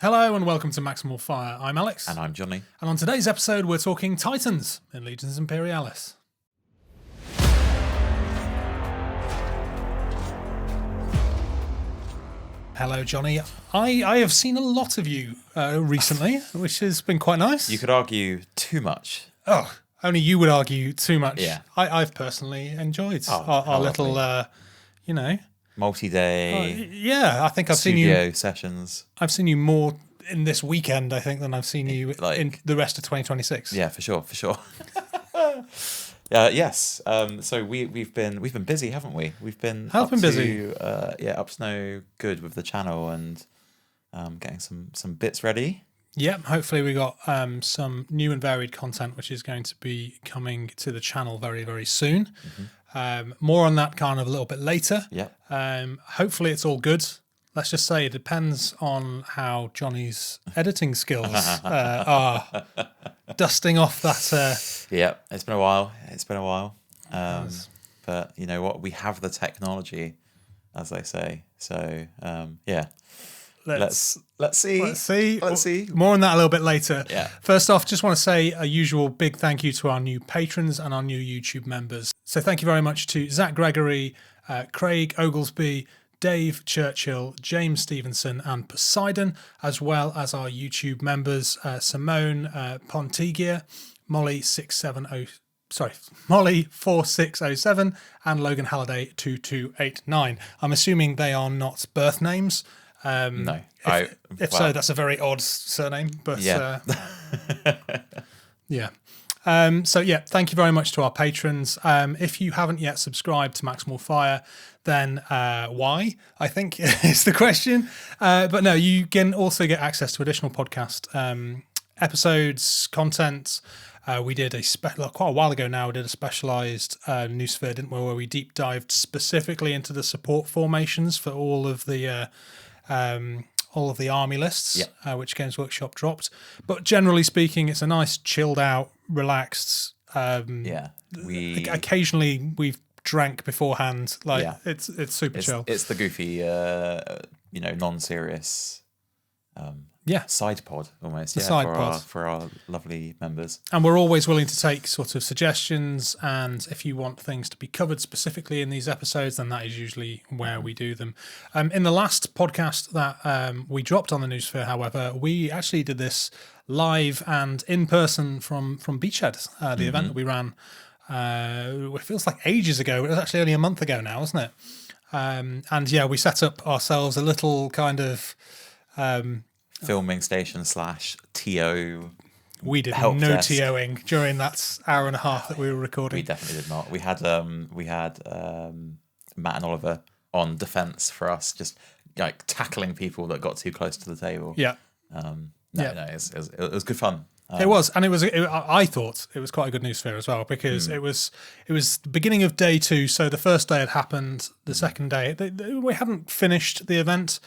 Hello and welcome to Maximal Fire. I'm Alex. And I'm Johnny. And on today's episode, we're talking Titans in Legions Imperialis. Hello, Johnny. I have seen a lot of you recently, which has been quite nice. You could argue too much. Oh, only you would argue too much. Yeah. I've personally enjoyed how our little, multi-day. yeah, I think I've seen studio you. Sessions. I've seen you more in this weekend, I think, than I've seen you in the rest of 2026. Yeah, for sure. Yes. So we've been busy, haven't we? We've been busy. Up to no good with the channel and getting some bits ready. Yep, hopefully we got some new and varied content which is going to be coming to the channel very, very soon. Mm-hmm. More on that kind of a little bit later. Yep. Hopefully it's all good. Let's just say it depends on how Johnny's editing skills are dusting off that. Yeah, it's been a while. But you know what? We have the technology, as they say. So, yeah. Let's see. More on that a little bit later. Yeah. First off, just want to say a usual big thank you to our new patrons and our new YouTube members. So thank you very much to Zach Gregory, Craig Oglesby, Dave Churchill, James Stevenson and Poseidon, as well as our YouTube members, Simone Pontigia, Molly 4607 and Logan Halliday 2289. I'm assuming they are not birth names. No. So, that's a very odd surname. But yeah. Yeah. Thank you very much to our patrons. If you haven't yet subscribed to Maximal Fire, then why? I think is the question. But no, you can also get access to additional podcast episodes, content. We did quite a while ago now. We did a specialized Noosphere, didn't we, where we deep dived specifically into the support formations for all of the army lists, yep. Which Games Workshop dropped. But generally speaking, it's a nice, chilled out, relaxed. Occasionally we've drank beforehand. It's super chill. It's the goofy, non-serious. Side pod almost. Side pod for our lovely members. And we're always willing to take sort of suggestions, and if you want things to be covered specifically in these episodes, then that is usually where we do them. In the last podcast that we dropped on the Noosphere, however, we actually did this live and in person from Beachhead, the event that we ran. It feels like ages ago. It was actually only a month ago now, wasn't it? We set up ourselves a little kind of filming station / TO. We did no desk. TOing during that hour and a half that we were recording. We definitely did not. We had Matt and Oliver on defense for us, just like tackling people that got too close to the table. Yeah. It was good fun. It was, and I thought it was quite a good Noosphere as well, because it was the beginning of day 2. So the first day had happened. The second day, we hadn't finished the event.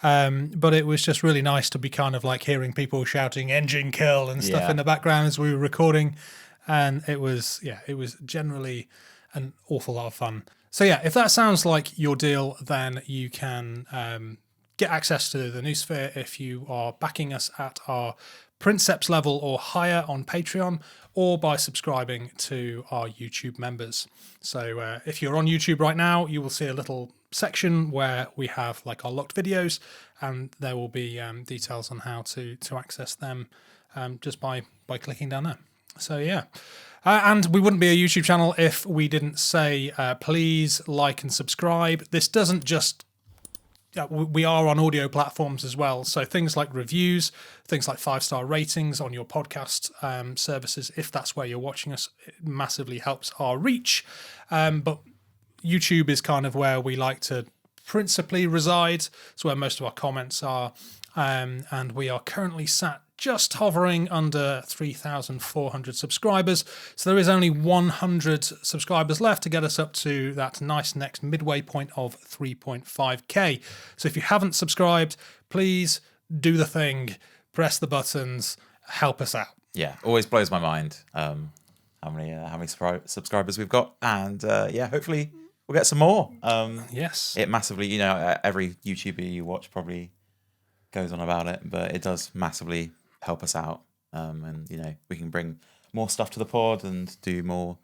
But it was just really nice to be kind of like hearing people shouting engine kill and stuff in the background as we were recording. And it was generally an awful lot of fun. So yeah, if that sounds like your deal, then you can get access to the Noosphere if you are backing us at our Princeps level or higher on Patreon, or by subscribing to our YouTube members. So if you're on YouTube right now, you will see a little section where we have like our locked videos, and there will be details on how to access them just by clicking down there. So yeah. And we wouldn't be a YouTube channel if we didn't say please like and subscribe. This doesn't just we are on audio platforms as well, so things like reviews, things like 5-star ratings on your podcast services, if that's where you're watching us, it massively helps our reach. But YouTube is kind of where we like to principally reside. It's where most of our comments are, and we are currently sat just hovering under 3,400 subscribers. So there is only 100 subscribers left to get us up to that nice next midway point of 3.5k. So if you haven't subscribed, please do the thing, press the buttons, help us out. Yeah, always blows my mind how many subscribers we've got, and hopefully we'll get some more. Yes, it massively, every YouTuber you watch probably goes on about it, but it does massively help us out. And we can bring more stuff to the pod and do more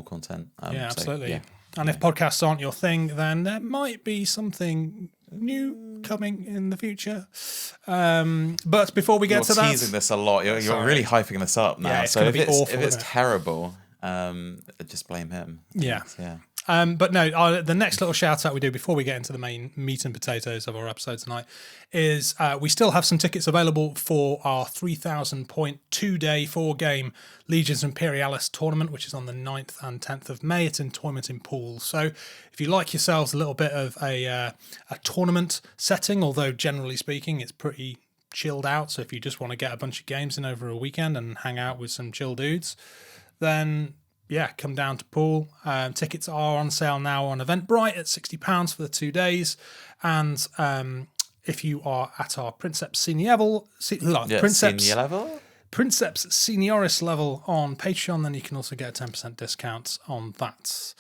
content. Absolutely. And if podcasts aren't your thing, then there might be something new coming in the future. But before we get to that, you're teasing this a lot. You're really hyping this up now. Yeah, so if it's terrible, just blame him. Yeah. Yeah. But no, the next little shout out we do before we get into the main meat and potatoes of our episode tonight is we still have some tickets available for our 3,000 point 2-day 4-game Legions Imperialis tournament, which is on the 9th and 10th of May. It's in Tournament in Pool. So if you like yourselves a little bit of a tournament setting, although generally speaking it's pretty chilled out, so if you just want to get a bunch of games in over a weekend and hang out with some chill dudes, then come down to Pool. Tickets are on sale now on Eventbrite at £60 for the 2 days. And if you are at our Princeps Senior level, Princeps Senioris level on Patreon, then you can also get a 10% discount on that.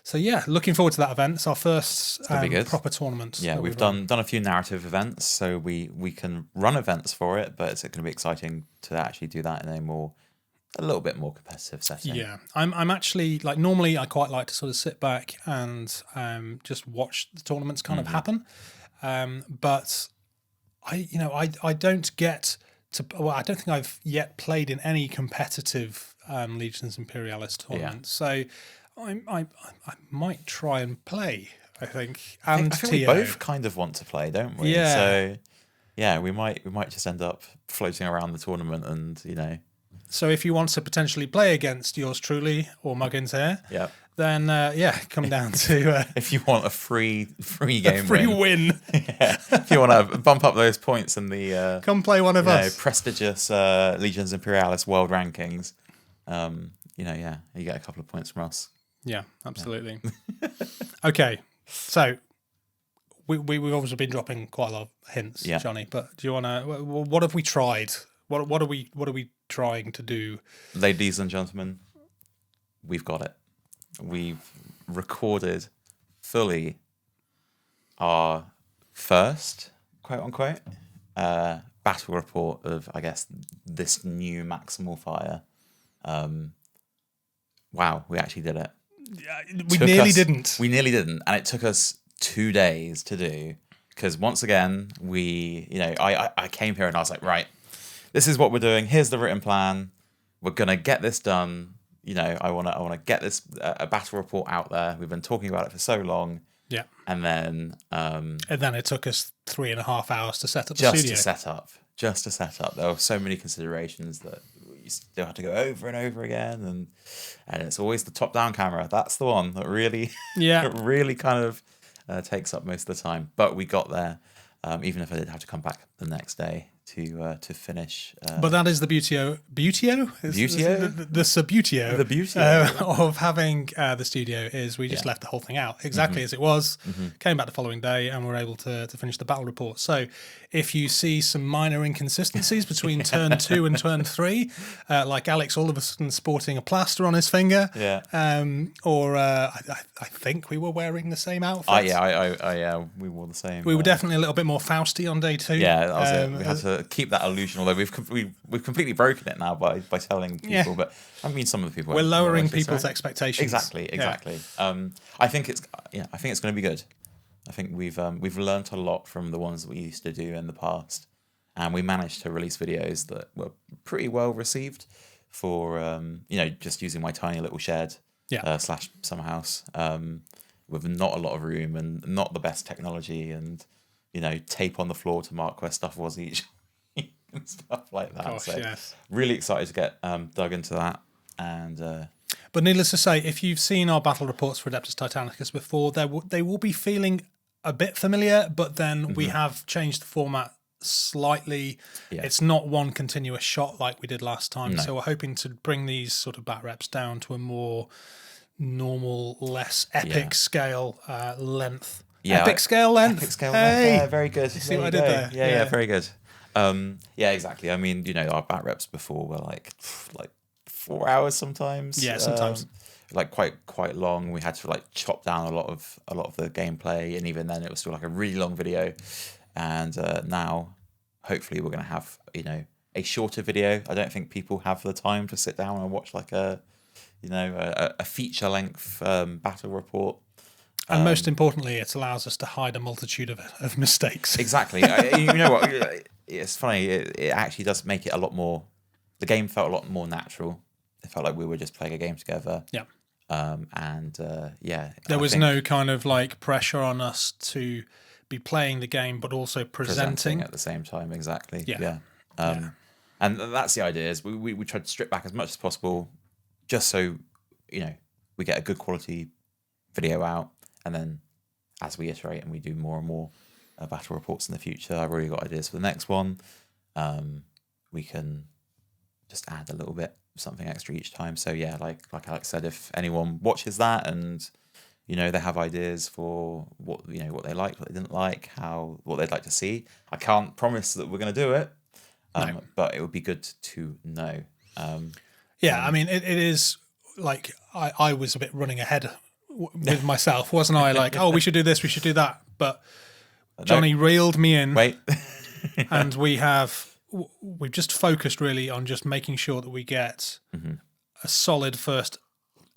So looking forward to that event. It's our first proper tournament. Yeah, we've done a few narrative events, so we can run events for it, but it's going to be exciting to actually do that in a little bit more competitive setting. Yeah, I'm actually normally I quite like to sort of sit back and just watch the tournaments kind of happen, but I don't get to. Well, I don't think I've yet played in any competitive Legions Imperialis tournament, so I might try and play. I think we both kind of want to play, don't we? Yeah. So we might just end up floating around the tournament and. So if you want to potentially play against yours truly or Muggins here, then come down to if you want a free game, win. If you want to bump up those points in the come play one of us prestigious Legions Imperialis world rankings, you get a couple of points from us. Yeah, absolutely. Okay, so we've obviously been dropping quite a lot of hints, Johnny. But do you want to? What have we tried? What are we trying to do? Ladies and gentlemen, we've got it. We've recorded fully our first, quote unquote, battle report of, I guess, this new Maximal Fire. Wow, we actually did it. We nearly didn't. We nearly didn't, and it took us 2 days to do. Because once again, I came here and I was like, right, this is what we're doing. Here's the written plan. We're gonna get this done. I wanna get this a battle report out there. We've been talking about it for so long. Yeah. And then it took us 3.5 hours to set up the studio. Just to set up. There were so many considerations that you still had to go over and over again, and it's always the top-down camera. That's the one that really, really kind of takes up most of the time. But we got there, even if I did have to come back the next day to finish. But that is the the subutio of having the studio is we just left the whole thing out exactly as it was, came back the following day, and were able to finish the battle report. So if you see some minor inconsistencies between turn 2 and turn 3, like Alex all of a sudden sporting a plaster on his finger, or I think we were wearing the same outfit. We wore the same. We were definitely a little bit more Fausty on day 2. Yeah, that was it. We had to keep that illusion, although we've completely broken it now by telling people. But I mean, some of the people we're lowering people's expectations. Exactly. I think it's going to be good. I think we've learned a lot from the ones that we used to do in the past, and we managed to release videos that were pretty well received for just using my tiny little shed / summer house with not a lot of room and not the best technology, and tape on the floor to mark where stuff was each and stuff like that. Gosh, so really excited to get dug into that. And but needless to say, if you've seen our battle reports for Adeptus Titanicus before, they will be feeling a bit familiar, but then we have changed the format slightly. It's not one continuous shot like we did last time. So we're hoping to bring these sort of bat reps down to a more normal, less epic scale length. Epic scale length. Yeah, very good. You see what I did there? Yeah, very good. Exactly. I mean, our bat reps before were like 4 hours sometimes. Yeah, sometimes. Quite long. We had to chop down a lot of the gameplay, and even then it was still a really long video. And now hopefully we're going to have, a shorter video. I don't think people have the time to sit down and watch like a feature length battle report. And most importantly, it allows us to hide a multitude of mistakes. Exactly. You know what? It's funny. It actually does make it a lot more. The game felt a lot more natural. It felt like we were just playing a game together. Yeah. There was no kind of like pressure on us to be playing the game, but also presenting at the same time. Exactly. Yeah. And that's the idea. Is we tried to strip back as much as possible, just so we get a good quality video out, and then as we iterate and we do more and more battle reports in the future, I've already got ideas for the next one. We can just add a little bit something extra each time. So yeah, like Alex said, if anyone watches that and they have ideas for what they liked, what they didn't like, what they'd like to see, I can't promise that we're going to do it, but it would be good to know. I mean, it is like I was a bit running ahead with myself, wasn't I? Like, oh, we should do this, we should do that, but Johnny reeled me in. Wait. And we've just focused really on just making sure that we get a solid first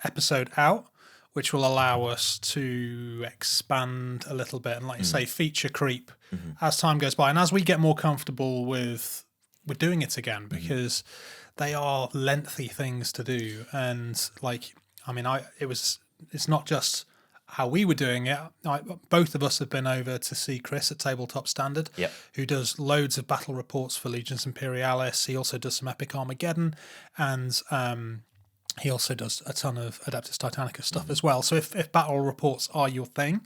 episode out, which will allow us to expand a little bit and, like you say, feature creep as time goes by, and as we get more comfortable with doing it again, because they are lengthy things to do. And like, I mean, it's not just how we were doing it. Both of us have been over to see Chris at Tabletop Standard, who does loads of battle reports for Legions Imperialis. He also does some Epic Armageddon, and he also does a ton of Adeptus Titanicus stuff as well. So if battle reports are your thing,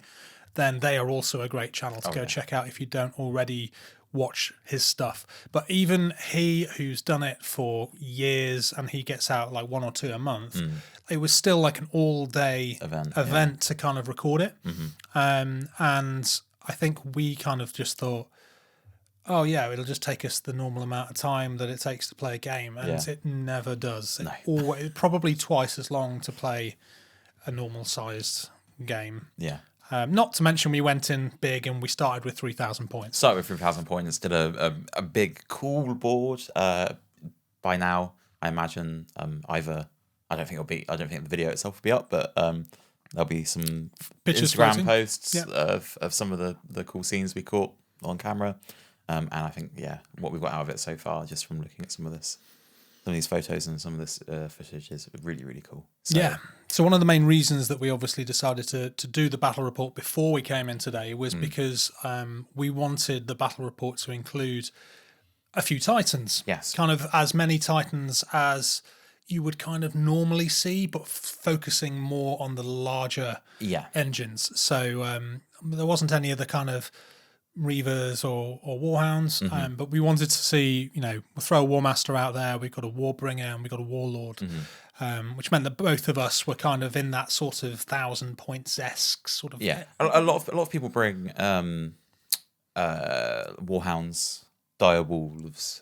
then they are also a great channel to go check out if you don't already watch his stuff. But even he, who's done it for years, and he gets out like 1 or 2 a month, it was still like an all-day event to kind of record it. And I think we kind of just thought, oh yeah, it'll just take us the normal amount of time that it takes to play a game, and it never does. It's probably twice as long to play a normal-sized game. Not to mention we went in big and we started with 3,000 points. Started with 3,000 points, did a big cool board. By now, I imagine either I don't think the video itself will be up, but there'll be some pictures Instagram floating. posts of some of the cool scenes we caught on camera. And I think what we've got out of it so far, just from looking at some of these photos and some of this footage, is really, really cool. So one of the main reasons that we obviously decided to do the battle report before we came in today was because we wanted the battle report to include a few Titans. Yes. Kind of as many Titans as you would kind of normally see, but focusing more on the larger engines. So there wasn't any of the kind of Reavers or Warhounds, but we wanted to see, we'll throw a Warmaster out there, we've got a Warbringer and we've got a Warlord, which meant that both of us were kind of in that sort of 1,000 points-esque sort of... Yeah, a lot of people bring Warhounds, Direwolves,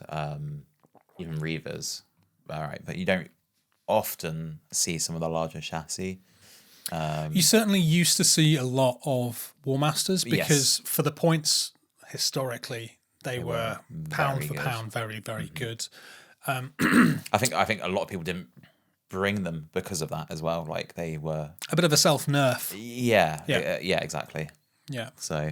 even Reavers, all right, but you don't often see some of the larger chassis. You certainly used to see a lot of Warmasters because for the points, historically, they were pound for pound very, very good. I think a lot of people didn't bring them because of that as well. Like they were a bit of a self-nerf. Yeah, exactly. Yeah. So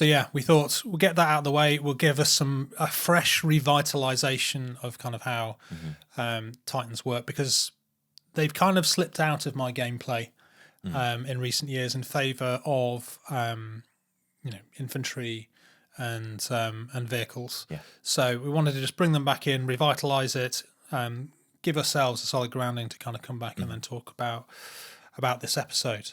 yeah, we thought we'll get that out of the way. We'll give us a fresh revitalization of kind of how Titans work, because they've kind of slipped out of my gameplay in recent years in favour of infantry and vehicles. Yeah. So we wanted to just bring them back in, revitalise it, give ourselves a solid grounding to kind of come back and then talk about this episode.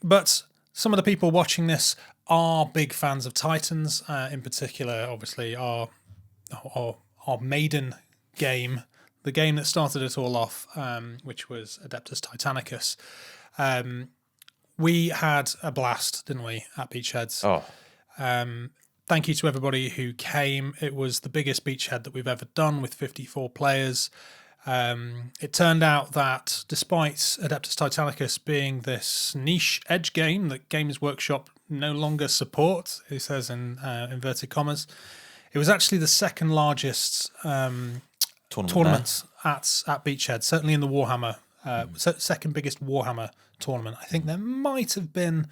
But some of the people watching this are big fans of Titans, in particular, obviously, our maiden game, the game that started it all off, which was Adeptus Titanicus. We had a blast, didn't we, at Beachheads? Oh. Thank you to everybody who came. It was the biggest Beachhead that we've ever done, with 54 players. It turned out that despite Adeptus Titanicus being this niche edge game that Games Workshop no longer support, he says in inverted commas, It was actually the second largest tournament at Beachhead, certainly in the Warhammer, second biggest Warhammer tournament. I think there might have been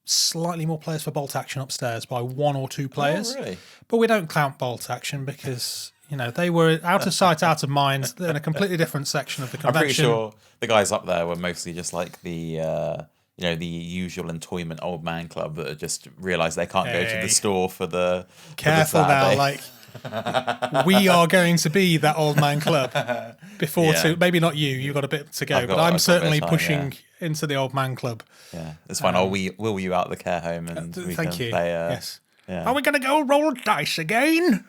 slightly more players for bolt action upstairs by 1 or 2 players. Oh, really? But we don't count bolt action because, they were out of sight, out of mind. They're in a completely different section of the convention. I'm pretty sure the guys up there were mostly just like the usual entoyment old man club that just realised they can't go to the store for the Careful for the now, like we are going to be that old man club before maybe not you. You've got a bit to go, but I'm certainly pushing into the old man club. Yeah, it's fine. I'll wheel you out the care home and we thank can you. play. Yes. Yeah. Are we going to go roll dice again?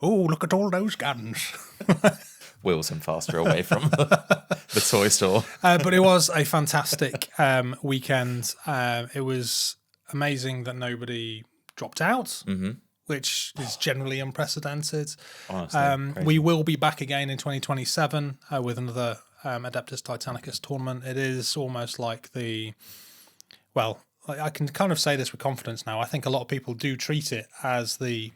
Oh, look at all those guns. Wheels him faster away from the toy store. But it was a fantastic weekend. It was amazing that nobody dropped out, which is generally unprecedented. Honestly, we will be back again in 2027 with another Adeptus Titanicus tournament. It is almost like I can kind of say this with confidence now. I think a lot of people do treat it as the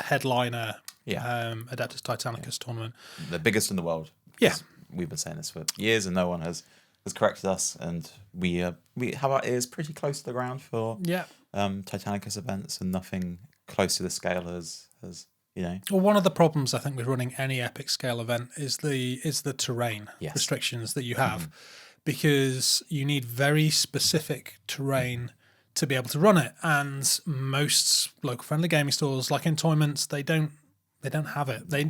headliner Adeptus Titanicus tournament. The biggest in the world. Yeah. We've been saying this for years and no one has corrected us, and we have our ears pretty close to the ground for Titanicus events, and nothing close to the scale as Well, one of the problems I think with running any epic scale event is the terrain restrictions that you have, because you need very specific terrain to be able to run it, and most local friendly gaming stores like Entoyments, they don't have it. They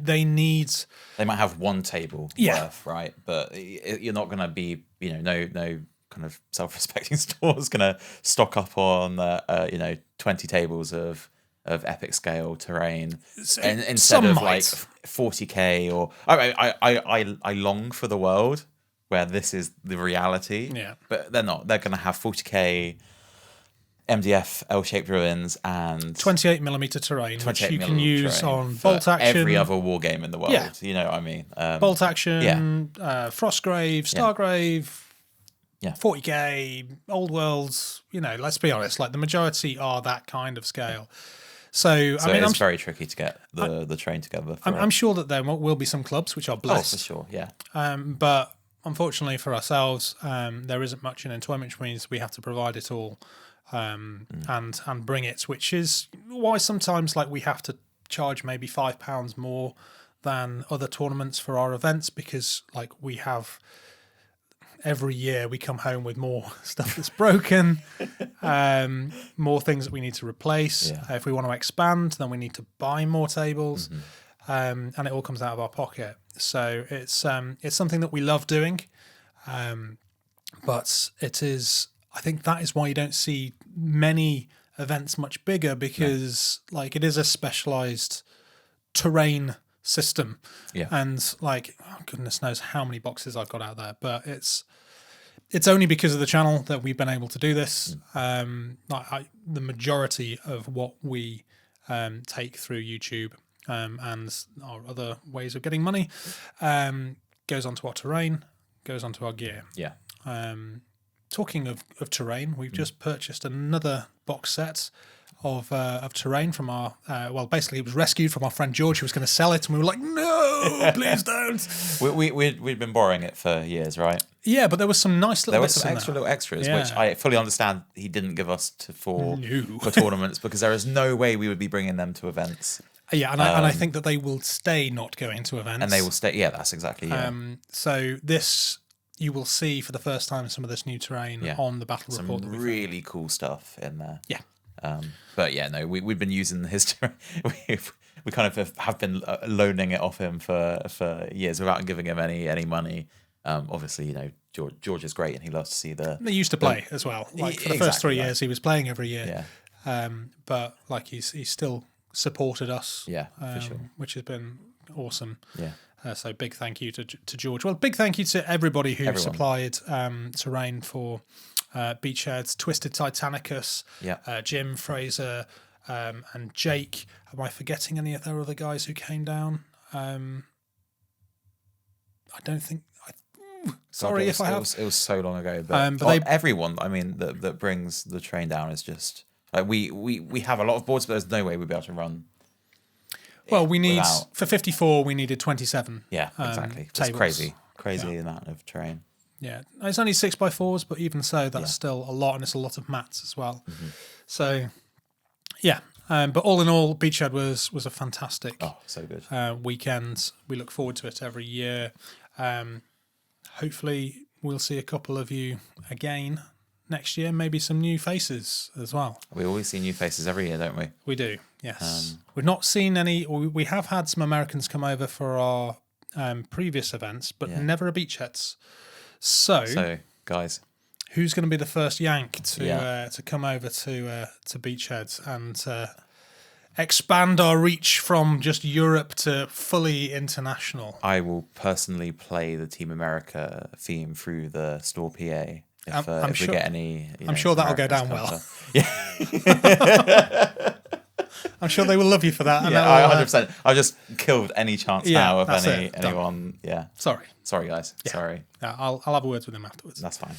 might have one table worth, right? But you're not going to be no kind of self-respecting store is going to stock up on 20 tables of epic scale terrain and instead of like 40k or I long for the world where this is the reality, but they're not. They're going to have 40k MDF L-shaped ruins and 28mm terrain, which you can use on bolt action. Every other war game in the world, you know what I mean? Bolt action, Frostgrave, Stargrave, 40k, Old Worlds. Let's be honest, like the majority are that kind of scale. So I mean, it's very tricky to get the train together. I'm sure that there will be some clubs which are blessed. Oh, for sure, yeah. But unfortunately for ourselves, there isn't much in Entoyment, which means we have to provide it all. And bring it, which is why sometimes we have to charge maybe £5 more than other tournaments for our events, because we have every year we come home with more stuff that's broken, more things that we need to replace. If we want to expand, then we need to buy more tables, and it all comes out of our pocket. So it's something that we love doing, but it is. I think that is why you don't see many events much bigger, because it is a specialized terrain system. And goodness knows how many boxes I've got out there, but it's only because of the channel that we've been able to do this. The majority of what we take through YouTube and our other ways of getting money goes onto our terrain, goes onto our gear. Talking of terrain, we've just purchased another box set of terrain from our basically it was rescued from our friend George, who was going to sell it, and we were like, no, please don't. We'd been borrowing it for years, right? Yeah, but there was some nice little bits some in extra there. little extras, which I fully understand he didn't give us for tournaments, because there is no way we would be bringing them to events. Yeah, and I think that they will stay not going to events, and they will stay. Yeah, that's exactly. So this. You will see for the first time some of this new terrain on the battle report. Some really cool stuff in there. Yeah. But we've been using his terrain. We kind of have been loaning it off him for years without giving him any money. Obviously, George is great and he loves to see the. They used to play as well. For the first 3 years, he was playing every year. Yeah. But he's still supported us. Yeah, for sure. Which has been awesome. Yeah. So big thank you to George. Well, big thank you to everybody who supplied terrain for Beachheads, Twisted Titanicus, Jim, Fraser, and Jake. Am I forgetting any of their other guys who came down? I don't think. Sorry if I have. It was so long ago, but everyone. I mean, that brings the train down is just Like we have a lot of boards, but there's no way we'd be able to run. Well, we need for 54. We needed 27. Yeah, exactly. It's crazy amount of terrain. Yeah, it's only 6x4s, but even so, that's still a lot, and it's a lot of mats as well. So, yeah. But all in all, Beachhead was a fantastic so good weekend. We look forward to it every year. Hopefully, we'll see a couple of you again next year. Maybe some new faces as well. We always see new faces every year, don't we? We do, yes. We've not seen any. We have had some Americans come over for our previous events, but never a Beachheads. So, guys, who's going to be the first Yank to come over to Beachhead and expand our reach from just Europe to fully international? I will personally play the Team America theme through the store PA. If we get any, I'm sure that'll go down well. Yeah. I'm sure they will love you for that. Yeah, 100%. I've just killed any chance now of anyone. Yeah. Sorry, guys. Yeah. Sorry. Yeah, I'll have a word with them afterwards. That's fine.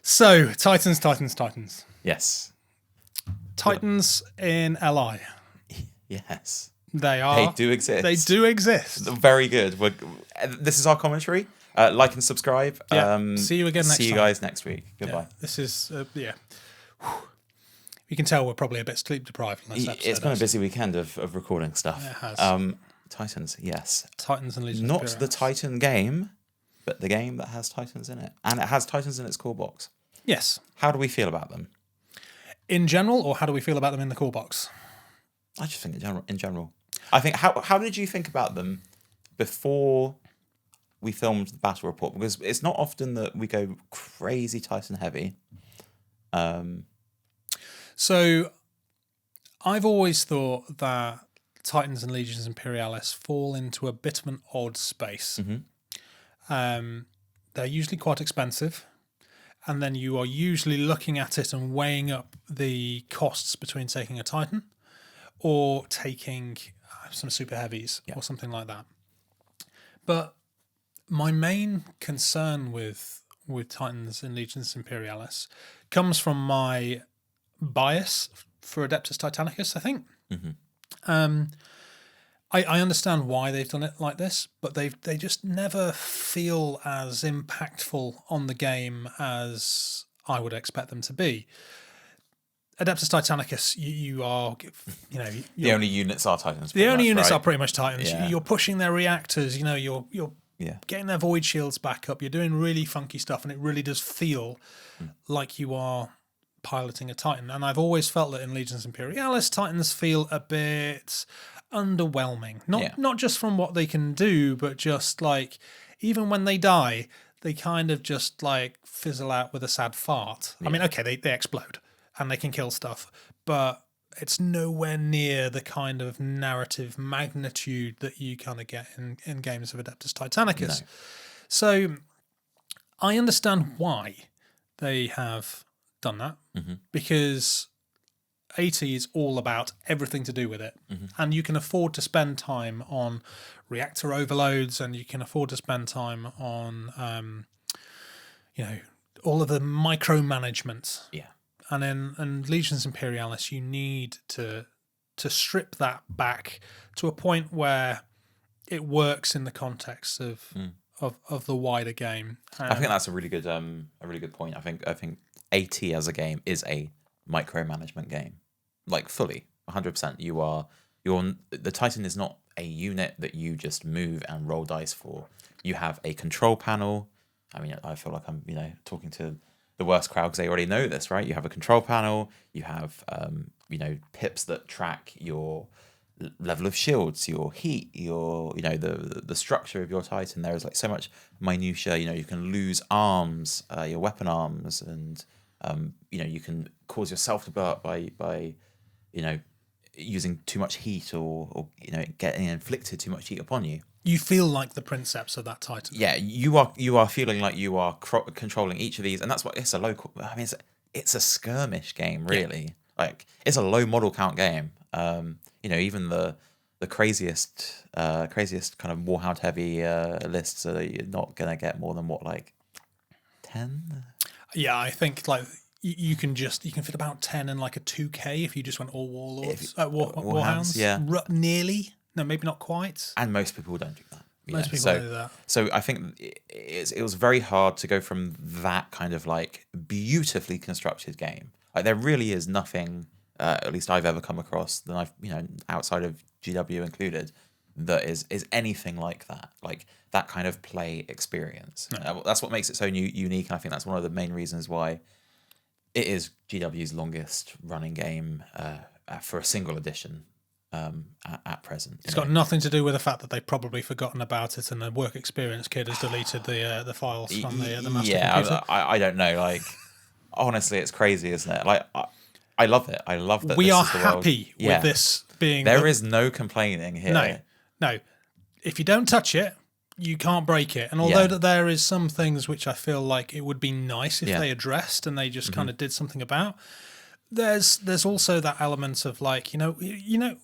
So, Titans. Yes. Titans in LI. Yes. They do exist. They do exist. Very good. This is our commentary. Like and subscribe. Yeah. See you again next time. See you guys next week. Goodbye. Yeah, this is, You can tell we're probably a bit sleep deprived on this episode. It's been a busy weekend of recording stuff. It has. Titans, yes. Titans and Legions Not Imperialis. the Titan game, but the game that has Titans in it. And it has Titans in its core box. Yes. How do we feel about them? In general, or how do we feel about them in the core box? I just think in general. I think, how did you think about them before we filmed the battle report? Because it's not often that we go crazy Titan heavy. So I've always thought that Titans and Legions Imperialis fall into a bit of an odd space. They're usually quite expensive, and then you are usually looking at it and weighing up the costs between taking a Titan or taking some super heavies or something like that. But my main concern with Titans and Legions Imperialis comes from my bias for Adeptus Titanicus, I think. I understand why they've done it like this, but they just never feel as impactful on the game as I would expect them to be. Adeptus Titanicus, you are, the only units are Titans. The only units are pretty much Titans. Yeah. You're pushing their reactors. You're getting their void shields back up. You're doing really funky stuff, and it really does feel like you are piloting a Titan. And I've always felt that in Legions Imperialis, Titans feel a bit underwhelming. Not just from what they can do, but just like even when they die, they kind of just like fizzle out with a sad fart. I mean, okay, they explode and they can kill stuff, but it's nowhere near the kind of narrative magnitude that you kind of get in games of Adeptus Titanicus. No. So I understand why they have done that, because AT is all about everything to do with it. And you can afford to spend time on reactor overloads, and you can afford to spend time on, all of the micromanagement. Yeah. And in Legions Imperialis, you need to strip that back to a point where it works in the context of the wider game. I think that's a really good point. I think AT as a game is a micromanagement game, like fully 100%. The Titan is not a unit that you just move and roll dice for. You have a control panel. I mean, I feel like I'm talking to the worst crowd because they already know this, right? You have a control panel. You have pips that track your level of shields, your heat, your the structure of your Titan. There is like so much minutia. You can lose arms, your weapon arms, and you can cause yourself to blow up by using too much heat or getting inflicted too much heat upon you. You feel like the princeps of that Titan. Yeah, you are feeling like you are controlling each of these, and that's what it's a local. I mean, it's a skirmish game, really. Yeah. Like it's a low model count game. Even the craziest kind of Warhound heavy lists are you're not gonna get more than 10. Yeah, I think like you can fit about 10 in like a 2K if you just went all warlords, Warhounds, yeah. Nearly. No, maybe not quite. And most people don't do that. Most people don't do that. So I think it was very hard to go from that kind of like beautifully constructed game. Like there really is nothing, at least I've ever come across, that I've outside of GW included, that is anything like that. Like that kind of play experience. No. That's what makes it so unique, and I think that's one of the main reasons why it is GW's longest running game for a single edition at present. It's got nothing to do with the fact that they've probably forgotten about it and the work experience kid has deleted the files from the master computer. I don't know. Like, honestly, it's crazy, isn't it? Like, I love it. I love that we this are is the happy world. with this being... There is no complaining here. No. If you don't touch it, you can't break it. And although that there is some things which I feel like it would be nice if they addressed and they just kind of did something about, there's also that element of like,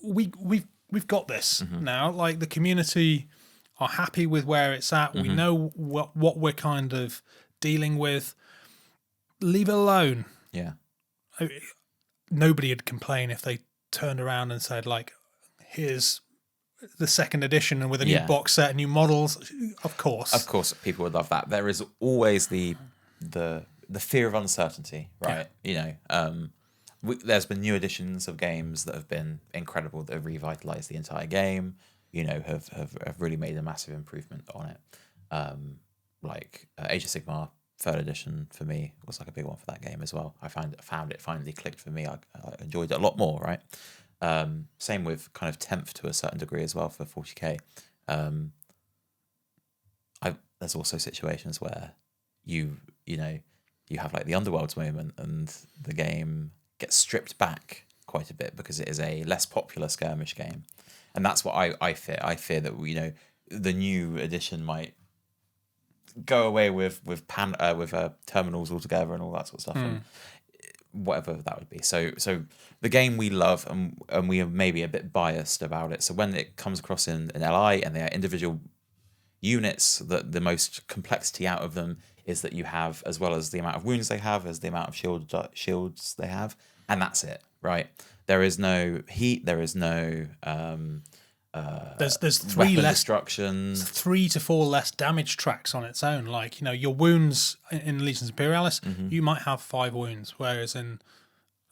we've got this now. Like the community are happy with where it's at. We know what we're kind of dealing with. Leave it alone. Yeah. Nobody would complain if they turned around and said like, here's the second edition and with a new box set and new models. Of course people would love that. There is always the fear of uncertainty, right? There's been new editions of games that have been incredible, that have revitalized the entire game, have really made a massive improvement on it. Like Age of Sigmar 3rd edition for me was like a big one for that game as well. I found it finally clicked for me. I enjoyed it a lot more, right? Same with kind of 10th to a certain degree as well for 40k. There's also situations where you have like the Underworlds moment and the game gets stripped back quite a bit because it is a less popular skirmish game, and that's what I fear. I fear that the new edition might go away with terminals altogether and all that sort of stuff. And whatever that would be. So the game we love, and we are maybe a bit biased about it. So when it comes across in LI and they are individual units, that the most complexity out of them is that you have, as well as the amount of wounds they have, as the amount of shields they have, and that's it, right? There is no heat. There is no there's three less destruction, 3 to 4 less damage tracks on its own. Like your wounds in Legions Imperialis, you might have 5 wounds, whereas in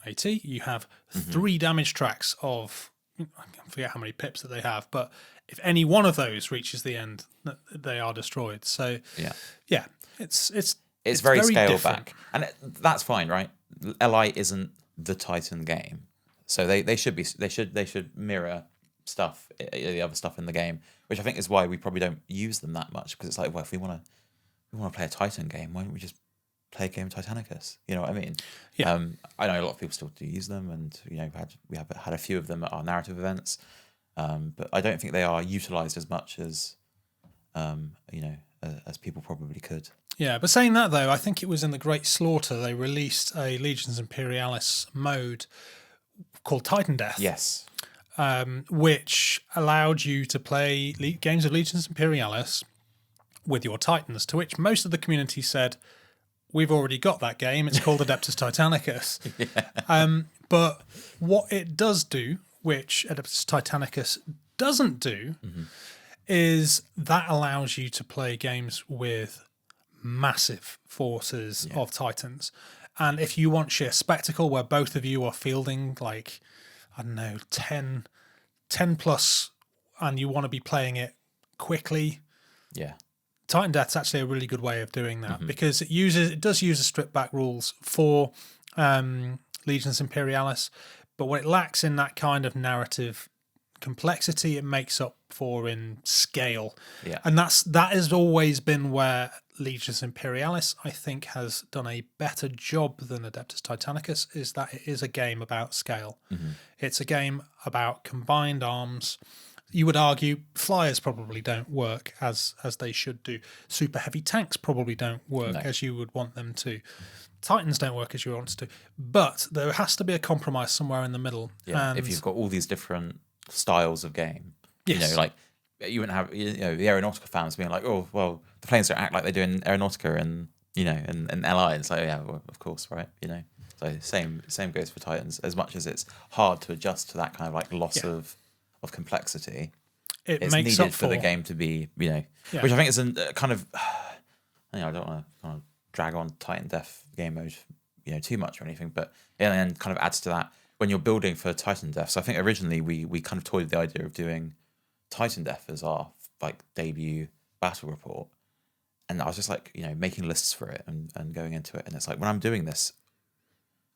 AT you have 3 damage tracks of, I forget how many pips that they have, but if any one of those reaches the end, they are destroyed. So it's very scaled different. back, and that's fine, right? LI isn't the Titan game, so they should mirror stuff, the other stuff in the game, which I think is why we probably don't use them that much, because it's like, well, if we want to play a Titan game, why don't we just play a game of Titanicus? You know what I mean? Yeah. I know a lot of people still do use them, and we have had a few of them at our narrative events, but I don't think they are utilized as much as as people probably could. Yeah, but saying that though, I think it was in the Great Slaughter they released a Legions Imperialis mode called Titan Death. Yes. Which allowed you to play games of Legions Imperialis with your Titans, to which most of the community said, we've already got that game, it's called Adeptus Titanicus. But what it does do, which Adeptus Titanicus doesn't do, is that allows you to play games with massive forces of Titans. And if you want sheer spectacle where both of you are fielding like, I don't know, 10 plus, and you want to be playing it quickly. Yeah. Titan Death's actually a really good way of doing that, because it does use the stripped back rules for Legions Imperialis, but what it lacks in that kind of narrative complexity, it makes up for in scale. Yeah. And that has always been where Legions Imperialis, I think, has done a better job than Adeptus Titanicus, is that it is a game about scale. It's a game about combined arms. You would argue flyers probably don't work as they should do. Super heavy tanks probably don't work as you would want them to. Titans don't work as you want to. But there has to be a compromise somewhere in the middle. Yeah, and if you've got all these different styles of game, like you wouldn't have the Aeronautica fans being like, oh well, the planes don't act like they do in Aeronautica and in LI. It's like, yeah, well, of course, right? So same goes for Titans. As much as it's hard to adjust to that kind of like loss of complexity, it's makes needed up for the game to be, which I think is a kind of, I don't want to kind of drag on Titan Death game mode, too much or anything, but in the end kind of adds to that when you're building for Titan Death. So I think originally we kind of toyed with the idea of doing Titan Death as our like debut battle report. And I was just like, making lists for it and going into it. And it's like, when I'm doing this,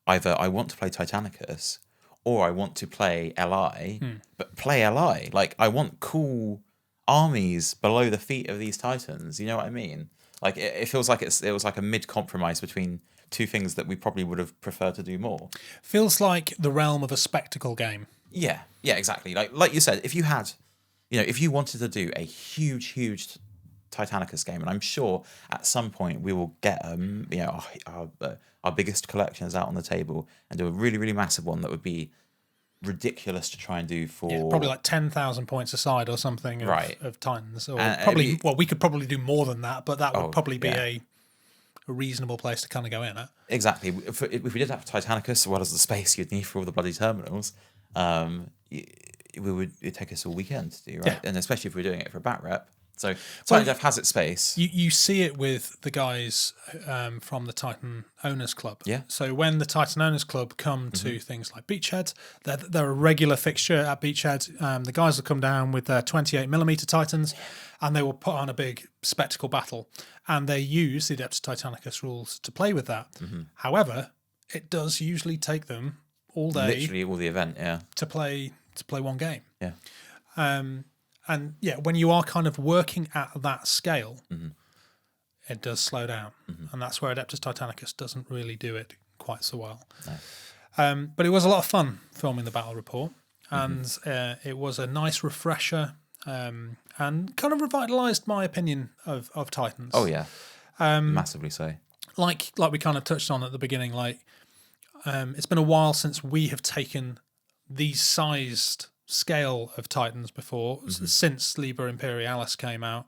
either I want to play Titanicus or I want to play LI, but play LI. Like, I want cool armies below the feet of these Titans. You know what I mean? Like, it feels like it was like a mid-compromise between two things that we probably would have preferred to do more. Feels like the realm of a spectacle game. Yeah, exactly. Like you said, if you had, if you wanted to do a huge Titanicus game, and I'm sure at some point we will get our biggest collections out on the table and do a really, really massive one that would be ridiculous to try and do for probably like 10,000 points aside or something of Titans, or probably we could probably do more than that, but that would probably be a reasonable place to kind of go in at. Exactly. If we did have Titanicus, what is the space you'd need for all the bloody terminals? It'd take us all weekend to do, right? And especially if we're doing it for a bat rep. So Titan Death has its space. You see it with the guys from the Titan Owners Club. Yeah. So when the Titan Owners Club come to things like Beachhead, they're a regular fixture at Beachhead. The guys will come down with their 28mm Titans, and they will put on a big spectacle battle. And they use the Adeptus Titanicus rules to play with that. However, it does usually take them all day, literally all the event, to play one game. Yeah. And when you are kind of working at that scale, it does slow down. And that's where Adeptus Titanicus doesn't really do it quite so well. No. But it was a lot of fun filming the battle report. And it was a nice refresher and kind of revitalised my opinion of Titans. Oh, yeah. Massively so. Like we kind of touched on at the beginning, it's been a while since we have taken these sized scale of Titans before. Since Liber Imperialis came out,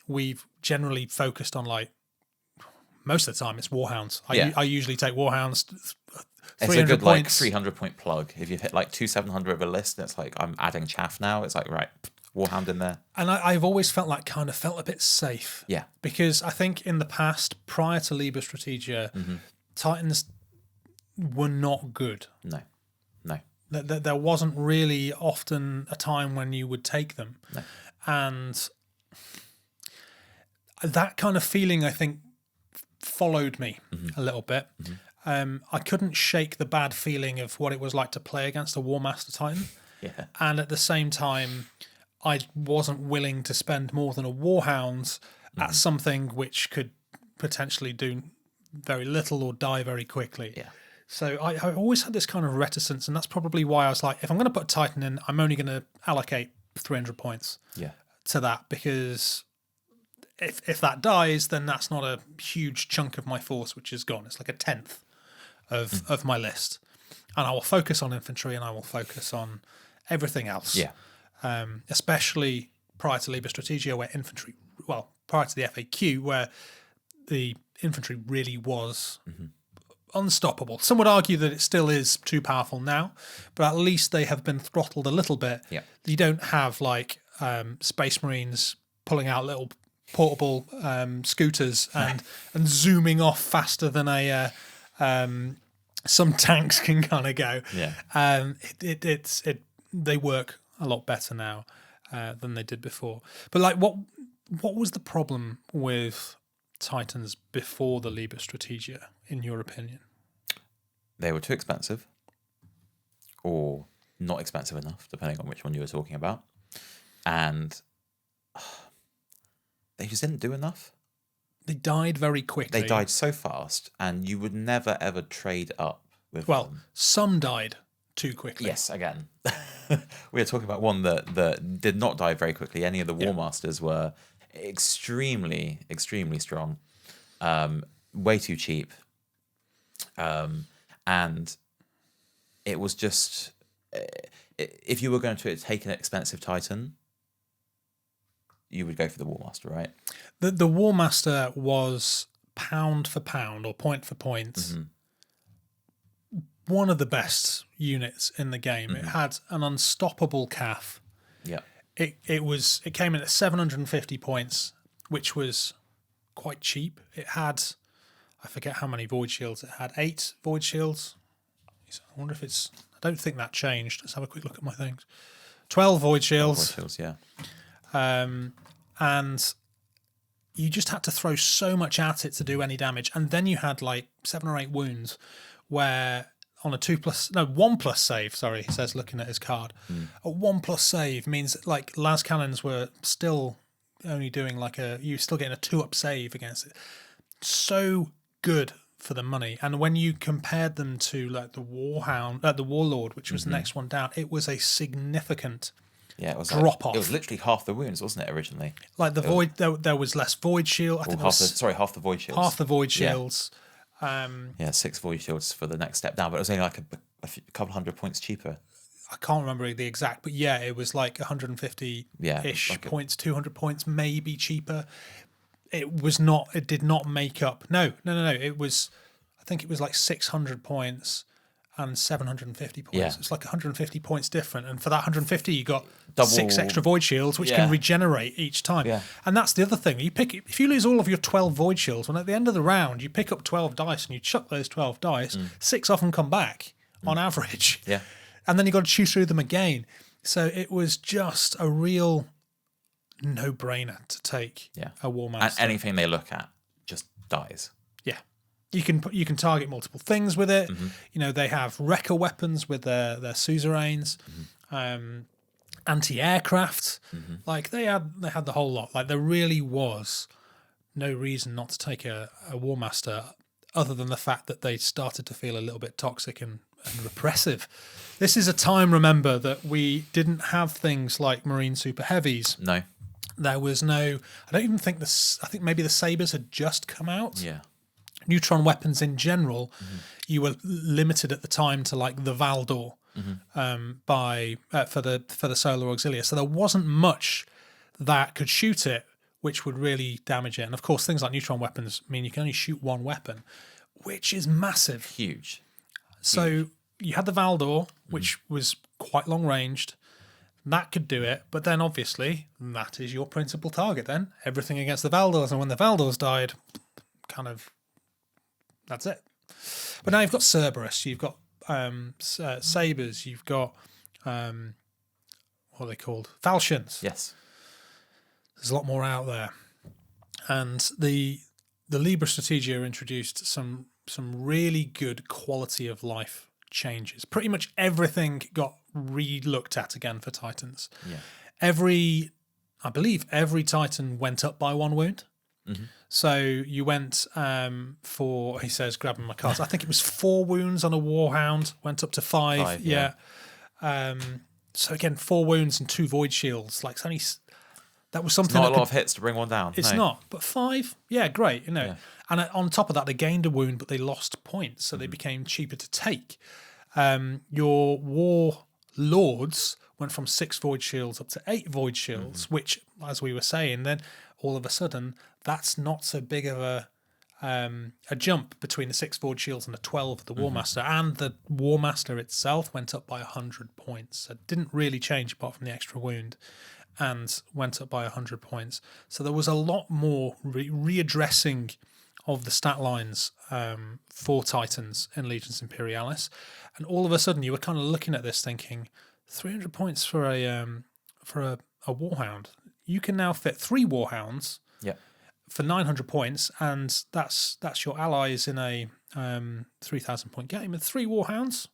we've generally focused on most of the time it's Warhounds. I usually take Warhounds. 300 it's a good points. 300 point plug. If you hit 700 of a list, it's like I'm adding chaff now. It's like, right, Warhound in there. And I've always felt a bit safe. Yeah. Because I think in the past, prior to Liber Strategia, Titans were not good. No. There wasn't really often a time when you would take them. No. And that kind of feeling, I think, followed me a little bit. I couldn't shake the bad feeling of what it was like to play against a Warmaster Titan. Yeah. And at the same time, I wasn't willing to spend more than a Warhound at something which could potentially do very little or die very quickly. Yeah. So I always had this kind of reticence, and that's probably why I was like, if I'm going to put Titan in, I'm only going to allocate 300 points to that, because if that dies, then that's not a huge chunk of my force which is gone. It's like a tenth of my list. And I will focus on infantry, and I will focus on everything else. Yeah. Especially prior to Liber Strategia, prior to the FAQ, where the infantry really was unstoppable. Some would argue that it still is too powerful now, but at least they have been throttled a little bit. Yeah. You don't have Space Marines pulling out little portable scooters and zooming off faster than some tanks can kind of go. Yeah. They work a lot better now than they did before. But what was the problem with Titans before the Liber Strategia, in your opinion? They were too expensive, or not expensive enough, depending on which one you were talking about. And they just didn't do enough. They died very quickly. They died so fast, and you would never, ever trade up with them. Some died too quickly. Yes, again. We are talking about one that did not die very quickly. Any of the Warmasters were extremely, extremely strong, way too cheap. And it was just, if you were going to take an expensive Titan, you would go for the Warmaster, right? The Warmaster was pound for pound or point for point one of the best units in the game. It had an unstoppable calf. Yeah. It came in at 750 points, which was quite cheap. It had, I forget how many void shields it had. 8 void shields. I wonder if it's, I don't think that changed. Let's have a quick look at my things. 12 void shields. 12 void shields, yeah. And you just had to throw so much at it to do any damage. And then you had like 7 or 8 wounds where on a 1+ save, sorry, he says, looking at his card. A 1+ save means like las cannons were still only doing like you're still getting a 2-up save against it. So good for the money. And when you compared them to like the the Warlord, which was the next one down, it was a significant it was drop off. It was literally half the wounds, wasn't it, originally? Like the void, there was less void shield. I think half the void shields. Half the void shields. 6 void shields for the next step down, but it was only like a couple hundred points cheaper. I can't remember the exact, but yeah, it was like 150-ish points, 200 points, maybe cheaper. It was not. It did not make up. No. It was. I think it was like 600 points and 750 points. Yeah. It's like 150 points different, and for that 150, you got Double, 6 extra void shields, which can regenerate each time. Yeah. And that's the other thing. If you lose all of your 12 void shields, when at the end of the round you pick up 12 dice and you chuck those 12 dice, 6 of them come back on average. Yeah. And then you got to chew through them again. So it was just a real no-brainer to take a Warmaster. And anything they look at just dies. Yeah. You can target multiple things with it. You know, they have wrecker weapons with their suzerains, anti-aircraft. Like they had the whole lot. Like there really was no reason not to take a Warmaster other than the fact that they started to feel a little bit toxic and repressive. This is a time, remember, that we didn't have things like Marine Super Heavies. No. There was no... I don't even think I think maybe the Sabres had just come out. Yeah. Neutron weapons in general, you were limited at the time to like the Valdor for the Solar Auxilia. So there wasn't much that could shoot it, which would really damage it. And of course, things like neutron weapons mean you can only shoot one weapon, which is massive. Huge. So you had the Valdor, which was quite long ranged. That could do it, but then obviously that is your principal target then. Everything against the Valdors, and when the Valdors died, kind of, that's it. But now you've got Cerberus, you've got Sabres, you've got, what are they called? Falchions. Yes. There's a lot more out there. And the Liber Strategia introduced some really good quality of life changes. Pretty much everything got re-looked at again for Titans. Yeah. I believe every Titan went up by 1 wound. So you went for, he says, grabbing my cards, I think it was 4 wounds on a Warhound, went up to 5. Yeah. So again, 4 wounds and 2 void shields. Like, only, that was something. It's not a lot of hits to bring one down. It's not, but 5, great, you know. Yeah. And on top of that, they gained a wound, but they lost points, so they became cheaper to take. Your Warlords went from 6 void shields up to 8 void shields, which, as we were saying, then all of a sudden, that's not so big of a jump between the 6 void shields and the 12 of the Warmaster. And the Warmaster itself went up by 100 points. So it didn't really change apart from the extra wound, and went up by 100 points. So there was a lot more readdressing of the stat lines for Titans in Legions Imperialis, and all of a sudden you were kind of looking at this thinking, 300 points for a Warhound. You can now fit 3 Warhounds for 900 points, and that's your allies in a 3,000 point game. And 3 Warhounds,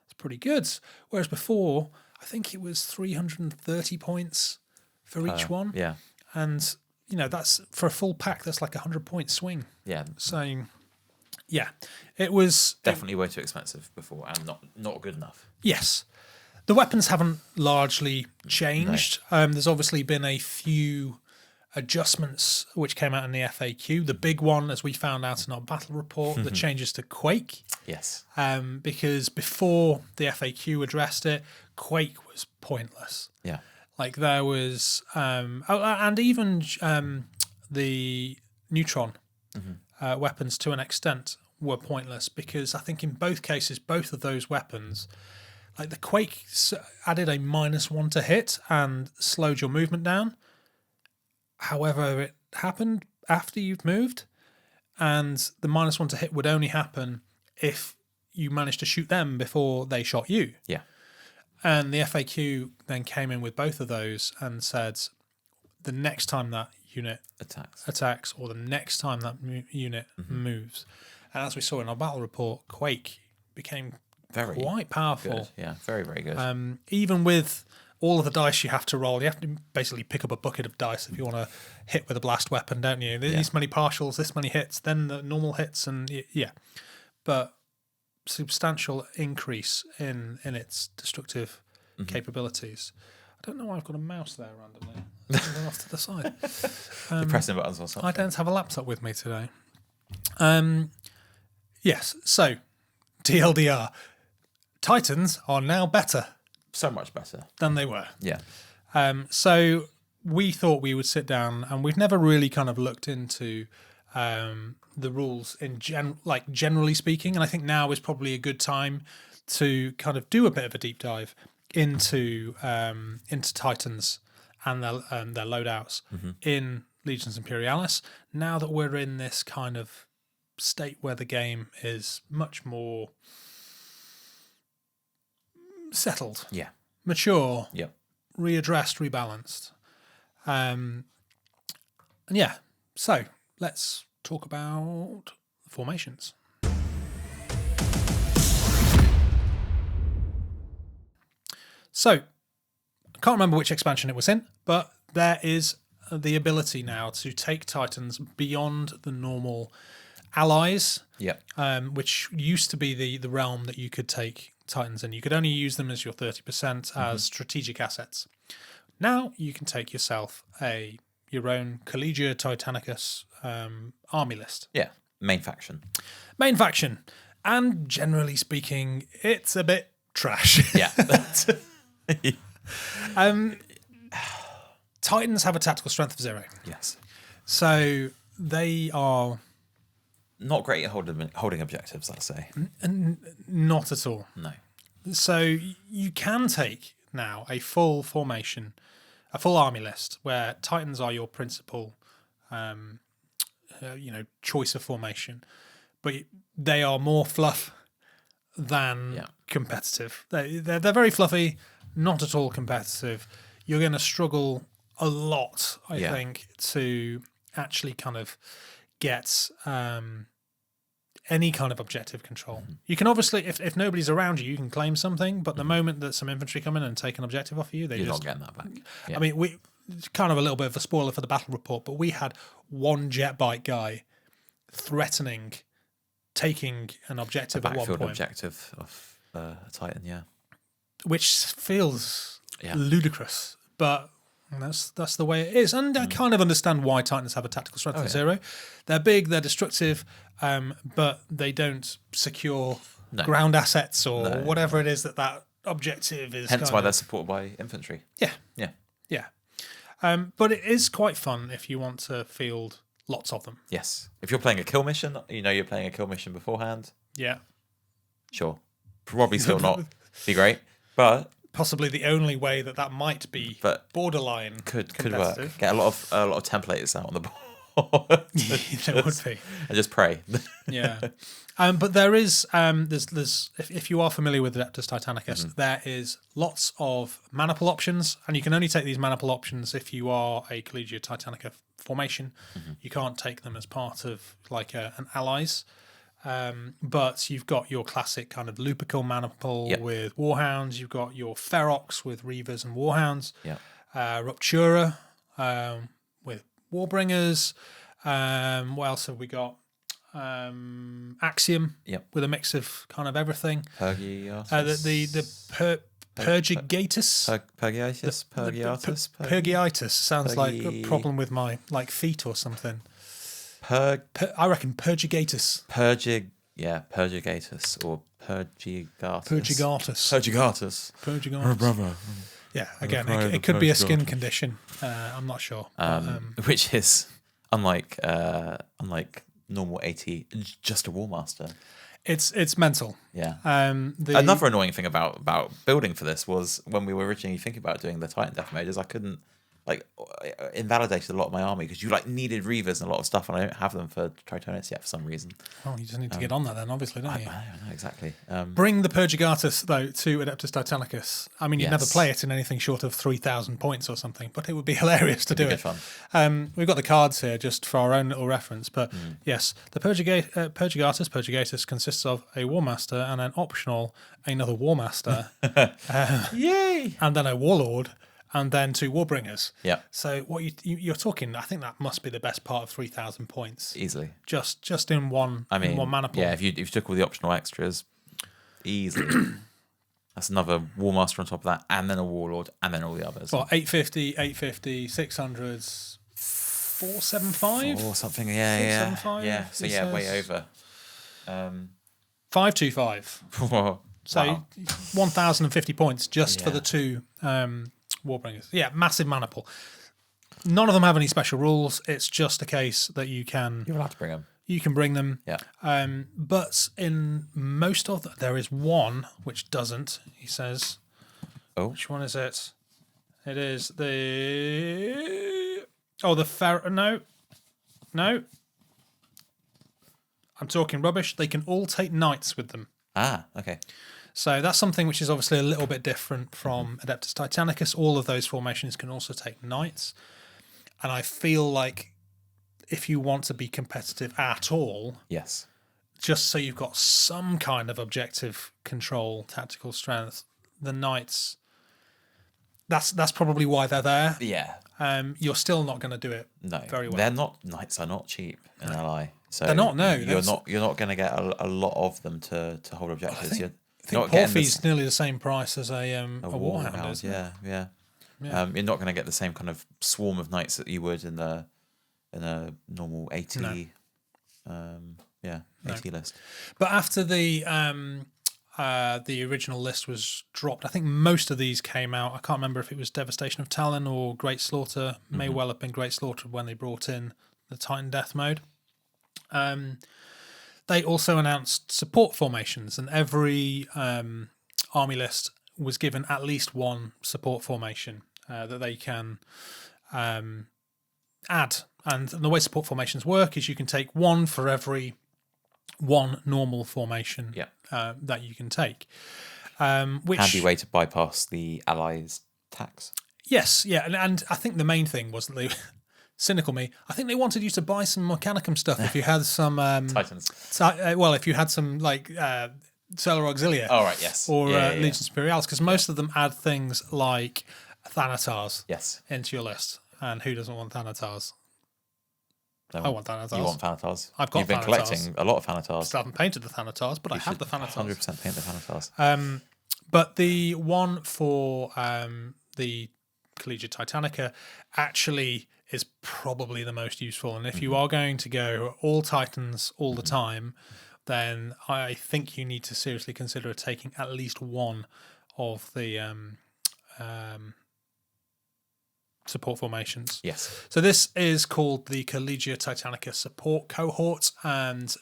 that's pretty good. Whereas before, I think it was 330 points for each one. Yeah, and you know, that's for a full pack, that's like 100 point swing. Yeah. So, yeah, it was definitely way too expensive before and not good enough. Yes. The weapons haven't largely changed. No. There's obviously been a few adjustments which came out in the FAQ. The big one, as we found out in our battle report, the changes to Quake. Yes. Because before the FAQ addressed it, Quake was pointless. Yeah. Like there was, and even the neutron weapons to an extent were pointless, because I think in both cases, both of those weapons, like the Quake added a -1 to hit and slowed your movement down. However, it happened after you've moved, and the -1 to hit would only happen if you managed to shoot them before they shot you. Yeah. And the FAQ then came in with both of those and said the next time that unit attacks or the next time that unit moves. And as we saw in our battle report, Quake became quite powerful. Good. Yeah, very, very good. Even with all of the dice you have to roll, you have to basically pick up a bucket of dice if you want to hit with a blast weapon, don't you? This many partials, this many hits, then the normal hits, and yeah. But substantial increase in its destructive capabilities. I don't know why I've got a mouse there randomly. Going off to the side. You're pressing buttons or something. I don't have a laptop with me today. Yes, so TLDR. Titans are now better. So much better than they were. Yeah. So we thought we would sit down, and we've never really kind of looked into the rules in generally speaking, and I think now is probably a good time to kind of do a bit of a deep dive into Titans and their loadouts in Legions Imperialis. Now that we're in this kind of state where the game is much more settled, mature, readdressed, rebalanced, and yeah. So let's talk about formations. So, I can't remember which expansion it was in, but there is the ability now to take Titans beyond the normal allies, which used to be the realm that you could take Titans in. You could only use them as your 30% as strategic assets. Now you can take yourself your own Collegia Titanicus army list. Yeah, main faction. And generally speaking, it's a bit trash. Yeah. Titans have a tactical strength of 0. Yes. So they are not great at holding objectives, let's say. Not at all. No. So you can take now a full formation, a full army list where Titans are your principal, choice of formation, but they are more fluff than competitive. They're very fluffy, not at all competitive. You're going to struggle a lot, I think, to actually kind of get any kind of objective control. You can obviously, if nobody's around you, you can claim something, but the moment that some infantry come in and take an objective off of you, you're not getting that back. I mean, it's kind of a little bit of a spoiler for the battle report, but we had one jet bike guy threatening taking an objective at one point. Objective of a Titan, which feels ludicrous, but that's the way it is. And I kind of understand why Titans have a tactical strength of 0. They're big, they're destructive, but they don't secure ground assets or whatever it is that objective is. Hence why they're supported by infantry. Yeah. But it is quite fun if you want to field lots of them. Yes. If you're playing a kill mission, you're playing a kill mission beforehand. Yeah. Sure. Probably still not be great, but possibly the only way that might be borderline could work. Get a lot of templates out on the board. There would be. And just pray. Yeah. But there is there's if you are familiar with Adeptus Titanicus, there is lots of maniple options, and you can only take these maniple options if you are a Collegia Titanica formation. You can't take them as part of like an allies. But you've got your classic kind of Lupercal maniple with Warhounds. You've got your Ferox with Reavers and Warhounds. Ruptura with Warbringers. What else have we got? Axiom with a mix of kind of everything. Purgiatus. Purgigatus. Purgiatus sounds like a problem with my feet or something. I reckon Purgigatus. Purgigatus or Purgigatus. Purgigatus. Yeah, again, it could be a skin condition. I'm not sure. Which is unlike normal 80, just a Warmaster. It's mental. Yeah. Another annoying thing about building for this was when we were originally thinking about doing the Titan Death Mode is I couldn't, like, invalidated a lot of my army because you like needed Reavers and a lot of stuff, and I don't have them for Tritonius yet for some reason. Well, you just need to get on that then, obviously, don't you? I know, exactly. Bring the Purgatus, though, to Adeptus Titanicus. I mean, you'd never play it in anything short of 3,000 points or something, but it would be hilarious to do it. Fun. We've got the cards here just for our own little reference, but yes, the Purgatus consists of a Warmaster and an optional another Warmaster. Yay! And then a Warlord. And then 2 Warbringers. Yeah. So what you're talking, I think that must be the best part of 3,000 points. Easily. Just in one. In one mana pool. Yeah. If you took all the optional extras, easily. That's another Warmaster on top of that, and then a Warlord, and then all the others. Well, 850, 600s, 475 or something. Yeah. Yeah. So way over. 525. Wow. So 1,050 points just for the 2. Warbringers. Yeah, massive mana pool. None of them have any special rules. It's just a case that you're allowed to bring them. You can bring them. Yeah. But in most of them, there is one which doesn't, he says. Oh. Which one is it? It is the... No. I'm talking rubbish. They can all take knights with them. Ah, okay. So that's something which is obviously a little bit different from Adeptus Titanicus. All of those formations can also take knights. And I feel like if you want to be competitive at all, yes, just so you've got some kind of objective control, tactical strength, the knights, that's probably why they're there. Yeah. You're still not going to do it very well. Knights are not cheap in LI. So they're not, no. You're not going to get a lot of them to hold objectives. I think Porphy's nearly the same price as a Warhound, isn't it? Yeah. You're not going to get the same kind of swarm of knights that you would in a normal 80 80 list. But after the original list was dropped, I think most of these came out. I can't remember if it was Devastation of Talon or Great Slaughter. May well have been Great Slaughter when they brought in the Titan Death mode. They also announced support formations, and every army list was given at least one support formation that they can add. And the way support formations work is you can take one for every one normal formation that you can take. Which handy way to bypass the allies' tax. Yes, yeah, and I think the main thing was that they... Cynical me. I think they wanted you to buy some Mechanicum stuff if you had some Titans. If you had some like Solar Auxilia. Oh right, yes. Or Legions Imperialis, because most of them add things like Thanatars. Yes. Into your list, and who doesn't want Thanatars? I want Thanatars. You want Thanatars? I've got. You've been collecting a lot of Thanatars. Still haven't painted the Thanatars, but I have the Thanatars. 100% paint the Thanatars. But the one for the Collegia Titanica actually is probably the most useful. And if you are going to go all Titans all the time, then I think you need to seriously consider taking at least one of the support formations. Yes. So this is called the Collegia Titanica support cohort, and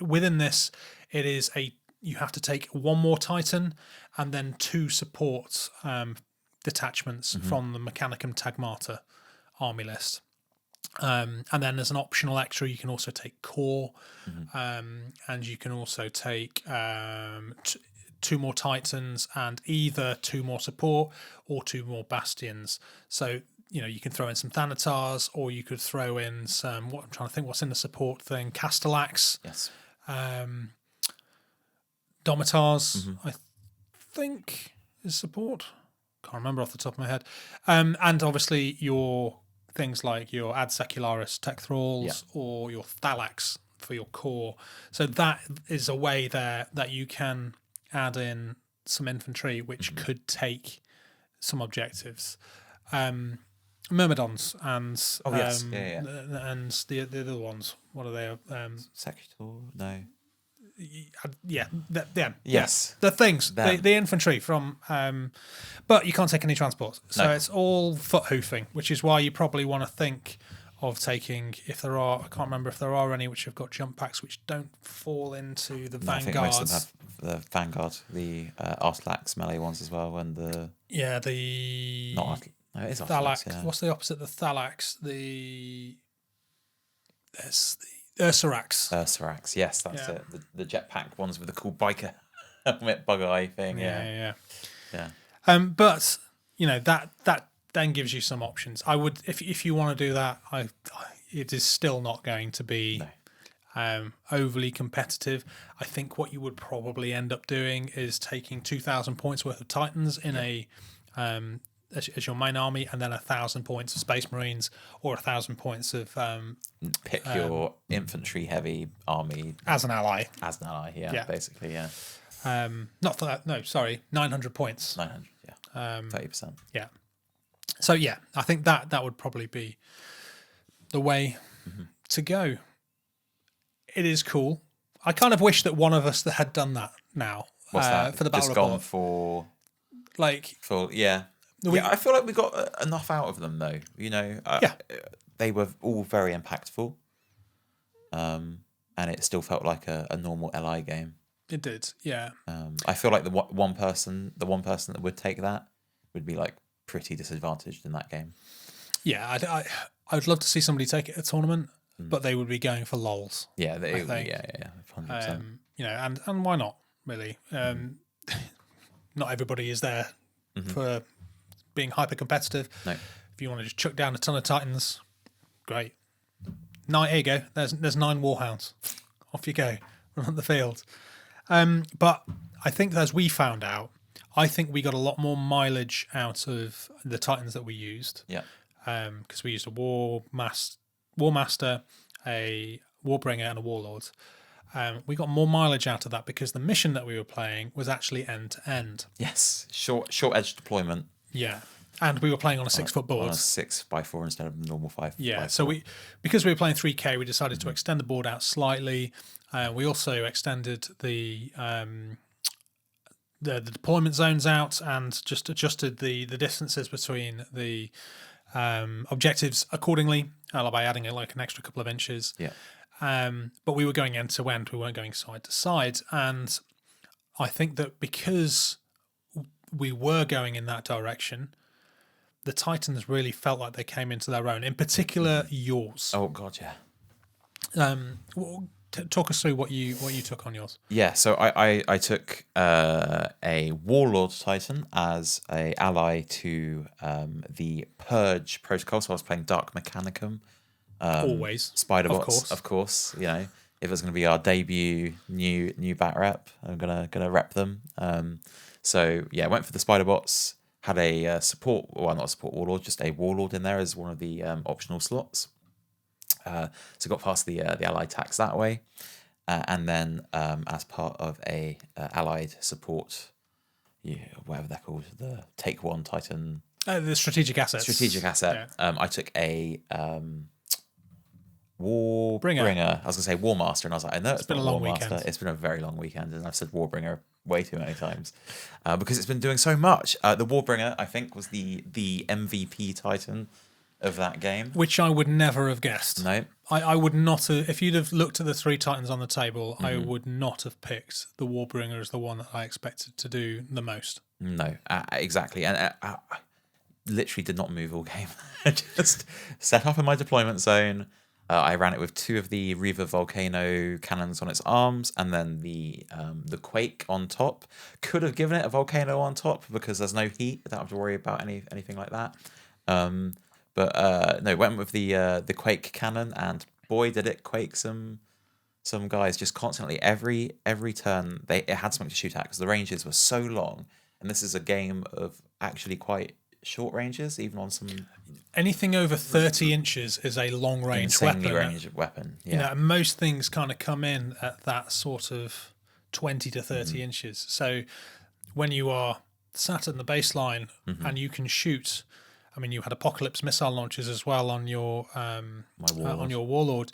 within this, it is you have to take one more Titan and then 2 support detachments from the Mechanicum Tagmata army list. And then there's an optional extra. You can also take core, and you can also take 2 more Titans and either 2 more support or 2 more bastions. So, you can throw in some Thanatars, or you could throw in some, I'm trying to think what's in the support thing, Castellax. Yes. Domitars, I think, is support. Can't remember off the top of my head. And obviously your things like your Ad Secularis Tech Thralls or your Thalax for your core. So that is a way there that you can add in some infantry which could take some objectives. Myrmidons and and the other ones. What are they? Secutor? No. Them. Yes. The things, the infantry from, but you can't take any transports. So it's all foot hoofing, which is why you probably want to think of taking, if there are, I can't remember if there are any which have got jump packs which don't fall into the No, I think most of vanguards. them have the Vanguard, the Artlax melee ones as well, and the Yeah, the not Art, no, it is Artlax. Thalax. Yeah. What's the opposite of the Thalax? There's the Ursarax. Ursarax, yes, that's it. The jetpack ones with the cool biker helmet bug eye thing. Yeah. But that then gives you some options. I would, if you want to do that, it is still not going to be overly competitive. I think what you would probably end up doing is taking 2,000 points worth of Titans in as your main army, and then 1,000 points of Space Marines, or 1,000 points of Pick your infantry heavy army as an ally. Basically, yeah. Not for that. No, sorry, 900 points. 900, yeah. 30%. Yeah. So yeah, I think that would probably be the way to go. It is cool. I kind of wish that one of us that had done that now. What's that? For the battle Just report. gone for Yeah, I feel like we got enough out of them though. They were all very impactful, and it still felt like a normal LI game. It did, yeah. I feel like the one person that would take that would be like pretty disadvantaged in that game. Yeah, I would love to see somebody take it at a tournament, but they would be going for lols. Yeah, I think. 100%. And why not? Really, not everybody is there for being hyper competitive. No. If you want to just chuck down a ton of Titans, great. Here you go. There's 9 Warhounds. Off you go. Run up the field. But I think, as we found out, I think we got a lot more mileage out of the Titans that we used. Yeah. Because we used a Warmaster, a Warbringer, and a Warlord. We got more mileage out of that because the mission that we were playing was actually end to end. Yes. Short edge deployment. Yeah. And we were playing on a 6-foot board. On a 6x4 instead of the normal 5. Yeah. So because we were playing 3K, we decided to extend the board out slightly. We also extended the deployment zones out and just adjusted the distances between the objectives accordingly, by adding like an extra couple of inches. Yeah. But we were going end to end. We weren't going side to side. And I think that because we were going in that direction, the Titans really felt like they came into their own. In particular, yours. Oh God, yeah. Talk us through what you took on yours. Yeah, so I took a Warlord Titan as a ally to the Purge protocol. So I was playing Dark Mechanicum. Always. Spiderbots, of course. If it's going to be our debut new bat rep, I'm gonna rep them. So yeah, went for the Spiderbots. Had a support, well, not a support Warlord, just a Warlord in there as one of the optional slots. So got past the allied tax that way, and then as part of a allied support, whatever they're called, the Take One Titan, the strategic asset. Yeah. I took a Warbringer. I was gonna say Warmaster, and I was like, I know it's been a long weekend. It's been a very long weekend, and I've said Warbringer way too many times because it's been doing so much. The Warbringer, I think, was the MVP Titan of that game, which I would never have guessed. No, I would not have. If you'd have looked at the 3 Titans on the table, I would not have picked the Warbringer as the one that I expected to do the most. No, exactly, and I literally did not move all game. I just set up in my deployment zone. I ran it with 2 of the Reaver Volcano cannons on its arms, and then the Quake on top. Could have given it a Volcano on top because there's no heat. I don't have to worry about anything like that. But no, went with the Quake cannon, and boy, did it quake some guys just constantly. Every turn, it had something to shoot at because the ranges were so long, and this is a game of actually quite short ranges, even on some. Anything over 30 inches is a long range weapon. Insanely ranged weapon. Yeah. Most things kind of come in at that sort of 20 to 30 inches. So when you are sat in the baseline and you can shoot. I mean, you had Apocalypse missile launchers as well on your on your Warlord.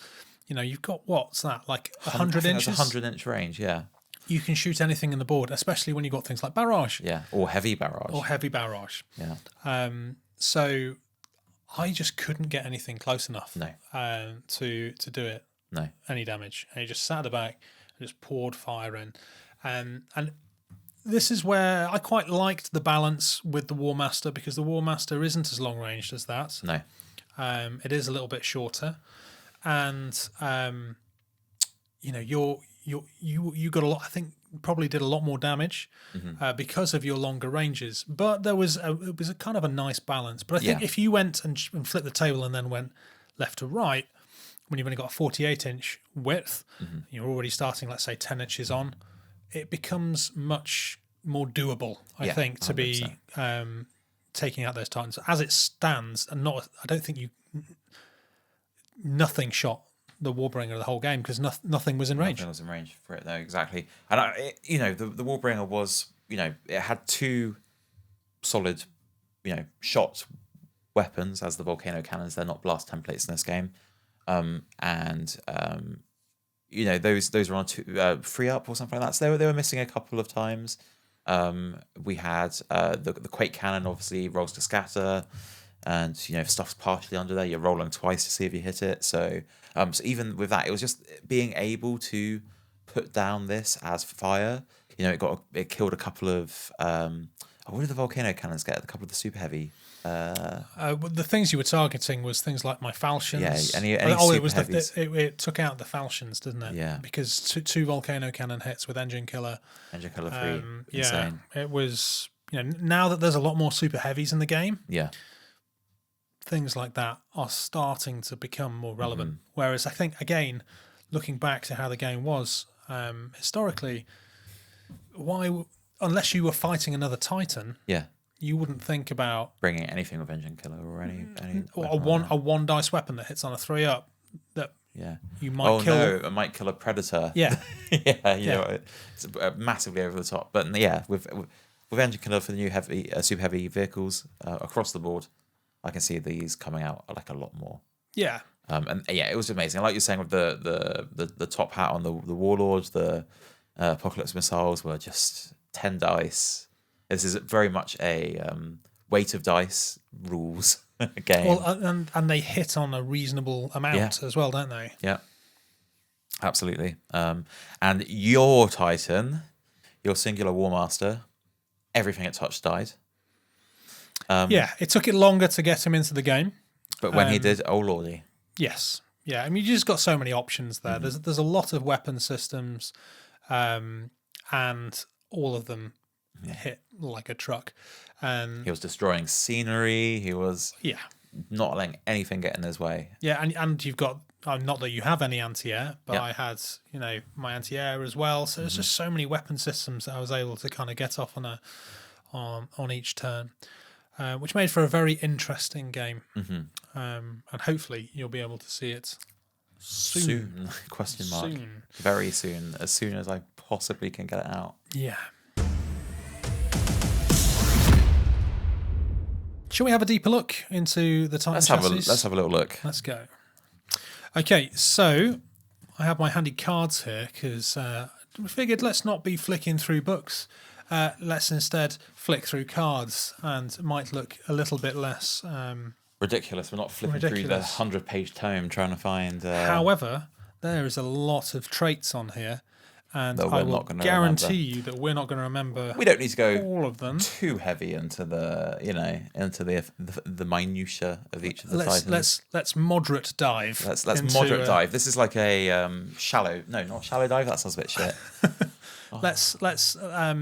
You've got what's that, like 100 inches? 100-inch range, yeah. You can shoot anything in the board, especially when you've got things like barrage. Yeah, or heavy barrage. Yeah. So I just couldn't get anything close enough No. To do it No. any damage. And he just sat at the back and just poured fire in. And this is where I quite liked the balance with the Warmaster, because the Warmaster isn't as long ranged as that. No. It is a little bit shorter, and you know, you got a lot. I think probably did a lot more damage because of your longer ranges. But it was a kind of a nice balance. But I think if you went and flipped the table and then went left to right, when you've only got a 48-inch width, you're already starting, let's say, 10 inches on, it becomes much more doable, I think, to 100%. Be taking out those Titans. As it stands, and I don't think nothing shot the Warbringer the whole game, because nothing was in range. Nothing was in range for it, though, exactly. And, the Warbringer was, it had two solid, shot weapons as the volcano cannons. They're not blast templates in this game. Those were on free up or something like that. So they were missing a couple of times. We had the Quake cannon, obviously rolls to scatter, and if stuff's partially under there, you're rolling twice to see if you hit it. So even with that, it was just being able to put down this as fire. It killed a couple of what did the volcano cannons get? A couple of the super heavy. The things you were targeting was things like my falchions. Yeah, it was it took out the falchions, didn't it? Yeah, because two volcano cannon hits with engine killer. Engine killer 3. Insane. It was. Now that there's a lot more super heavies in the game. Yeah. Things like that are starting to become more relevant. Whereas I think, again, looking back to how the game was historically, unless you were fighting another Titan, you wouldn't think about bringing anything with engine killer or any or a one dice weapon that hits on a 3-up that you might kill. Oh no, it might kill a predator. Yeah, know, it's massively over the top. But with engine killer for the new super heavy vehicles across the board, I can see these coming out like a lot more. Yeah. It was amazing. Like you're saying, with the top hat on the Warlords, the Apocalypse missiles were just 10 dice. This is very much a weight of dice rules game. Well, and they hit on a reasonable amount as well, don't they? Yeah, absolutely. And your Titan, your singular Warmaster, everything it touched died. It took it longer to get him into the game. But when he did, oh lordy. Yes. Yeah, I mean, you just got so many options there. There's a lot of weapon systems, and all of them hit like a truck. And he was destroying scenery. He was not letting anything get in his way. Yeah, and you've got, not that you have any anti-air, but I had, my anti-air as well. So there's just so many weapon systems that I was able to kind of get off on each turn. Which made for a very interesting game. And hopefully you'll be able to see it soon. Question mark. Soon. Very soon. As soon as I possibly can get it out. Yeah. Shall we have a deeper look into the Titan chassis? Let's have a little look. Let's go. Okay, so I have my handy cards here because we figured let's not be flicking through books. Let's instead flick through cards, and it might look a little bit less ridiculous. We're not flipping through the 100-page tome trying to find. However, there is a lot of traits on here, and I will guarantee you that we're not going to remember. We don't need to go all of them too heavy into the the minutiae of each of the Titans. Let's moderate dive. Let's moderate dive. This is like a shallow. No, not shallow dive. That sounds a bit shit. Let's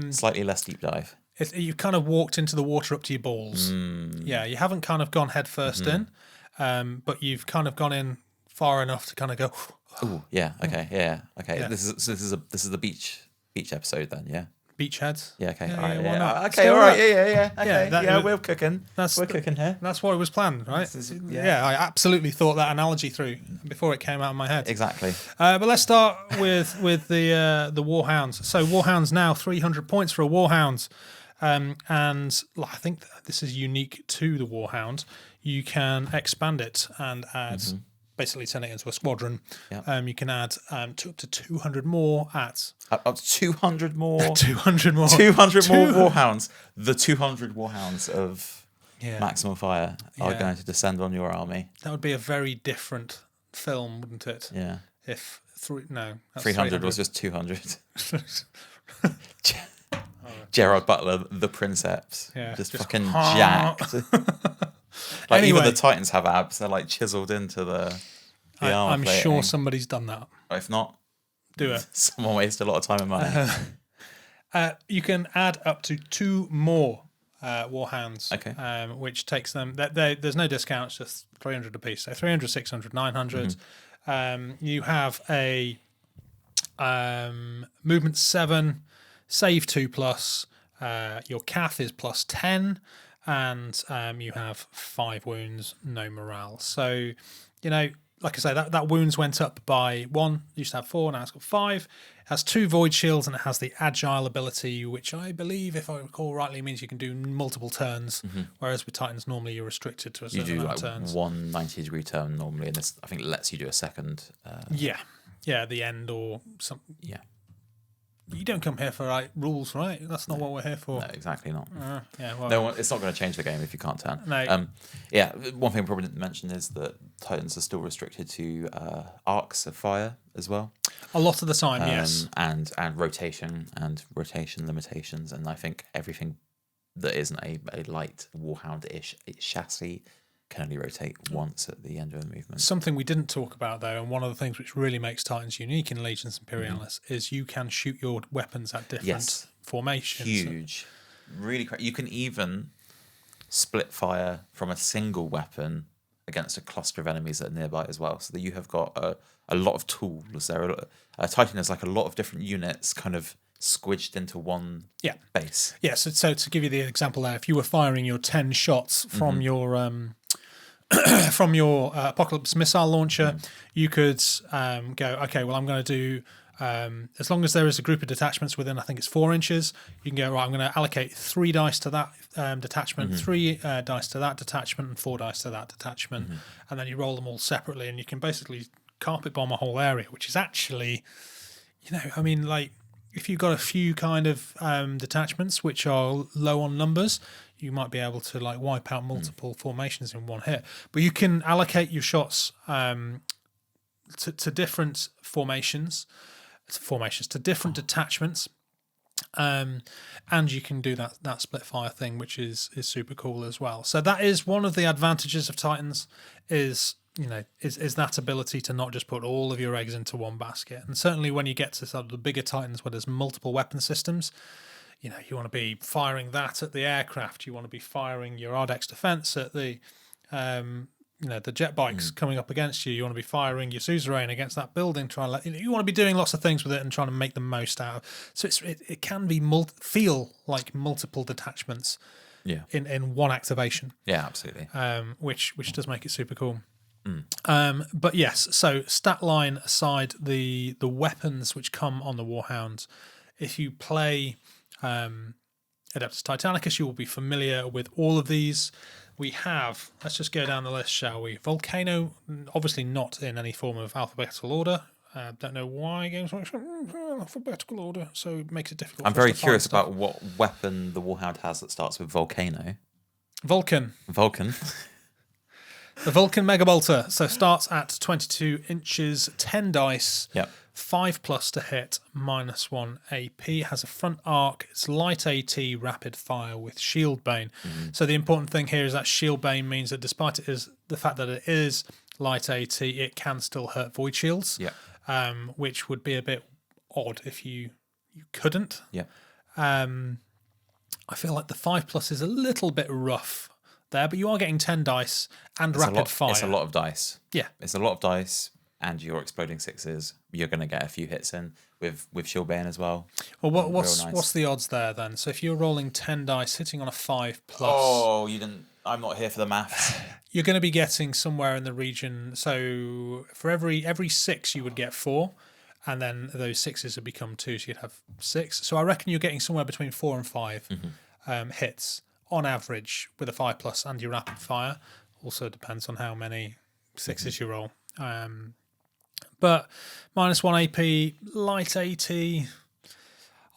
slightly less deep dive. You've kind of walked into the water up to your balls. Yeah, you haven't kind of gone head first in, but you've kind of gone in far enough to kind of go. Oh yeah, okay, yeah, okay. Yeah. This is the beach episode then, yeah. Beachhead. Yeah, okay, yeah, all right, yeah. Okay, all right, yeah. Okay, we're cooking. We're cooking here. That's what it was planned, right? I absolutely thought that analogy through before it came out of my head. Exactly. But let's start with the Warhounds. So Warhounds now 300 points for a Warhound, and I think this is unique to the Warhound. You can expand it and add. Basically turn it into a squadron. Yep. You can add up to 200 more at... Up to 200 more? 200 more. 200 more Warhounds. The 200 Warhounds of Maximal Fire are Yeah. going to descend on your army. That would be a very different film, wouldn't it? Yeah. If 300 was just 200. Gerard Butler, the Princeps, just fucking jacked. Like Anyway. even the Titans have abs; they're like chiseled into the armor I'm plating. sure somebody's done that. If not, Do it. someone wasted a lot of time and money. You can add up to 2 more Warhounds, Okay. which takes them. There's no discounts, just 300 apiece. So 300, 600, 900. You have a movement 7, save 2+. Your cath is +10, and you have 5 wounds, no morale. So, like I say, that wounds went up by 1. Used to have 4, now it's got 5. It has 2 void shields, and it has the agile ability, which I believe, if I recall rightly, means you can do multiple turns. Whereas with Titans, normally you're restricted to a certain amount of turns. One 90-degree turn normally, and this I think lets you do a second. Yeah, the end or something. Yeah. You don't come here for rules, right? That's not what we're here for. No, exactly not. Well, it's not going to change the game if you can't turn. No. One thing I probably didn't mention is that Titans are still restricted to arcs of fire as well. A lot of the time, yes. And rotation limitations, and I think everything that isn't a light Warhound-ish chassis can only rotate once at the end of the movement. Something we didn't talk about, though, and one of the things which really makes Titans unique in Legions Imperialis is you can shoot your weapons at different formations. Huge. Really You can even split fire from a single weapon against a cluster of enemies that are nearby as well, so that you have got a lot of tools there. Titan has like a lot of different units kind of squidged into one base. Yeah, so to give you the example there, if you were firing your 10 shots from your from your Apocalypse missile launcher, you could go, okay, well, I'm going to do, as long as there is a group of detachments within, I think it's 4 inches, you can go, right, I'm going to allocate 3 dice to that detachment, 3 dice to that detachment, and 4 dice to that detachment. And then you roll them all separately, and you can basically carpet bomb a whole area, which is actually, if you've got a few kind of detachments which are low on numbers, you might be able to wipe out multiple formations in one hit. But you can allocate your shots to different formations, to different detachments, and you can do that split fire thing, which is super cool as well. So that is one of the advantages of Titans, is that ability to not just put all of your eggs into one basket. And certainly when you get to sort of the bigger Titans where there's multiple weapon systems, you want to be firing that at the aircraft. You want to be firing your Ardex defense at the the jet bikes coming up against you. You want to be firing your suzerain against that building. You want to be doing lots of things with it and trying to make the most out of. So it can be feel like multiple detachments in one activation. Yeah, absolutely. Which does make it super cool. But yes, so stat line aside, the weapons which come on the Warhound, if you play Adeptus Titanicus, you will be familiar with all of these. We have, let's just go down the list, shall we? Volcano, obviously not in any form of alphabetical order. Don't know why games like alphabetical order, so it makes it difficult. I'm very curious about what weapon the Warhound has that starts with Volcano. Vulcan. The Vulcan Mega Bolter. So starts at 22 inches, 10 dice, 5+ to hit, -1 AP. Has a front arc. It's light AT, rapid fire with Shield Bane. So the important thing here is that Shield Bane means that despite the fact that it is light AT, it can still hurt Void Shields, which would be a bit odd if you couldn't. I feel like the 5+ is a little bit rough there, but you are getting 10 dice and rapid fire. It's a lot of dice. Yeah. It's a lot of dice, and you're exploding 6s. You're going to get a few hits in with Shield Bane as well. Well, what's the odds there then? So if you're rolling 10 dice, hitting on a 5+. Oh, you didn't. I'm not here for the maths. You're going to be getting somewhere in the region. So for every 6, you would get 4. And then those 6s would become 2, so you'd have 6. So I reckon you're getting somewhere between 4 and 5 hits on average with a 5+ and your rapid fire. Also depends on how many 6s you roll. But -1 AP, light AT.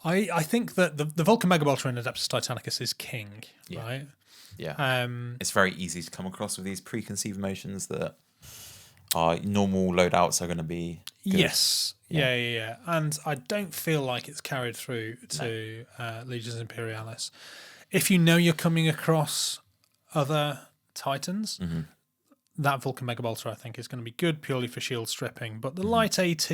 I think that the Vulcan Mega Bolter in Adeptus Titanicus is king, right? Yeah. It's very easy to come across with these preconceived notions that our normal loadouts are going to be good. Yes. Yeah. And I don't feel like it's carried through to Legions Imperialis. If you know you're coming across other Titans, that Vulcan Mega Bolter, I think, is going to be good purely for shield stripping. But the light AT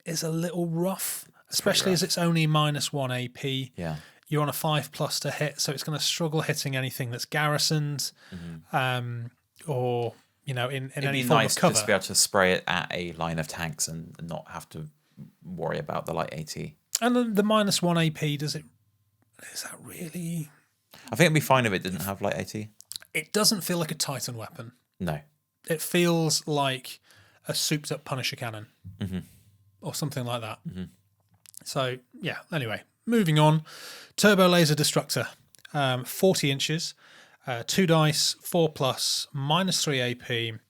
is a little rough, especially as it's only -1 AP. Yeah. You're on a 5+ to hit, so it's going to struggle hitting anything that's garrisoned, or in any form nice of cover. Just to be able to spray it at a line of tanks and not have to worry about the light AT. And the -1 AP, is that really? I think it'd be fine if it didn't have light AT. It doesn't feel like a Titan weapon. No. It feels like a souped up Punisher cannon, or something like that. So yeah. Anyway, moving on. Turbo Laser Destructor, 40 inches, 2 dice, 4+, -3 AP,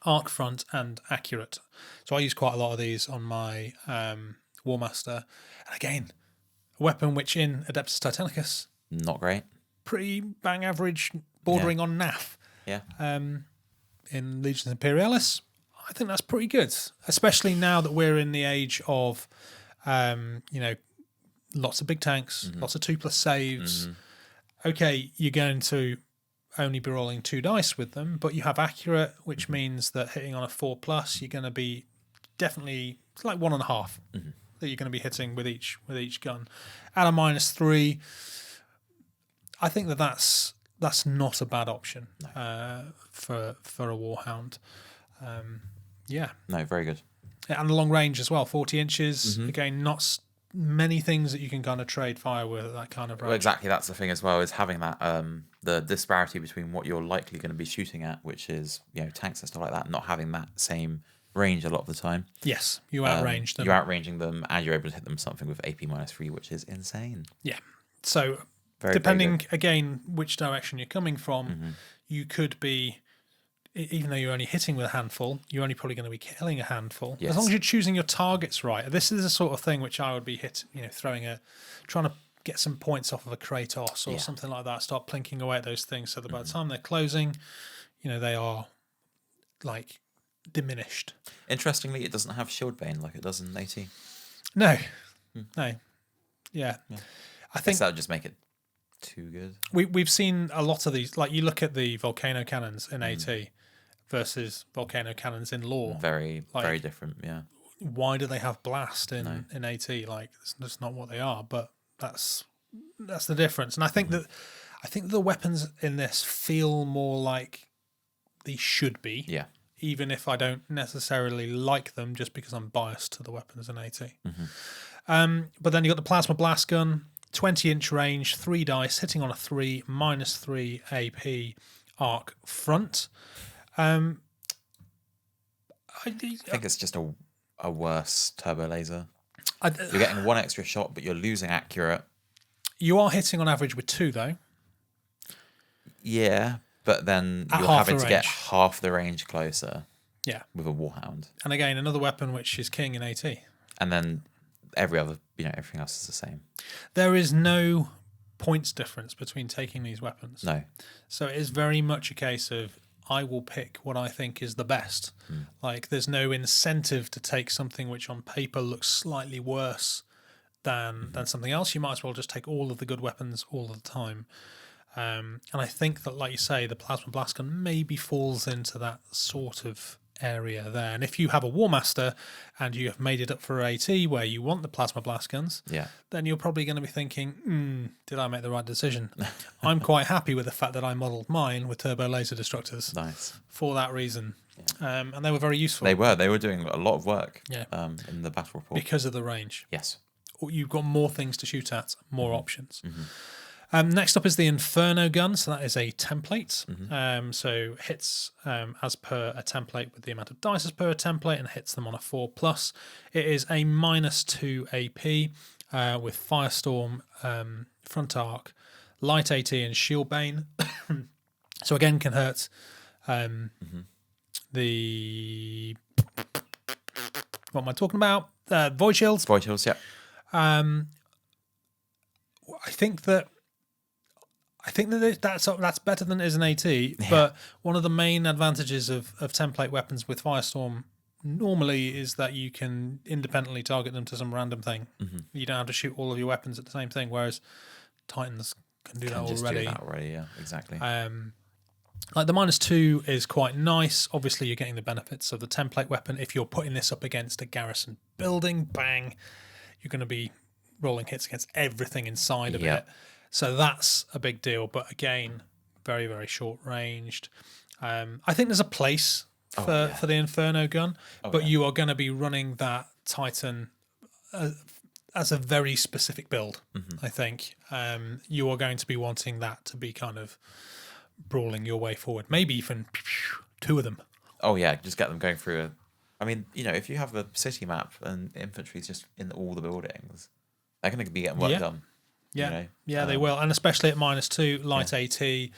arc front, and accurate. So I use quite a lot of these on my Warmaster. And again, a weapon which in Adeptus Titanicus, Not great. pretty bang average, bordering on naff. Yeah. In Legions Imperialis, I think that's pretty good, especially now that we're in the age of, lots of big tanks, lots of 2+ saves. Okay, you're going to only be rolling 2 dice with them, but you have accurate, which means that hitting on a 4+, you're going to be definitely like 1.5 that you're going to be hitting with each gun. At a -3, I think that's not a bad option for a Warhound. No, very good. Yeah, and the long range as well, 40 inches. Again, not many things that you can kind of trade fire with at that kind of range. Well, exactly. That's the thing as well, is having that the disparity between what you're likely going to be shooting at, which is tanks and stuff like that, not having that same range a lot of the time. Yes, you outrange them. You're outranging them, and you're able to hit them something with AP -3, which is insane. Yeah. So depending again which direction you're coming from, you could be, even though you're only hitting with a handful, you're only probably going to be killing a handful. Yes. As long as you're choosing your targets right. This is the sort of thing which I would be trying to get some points off of a Kratos or something like that. Start plinking away at those things so that by the time they're closing, they are like diminished. Interestingly, it doesn't have Shield Bane like it does in AT. No. Yeah. I think that would just make it too good. We've seen a lot of these. Like you look at the volcano cannons in AT versus volcano cannons in lore. Very different. Yeah. Why do they have blast in AT? Like that's not what they are. But that's the difference. And I think that the weapons in this feel more like they should be. Yeah. Even if I don't necessarily like them, just because I'm biased to the weapons in AT. But then you got the plasma blast gun. 20-inch range, 3 dice, hitting on a 3, -3 AP, arc front. I think it's just a worse turbo laser. You're getting 1 extra shot, but you're losing accurate. You are hitting on average with 2, though. Yeah, but then you're having to get half the range closer. Yeah, with a Warhound. And again, another weapon which is king in AT. And then everything else is the same. There is no points difference between taking these weapons. No. So it is very much a case of I will pick what I think is the best. Like there's no incentive to take something which on paper looks slightly worse than something else. You might as well just take all of the good weapons all the time. And I think that, like you say, the plasma blast gun maybe falls into that sort of area there. And if you have a Warmaster and you have made it up for AT where you want the plasma blast guns, then you're probably going to be thinking, did I make the right decision? I'm quite happy with the fact that I modelled mine with turbo laser destructors. Nice. For that reason. And they were very useful. They were doing a lot of work in the battle report. Because of the range. Yes. You've got more things to shoot at, more options. Next up is the Inferno gun. So that is a template. So hits as per a template with the amount of dice as per a template and hits them on a 4+. It is a -2 AP with Firestorm, front arc, light AT and Shield Bane. So again can hurt the... What am I talking about? Void Shields. Void Shields, yeah. I think that I think that's better than it is an AT. But one of the main advantages of template weapons with Firestorm normally is that you can independently target them to some random thing. You don't have to shoot all of your weapons at the same thing, whereas Titans can do that just already. Do that already, yeah, exactly. Like the -2 is quite nice. Obviously, you're getting the benefits of the template weapon. If you're putting this up against a garrison building, bang, you're going to be rolling hits against everything inside of it. So that's a big deal. But again, very, very short ranged. I think there's a place for the Inferno gun, but you are going to be running that Titan as a very specific build, I think. You are going to be wanting that to be kind of brawling your way forward. Maybe even 2 of them. Oh, yeah, just get them going through I mean, if you have a city map and infantry's just in all the buildings, they're going to be getting work done. Yeah, they will. And especially at -2, light AT,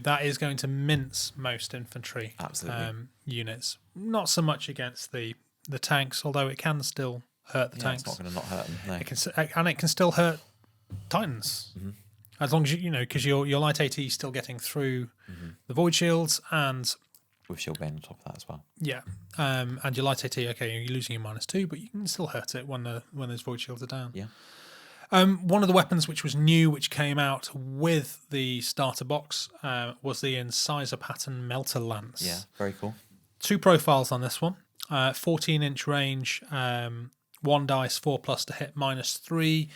that is going to mince most infantry units. Not so much against the tanks, although it can still hurt the tanks. It's not going to not hurt them. No. It can still hurt Titans. As long as because your light AT is still getting through the void shields and with shield bane on top of that as well. Yeah, and your light AT, okay, you're losing your -2, but you can still hurt it when those void shields are down. Yeah. One of the weapons which was new, which came out with the starter box, was the Incisor Pattern Melter Lance. Yeah, very cool. 2 profiles on this one. 14-inch range, 1 dice, 4+ to hit, -3,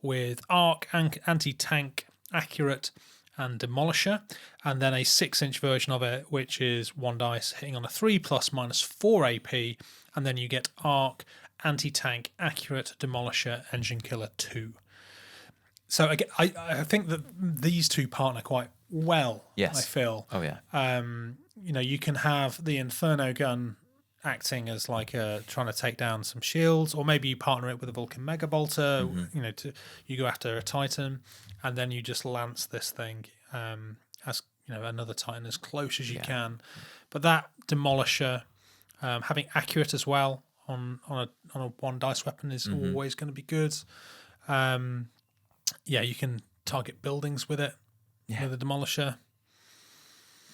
with arc, anti-tank, accurate, and demolisher. And then a 6-inch version of it, which is 1 dice, hitting on a 3+, -4 AP, and then you get arc, anti-tank, accurate, demolisher, engine killer 2. So again, I think that these 2 partner quite well. Yes. I feel. Oh yeah. You can have the Inferno gun acting as like trying to take down some shields, or maybe you partner it with a Vulcan Mega Bolter. You go after a Titan, and then you just lance this thing as another Titan as close as you can. But that demolisher, having accurate as well on a 1 dice weapon is always going to be good. You can target buildings with it, with a demolisher.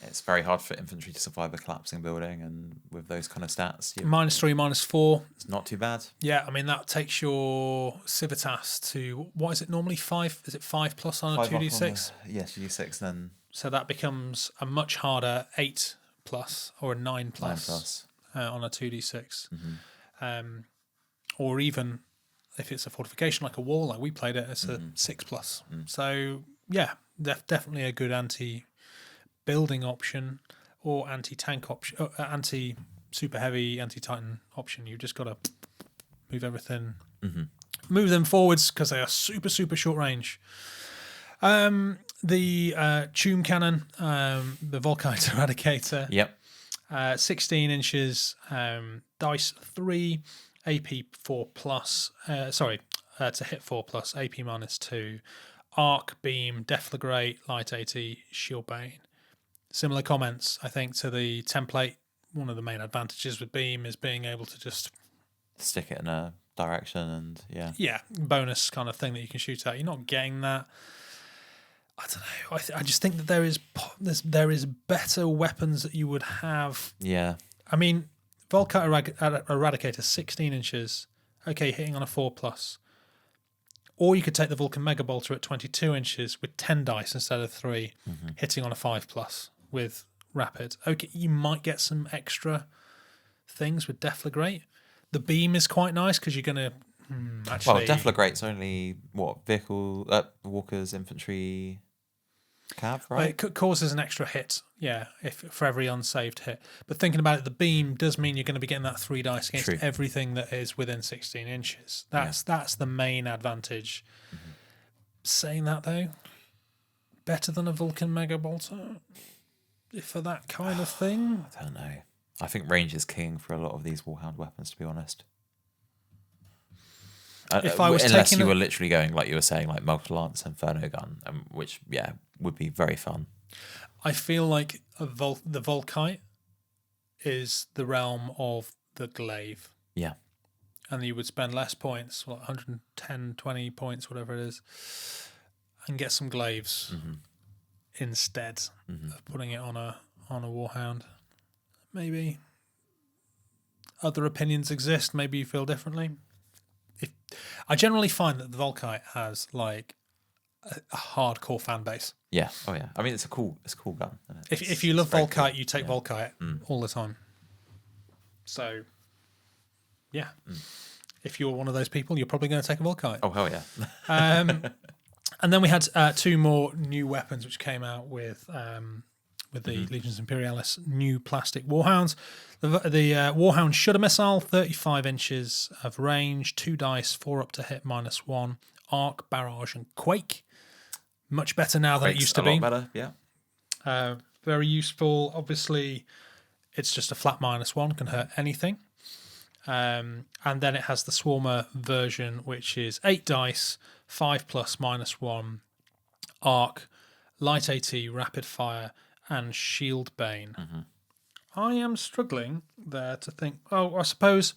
It's very hard for infantry to survive a collapsing building, and with those kind of stats, -3, -4. It's not too bad. Yeah, I mean that takes your Civitas to what is it normally 5? Is it 5+ on a 2d6? Yes, you do 6 then. So that becomes a much harder 8+ or a 9+ on a 2d6. Or even if it's a fortification like a wall, like we played it, it's a 6+. So yeah, definitely a good anti-building option or anti-tank option, anti-super heavy, anti-Titan option. You've just got to move everything, move them forwards because they are super, super short range. The Tomb Cannon, the Volkite Eradicator. Yep. 16 inches, dice 3, AP 4+, to hit 4+, AP -2, arc, beam, deflagrate, light AT, shield bane. Similar comments, I think, to the template. One of the main advantages with beam is being able to just stick it in a direction and bonus kind of thing that you can shoot at. You're not getting that. I don't know. I just think that there is better weapons that you would have. Yeah. I mean, Volkite Eradicator, 16 inches. Okay, hitting on a 4+. Or you could take the Vulcan Mega Bolter at 22 inches with 10 dice instead of 3, hitting on a 5+ with rapid. Okay, you might get some extra things with Deflagrate. The beam is quite nice because you're going to actually... Well, Deflagrate's only, Walker's infantry... Cav, right? It causes an extra hit, for every unsaved hit. But thinking about it, the beam does mean you're going to be getting that 3 dice against everything that is within 16 inches. That's the main advantage. Saying that, though, better than a Vulcan Mega Bolter for that kind of thing? I don't know. I think range is king for a lot of these Warhound weapons, to be honest. If I was unless you were literally going, like you were saying, like Multi-Lance Inferno gun, which, would be very fun. I feel like the Volkite is the realm of the glaive. Yeah. And you would spend less points, 110, 20 points, whatever it is, and get some glaives. instead of putting it on a Warhound. Maybe other opinions exist. Maybe you feel differently. I generally find that the Volkite has like a hardcore fan base. Yeah. Oh yeah. I mean, it's a cool gun. Isn't it? If you love Volkite, cool. you take Volkite all the time. So, yeah. If you're one of those people, you're probably going to take a Volkite. Oh hell yeah. And then we had 2 more new weapons which came out with the Legions Imperialis new plastic Warhounds. The Warhound Shudder Missile, 35 inches of range, 2 dice, 4 up to hit, -1, arc, barrage, and quake. Much better now than it used to be. A lot better, yeah. Very useful. Obviously, it's just a flat -1, can hurt anything. And then it has the Swarmer version, which is 8 dice, 5 plus -1, arc, light AT, rapid fire, and shield bane. I am struggling there to think. Oh, I suppose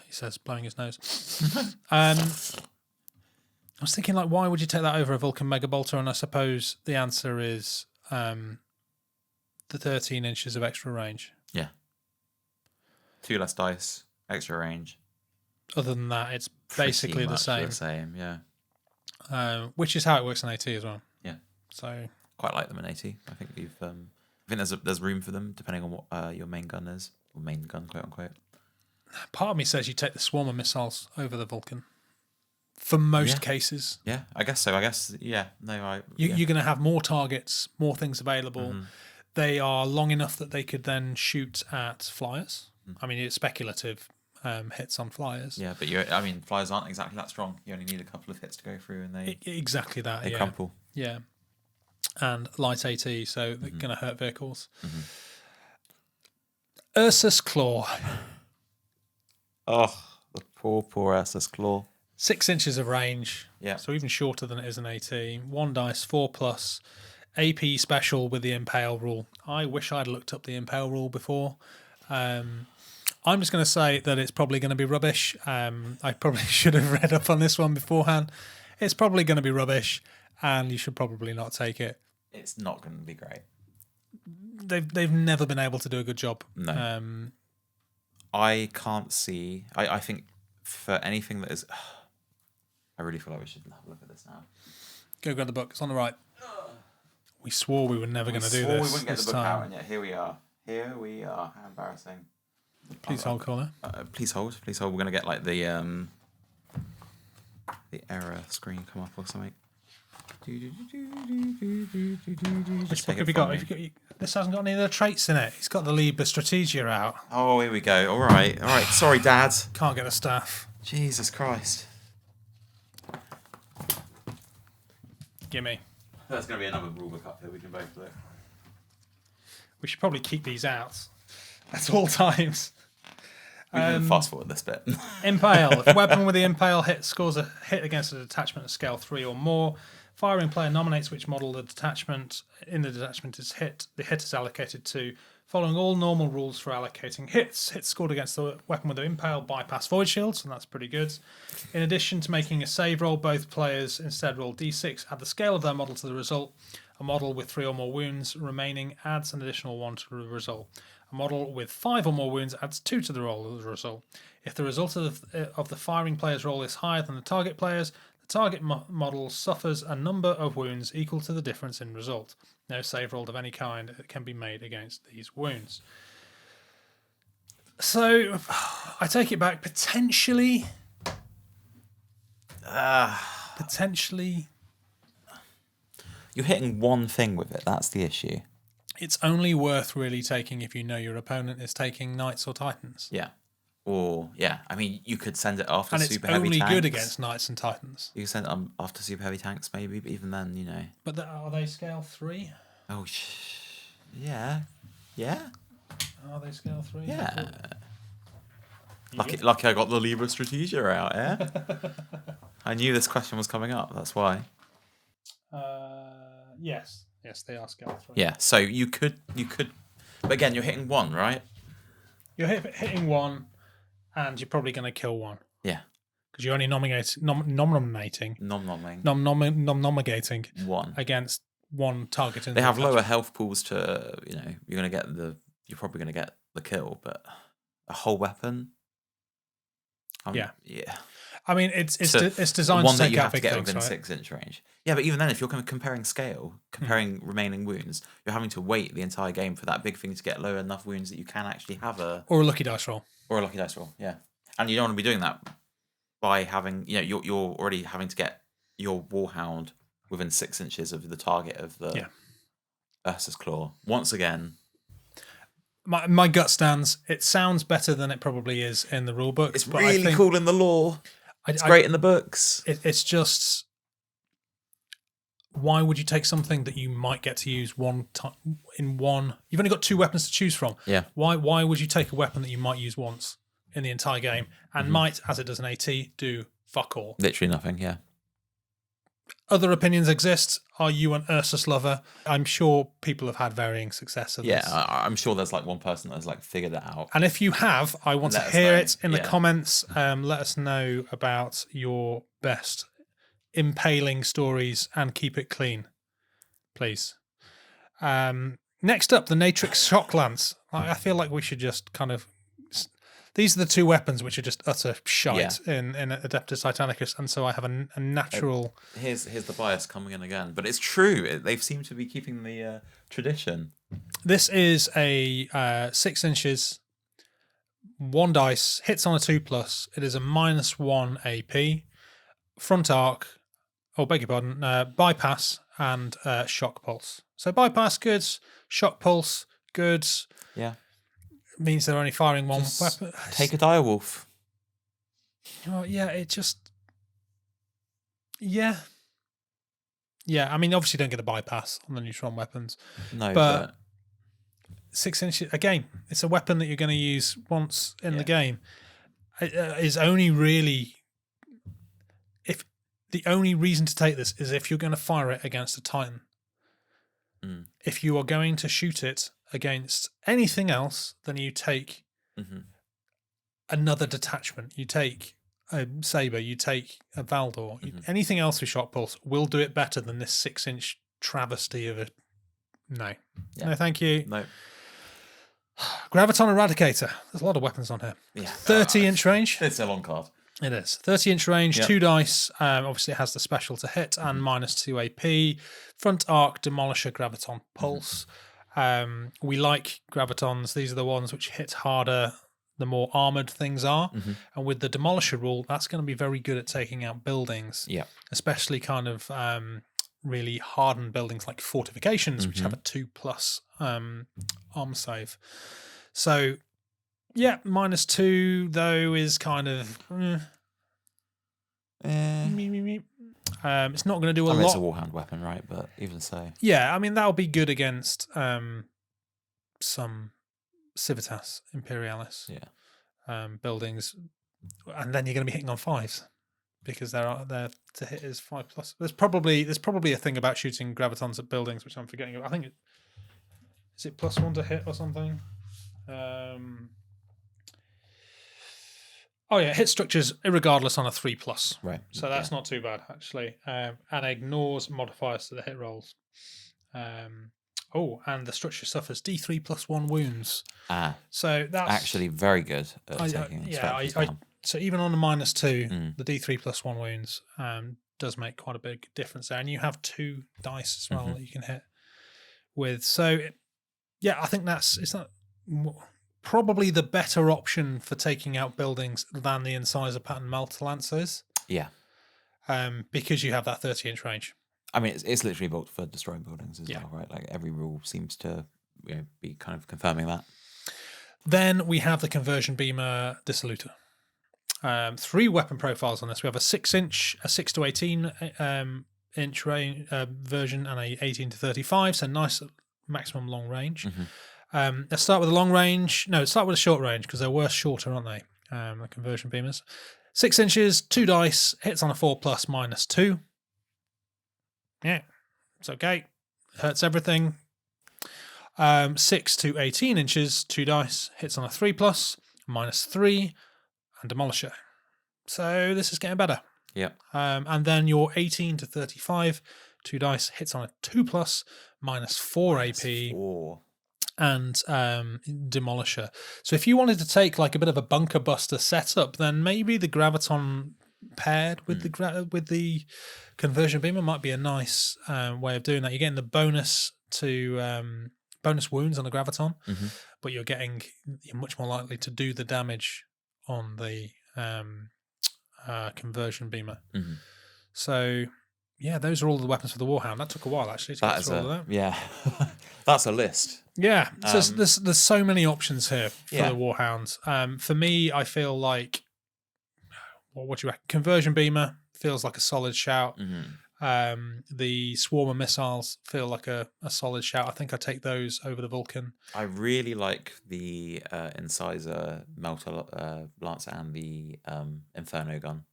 he says, blowing his nose. I was thinking, like, why would you take that over a Vulcan Mega Bolter? And I suppose the answer is the 13 inches of extra range. Yeah. 2 less dice, extra range. Other than that, it's basically the same. The same, yeah. Which is how it works in AT as well. Yeah. So quite like them in AT. I think you've. I think there's room for them depending on what your main gun is, or main gun, quote unquote. Part of me says you take the Swarmer missiles over the Vulcan for most cases. Yeah, I guess so. I guess No, You're going to have more targets, more things available. They are long enough that they could then shoot at flyers. I mean, it's speculative hits on flyers. Yeah, but flyers aren't exactly that strong. You only need a couple of hits to go through, and they exactly that. They crumple. Yeah, and light AT, so they're going to hurt vehicles. Ursus Claw. Oh, the poor Ursus Claw. 6 inches of range. Yeah. So even shorter than it is an AT. 1 dice, 4 plus. AP special with the Impale rule. I wish I'd looked up the Impale rule before. I'm just going to say that it's probably going to be rubbish. I probably should have read up on this one beforehand. It's probably going to be rubbish, and you should probably not take it. It's not going to be great. They've never been able to do a good job. No. I can't see. I think for anything that is, I really feel like we should have a look at this now. Go grab the book. It's on the right. We swore we were never going to do this. We wouldn't get the book time. out, and yet here we are. Here we are. How embarrassing. Please hold, caller. Please hold. Please hold. We're going to get like the error screen come up or something. Which book have you got? This hasn't got any of the traits in it. It's got the Liber Strategia out. Oh, here we go. All right. Sorry, Dad. Can't get the staff. Jesus Christ. Gimme. There's going to be another rulebook up here. We can both look. We should probably keep these out at all times. We can fast forward this bit. Impale. If a weapon with the Impale scores a hit against a detachment of scale 3 or more, firing player nominates which model the detachment is hit. The hit is allocated to, following all normal rules for allocating hits. Hits scored against the weapon with the Impale bypass void shields, and that's pretty good. In addition to making a save roll, both players instead roll d6, add the scale of their model to the result. A model with 3 or more wounds remaining adds an additional 1 to the result. A model with 5 or more wounds adds 2 to the roll of the result. If the result of the firing player's roll is higher than the target player's, the target model suffers a number of wounds equal to the difference in result. No save roll of any kind can be made against these wounds. So, I take it back. Potentially. You're hitting one thing with it. That's the issue. It's only worth really taking if you know your opponent is taking Knights or Titans. Yeah. Or, I mean, you could send it after super heavy tanks. And it's only good against Knights and Titans. You can send it after super heavy tanks, maybe, but even then, you know. But are they scale 3? Oh, yeah. Yeah? Are they scale 3? Yeah. Lucky I got the Liber Strategia out, yeah? I knew this question was coming up, that's why. Yes. Yes, they are scale 3. Yeah, so you could, but again, you're hitting 1, right? You're hitting 1, and you're probably going to kill 1. Yeah. Because you're only nominating 1 against one target. They have lower health pools to, you're probably going to get the kill, but a whole weapon. Yeah. Yeah. I mean, it's designed one to that take you out have to big get things, within right? 6-inch range. Yeah, but even then, if you're comparing scale, comparing remaining wounds, you're having to wait the entire game for that big thing to get low enough wounds that you can actually have or a lucky dice roll. Yeah. And you don't want to be doing that by having, you're already having to get your Warhound within 6 inches of the target of the Ursus Claw. Once again, my gut stands. It sounds better than it probably is in the rule book. It's really cool in the lore. It's great in the books. It's just, why would you take something that you might get to use in one? You've only got 2 weapons to choose from. Yeah. Why would you take a weapon that you might use once in the entire game and might, as it does in AT, do fuck all? Literally nothing. Yeah. Other opinions exist. Are you an Ursus lover? I'm sure people have had varying success of this. Yeah, I'm sure there's one person that's figured it out. And if you have, I want to hear it in the comments. Let us know about your best impaling stories and keep it clean, please. Next up, the Natrix Shock Lance. I feel like we should just kind of... These are the 2 weapons which are just utter shite in Adeptus Titanicus, and so I have a natural... Here's the bias coming in again, but it's true. They seem to be keeping the tradition. This is a 6 inches, 1 dice, hits on a 2+. It is a -1 AP, front arc, beg your pardon, bypass, and shock pulse. So bypass, goods, shock pulse, goods. Yeah. Means they're only firing one weapon. Take a direwolf. Well, yeah, it just... Yeah. Yeah, I mean, obviously don't get a bypass on the neutron weapons. No, but 6 inches... Again, it's a weapon that you're going to use once in the game. It is only really... The only reason to take this is if you're going to fire it against a Titan. If you are going to shoot it against anything else, then you take another detachment. You take a Saber, you take a Valdor. Anything else with Shock Pulse will do it better than this 6-inch travesty of a... No. Yeah. No, thank you. No. Graviton Eradicator. There's a lot of weapons on here. Yeah. 30-inch range. It's a long card. It is. 30-inch range, 2 dice. Obviously, it has the special to hit and -2 AP. Front arc, Demolisher, Graviton, Pulse. We like Gravitons. These are the ones which hit harder the more armoured things are. And with the Demolisher rule, that's going to be very good at taking out buildings. Yeah. Especially kind of really hardened buildings like fortifications, which have a 2+ arm save. So... Yeah, -2 though is kind of. It's not going to do a lot. It's a Warhound weapon, right? But even so. Yeah, I mean that'll be good against some Civitas Imperialis buildings, and then you're going to be hitting on 5s because they're to hit is 5+. There's probably a thing about shooting gravitons at buildings which I'm forgetting. I think is it +1 to hit or something. Oh yeah, hit structures irregardless on a 3+. Right. So that's not too bad actually. And ignores modifiers to the hit rolls. And the structure suffers D3+1 wounds. So that's actually very good at taking down. So even on a -2, the D3+1 wounds does make quite a big difference there. And you have 2 dice as well that you can hit with. So I think it's not probably the better option for taking out buildings than the Incisor pattern Melter Lancers. Yeah. Because you have that 30-inch range. I mean, it's literally built for destroying buildings as well, right? Like every rule seems to be kind of confirming that. Then we have the Conversion Beamer Dissolutor. 3 weapon profiles on this. We have a 6-inch, a 6 to 18 inch range version, and a 18 to 35. So nice maximum long range. Let's start with the long range. No, let's start with a short range because they're worse shorter, aren't they? The Conversion Beamers. 6 inches, 2 dice, hits on a 4+ -2. Yeah, it's okay. Hurts everything. 6 to 18 inches, 2 dice, hits on a 3+, -3, and Demolisher. So this is getting better. Yeah. And then your 18 to 35, 2 dice, hits on a 2+, -4 AP, Four. and Demolisher. So if you wanted to take like a bit of a bunker buster setup, then maybe the Graviton paired with the Conversion Beamer might be a nice way of doing that. You're getting the bonus to bonus wounds on the Graviton, but you're much more likely to do the damage on the Conversion Beamer. So yeah, those are all the weapons for the Warhound. That took a while actually to get through all of that. Yeah, that's a list. Yeah, so there's so many options here for the Warhound. For me, I feel like, what do you reckon? Conversion Beamer feels like a solid shout. The Swarmer missiles feel like a solid shout. I think I take those over the Vulcan. I really like the Incisor, Melter Lance, and the Inferno gun.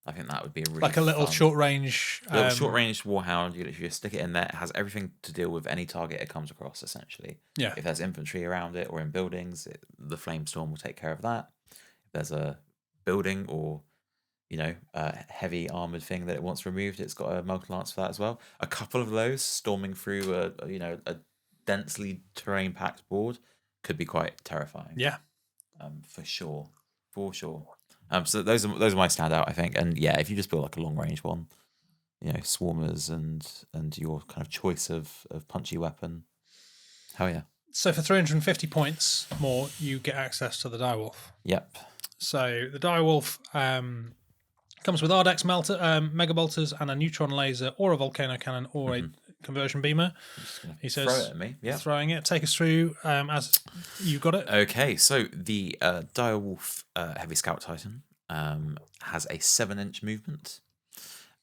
I think that would be a really like a little fun, short range, short range Warhound. You literally just stick it in there. It has everything to deal with any target it comes across. Essentially, Yeah. If there's infantry around it or in buildings, the Flamestorm will take care of that. If there's a building or a heavy armored thing that it wants removed, it's got a Melter Lance for that as well. A couple of those storming through a densely terrain packed board could be quite terrifying. Yeah, for sure. So those are my standout, I think. And yeah, if you just build like a long range one, swarmers and your kind of choice of punchy weapon, hell yeah. So for 350 points more, you get access to the Direwolf. Yep. So the Direwolf comes with Ardex Mega Bolters and a neutron laser or a volcano cannon or a conversion beamer. He says, throw it at me. Yeah. Throwing it. Take us through as you got it. Okay, so the Direwolf Heavy Scout Titan has a 7-inch movement.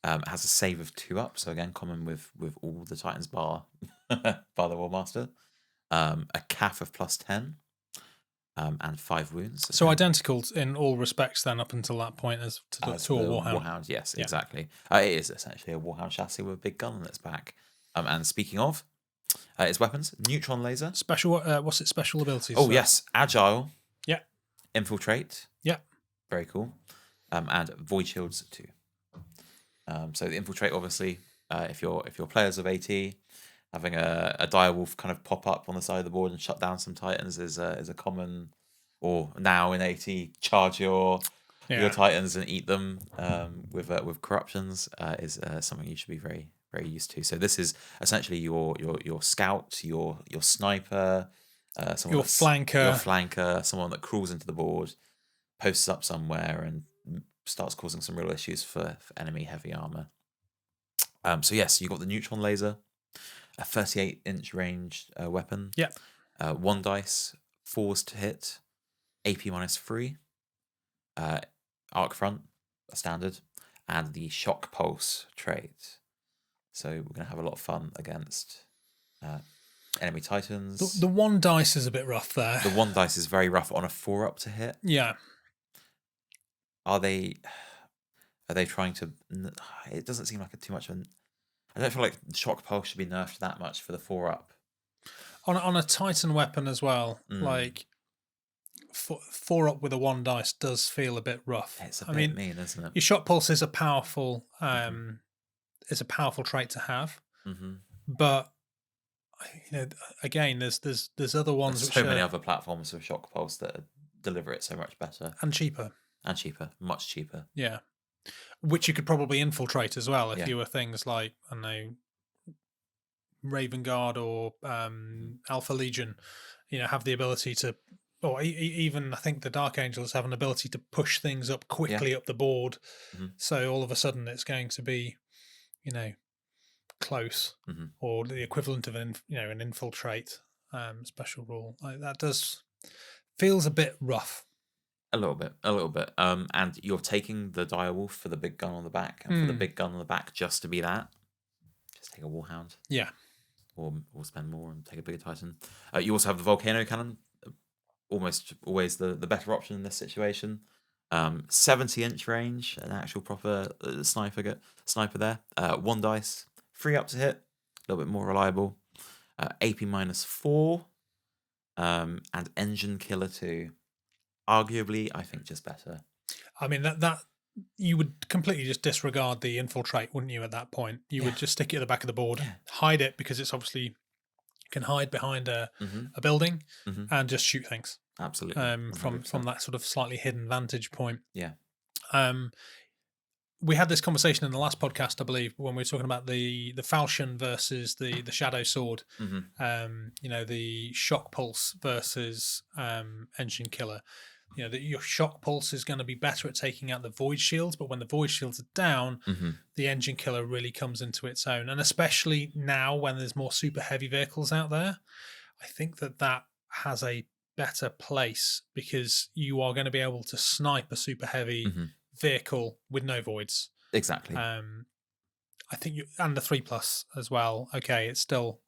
Has a save of 2 up, so again common with all the Titans bar the Warmaster. A CAF of +10. And 5 wounds. So identical in all respects then up until that point as to a Warhound. Warhound, yes, exactly. It is essentially a Warhound chassis with a big gun on its back. And speaking of its weapons, neutron laser. Special, what's its special abilities? Oh, yes. Agile. Yeah. Infiltrate. Yeah. Very cool. And void shields too. So the infiltrate, obviously, if you're players of AT, having a Direwolf kind of pop up on the side of the board and shut down some Titans is a common, or now in AT, charge your Titans and eat them with corruptions is something you should be very, very used to. So this is essentially your scout, your sniper, your flanker, someone that crawls into the board, posts up somewhere and starts causing some real issues for enemy heavy armor. So yes, you've got the neutron laser. A 38-inch range weapon. Yeah. 1 dice, 4s to hit, AP -3, arc front, a standard, and the shock pulse trait. So we're going to have a lot of fun against enemy Titans. The 1 dice is a bit rough there. The 1 dice is very rough on a 4 up to hit. Yeah. Are they trying to? It doesn't seem like too much of an. I don't feel like shock pulse should be nerfed that much for the 4 up. On a Titan weapon as well, like 4 up with a 1 dice does feel a bit rough. It's a bit mean, isn't it? Your shock pulse is a powerful, trait to have, but again, there's other ones. There's so many other platforms with shock pulse that deliver it so much better and cheaper, much cheaper. Yeah. Which you could probably infiltrate as well if you were things like, I don't know, Raven Guard or Alpha Legion, have the ability to, or even I think the Dark Angels have an ability to push things up quickly up the board. So all of a sudden it's going to be, close or the equivalent of an infiltrate special rule. Like that feels a bit rough. A little bit. And you're taking the Direwolf for the big gun on the back, and for the big gun on the back just to be that. Just take a Warhound. Yeah. Or spend more and take a bigger Titan. You also have the Volcano Cannon, almost always the better option in this situation. 70-inch range, an actual proper sniper there. 1 dice, 3 up to hit, a little bit more reliable. AP -4, and Engine Killer 2. Arguably, I think just better. I mean that you would completely just disregard the infiltrate, wouldn't you? At that point, you would just stick it at the back of the board, hide it because it's obviously can hide behind a building and just shoot things. Absolutely. From that sort of slightly hidden vantage point. Yeah. We had this conversation in the last podcast, I believe, when we were talking about the falchion versus the shadow sword. The shock pulse versus engine killer. That your shock pulse is going to be better at taking out the void shields, but when the void shields are down, the engine killer really comes into its own. And especially now when there's more super heavy vehicles out there, I think that has a better place because you are going to be able to snipe a super heavy vehicle with no voids. Exactly. I think and the 3+ as well. Okay, it's still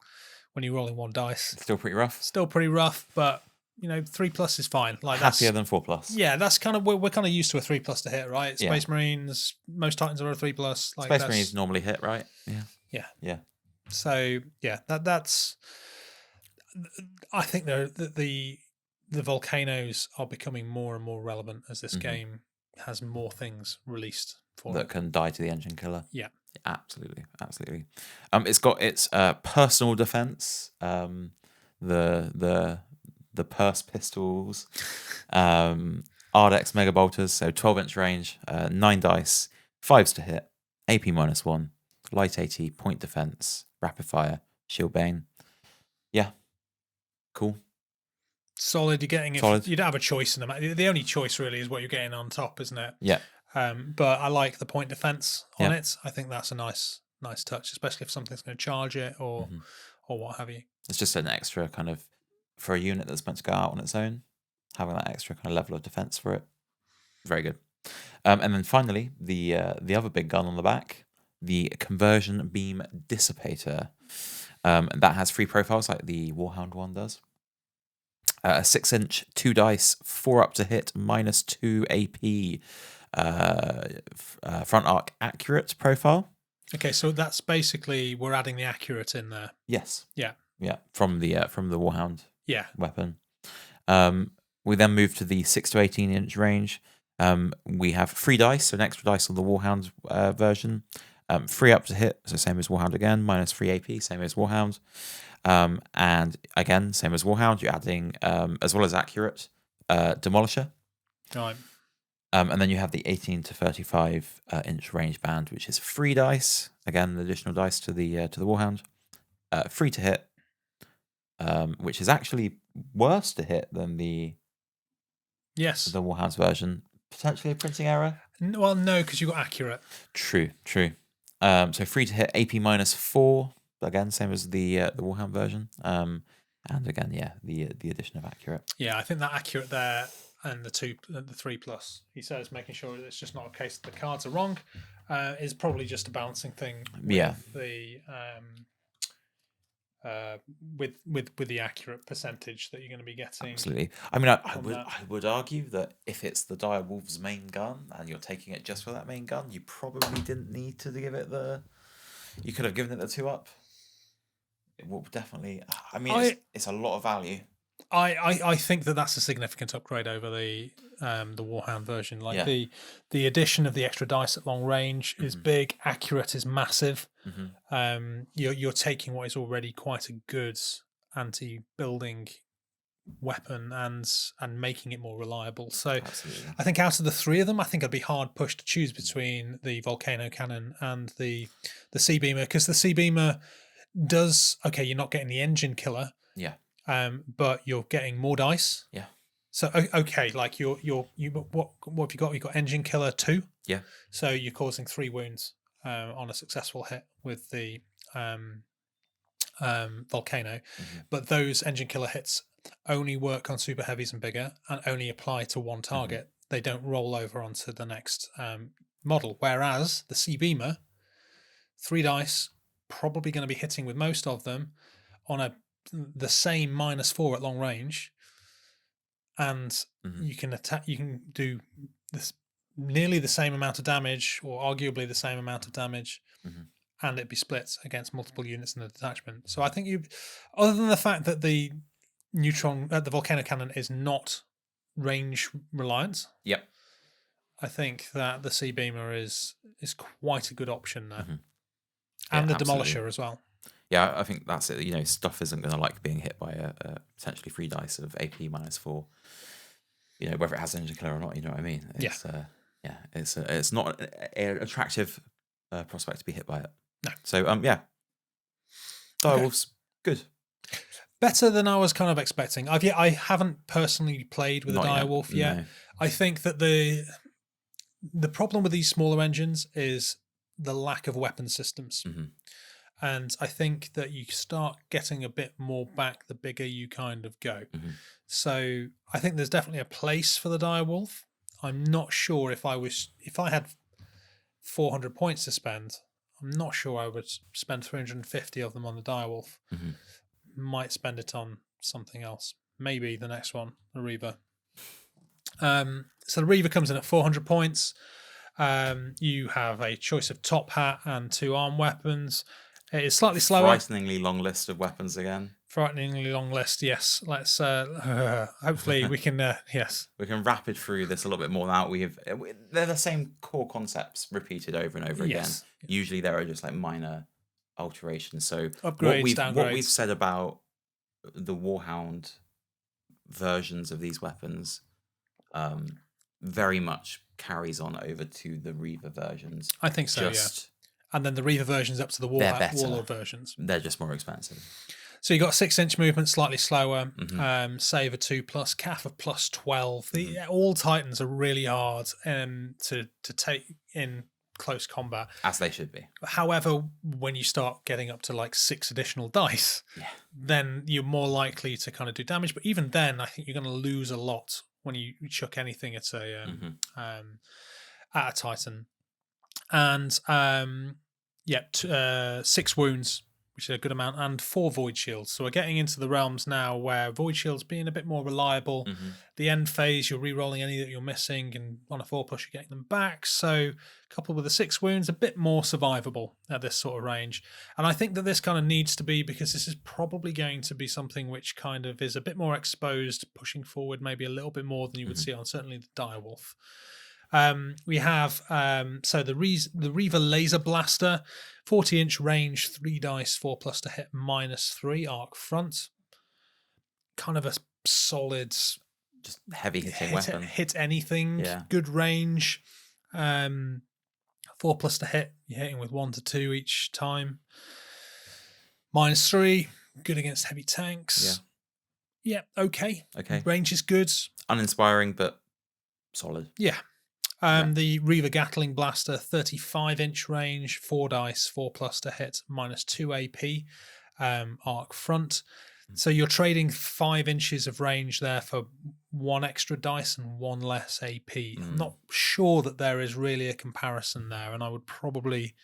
when you're rolling one dice, It's still pretty rough, but 3+ is fine. Like happier than 4+. Yeah, that's kind of we're kind of used to a 3+ to hit, right? Space Marines, most Titans are a 3+. Like Space Marines normally hit, right? Yeah. So that's. I think the volcanoes are becoming more and more relevant as this game has more things released for that can die to the engine killer. Yeah. Absolutely. It's got its personal defense, the purse pistols, Ardex mega bolters, so 12-inch range, 9 dice, 5s to hit, AP -1, light 80, point defense, rapid fire, shield bane. Yeah, cool. Solid. You're getting Solid. You don't have a choice in them. The only choice really is what you're getting on top, isn't it? Yeah. But I like the point defense on it. I think that's a nice touch, especially if something's going to charge it or what have you. It's just an extra kind of, for a unit that's meant to go out on its own, having that extra kind of level of defense for it. Very good. And then finally, the other big gun on the back, the Conversion Beam Dissipator. That has 3 profiles like the Warhound one does. A 6-inch, 2 dice, 4 up to hit, -2 AP, front arc accurate profile. Okay, so that's basically we're adding the accurate in there. Yes. Yeah. From the Warhound. Yeah. Weapon. We then move to the 6 to 18-inch range. We have 3 dice, so an extra dice on the Warhound version. 3 up to hit, so same as Warhound again, -3 AP, same as Warhound. And again, same as Warhound, you're adding, as well as accurate, Demolisher. Right. And then you have the 18 to 35-inch range band, which is 3 dice. Again, additional dice to the Warhound. 3 to hit, which is actually worse to hit than the Warhound's version. Potentially a printing error. Well, no, because you got accurate. True. So 3 to hit, AP -4. Again, same as the Warhound version. And again, the addition of accurate. Yeah, I think that accurate there and the 3+. He says making sure that it's just not a case that the cards are wrong. Is probably just a balancing thing. With the with the accurate percentage that you're going to be getting. Absolutely. I mean, I would argue that if it's the Direwolf's main gun and you're taking it just for that main gun, you probably didn't need to give it you could have given it the 2-up. It will definitely. I mean, it's a lot of value. I think that's a significant upgrade over the Warhound version. Like the addition of the extra dice at long range is big. Accurate is massive. You're taking what is already quite a good anti-building weapon and making it more reliable. So absolutely. I think out of the 3 of them, I think I'd be hard pushed to choose between the Volcano Cannon and the Sea Beamer, because the Sea Beamer does you're not getting the engine killer. Yeah. But you're getting more dice. Yeah. So okay, like what have you got? You got engine killer 2. Yeah. So you're causing 3 wounds on a successful hit with the Volcano, but those engine killer hits only work on super heavies and bigger, and only apply to one target. They don't roll over onto the next model. Whereas the Sea Beamer, 3 dice, probably going to be hitting with most of them on the same -4 at long range, and you can attack. You can do this nearly the same amount of damage, or arguably the same amount of damage, and it'd be split against multiple units in the detachment. So I think other than the fact that the the Volcano Cannon is not range reliant. Yep. I think that the Sea Beamer is quite a good option there, Yeah, and the absolutely. Demolisher as well. Yeah, I think that's it. You know, stuff isn't going to like being hit by a potentially 3 dice of AP -4. You know, whether it has engine killer or not. You know what I mean? It's, it's not an attractive prospect to be hit by it. No. So yeah, Direwolf's good. Better than I was kind of expecting. I haven't personally played with Not a Direwolf yet. No. I think that the problem with these smaller engines is the lack of weapon systems. And I think that you start getting a bit more back the bigger you kind of go. So I think there's definitely a place for the Direwolf. I'm not sure if I had 400 points to spend, I'm not sure I would spend 350 of them on the Direwolf. Might spend it on something else. Maybe the next one, the Reaver. So the Reaver comes in at 400 points. You have a choice of top hat and 2 arm weapons. It is slightly slower. Frighteningly long list of weapons again. Frighteningly long list, yes. Let's hopefully we can yes. We can rapid through this a little bit more now. They're the same core concepts repeated over and over again. Usually there are just like minor alterations. So upgrades, what we've said about the Warhound versions of these weapons very much carries on over to the Reaver versions. I think so, yeah. And then the Reaver versions up to the Warlord versions. They're just more expensive. So you got 6-inch movement, slightly slower, save a 2+, CAF of +12. All Titans are really hard to take in close combat. As they should be. However, when you start getting up to like 6 additional dice, then you're more likely to kind of do damage. But even then, I think you're going to lose a lot when you chuck anything at a Titan. And 6 wounds, which is a good amount, and 4 void shields. So we're getting into the realms now where void shields being a bit more reliable. The end phase, you're re-rolling any that you're missing, and on a 4+ you're getting them back. So coupled with the 6 wounds, a bit more survivable at this sort of range. And I think that this kind of needs to be, because this is probably going to be something which kind of is a bit more exposed, pushing forward maybe a little bit more than you would see on certainly the Direwolf. We have the Reaver Laser Blaster, 40-inch range, 3 dice, 4+ to hit, -3 arc front. Kind of a solid, just heavy hitting weapon. Hit anything. Good range. 4+ to hit. You're hitting with 1 to 2 each time. -3, good against heavy tanks. Okay. Range is good. Uninspiring, but solid. The Reaver Gatling Blaster, 35-inch range, 4 dice, 4+ to hit, -2 AP, arc front. So you're trading 5 inches of range there for 1 extra dice and 1 less AP. I'm not sure that there is really a comparison there, and I would probably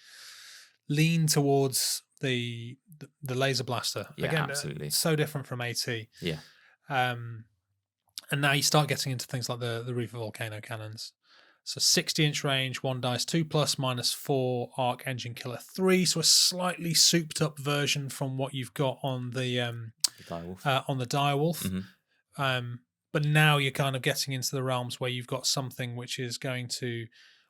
lean towards the Laser Blaster. Again, absolutely. So different from AT. And now you start getting into things like the Reaver Volcano Cannons. So 60-inch range, 1 dice, 2+, -4, arc engine killer 3. So a slightly souped up version from what you've got on the Direwolf. But now you're kind of getting into the realms where you've got something which is going to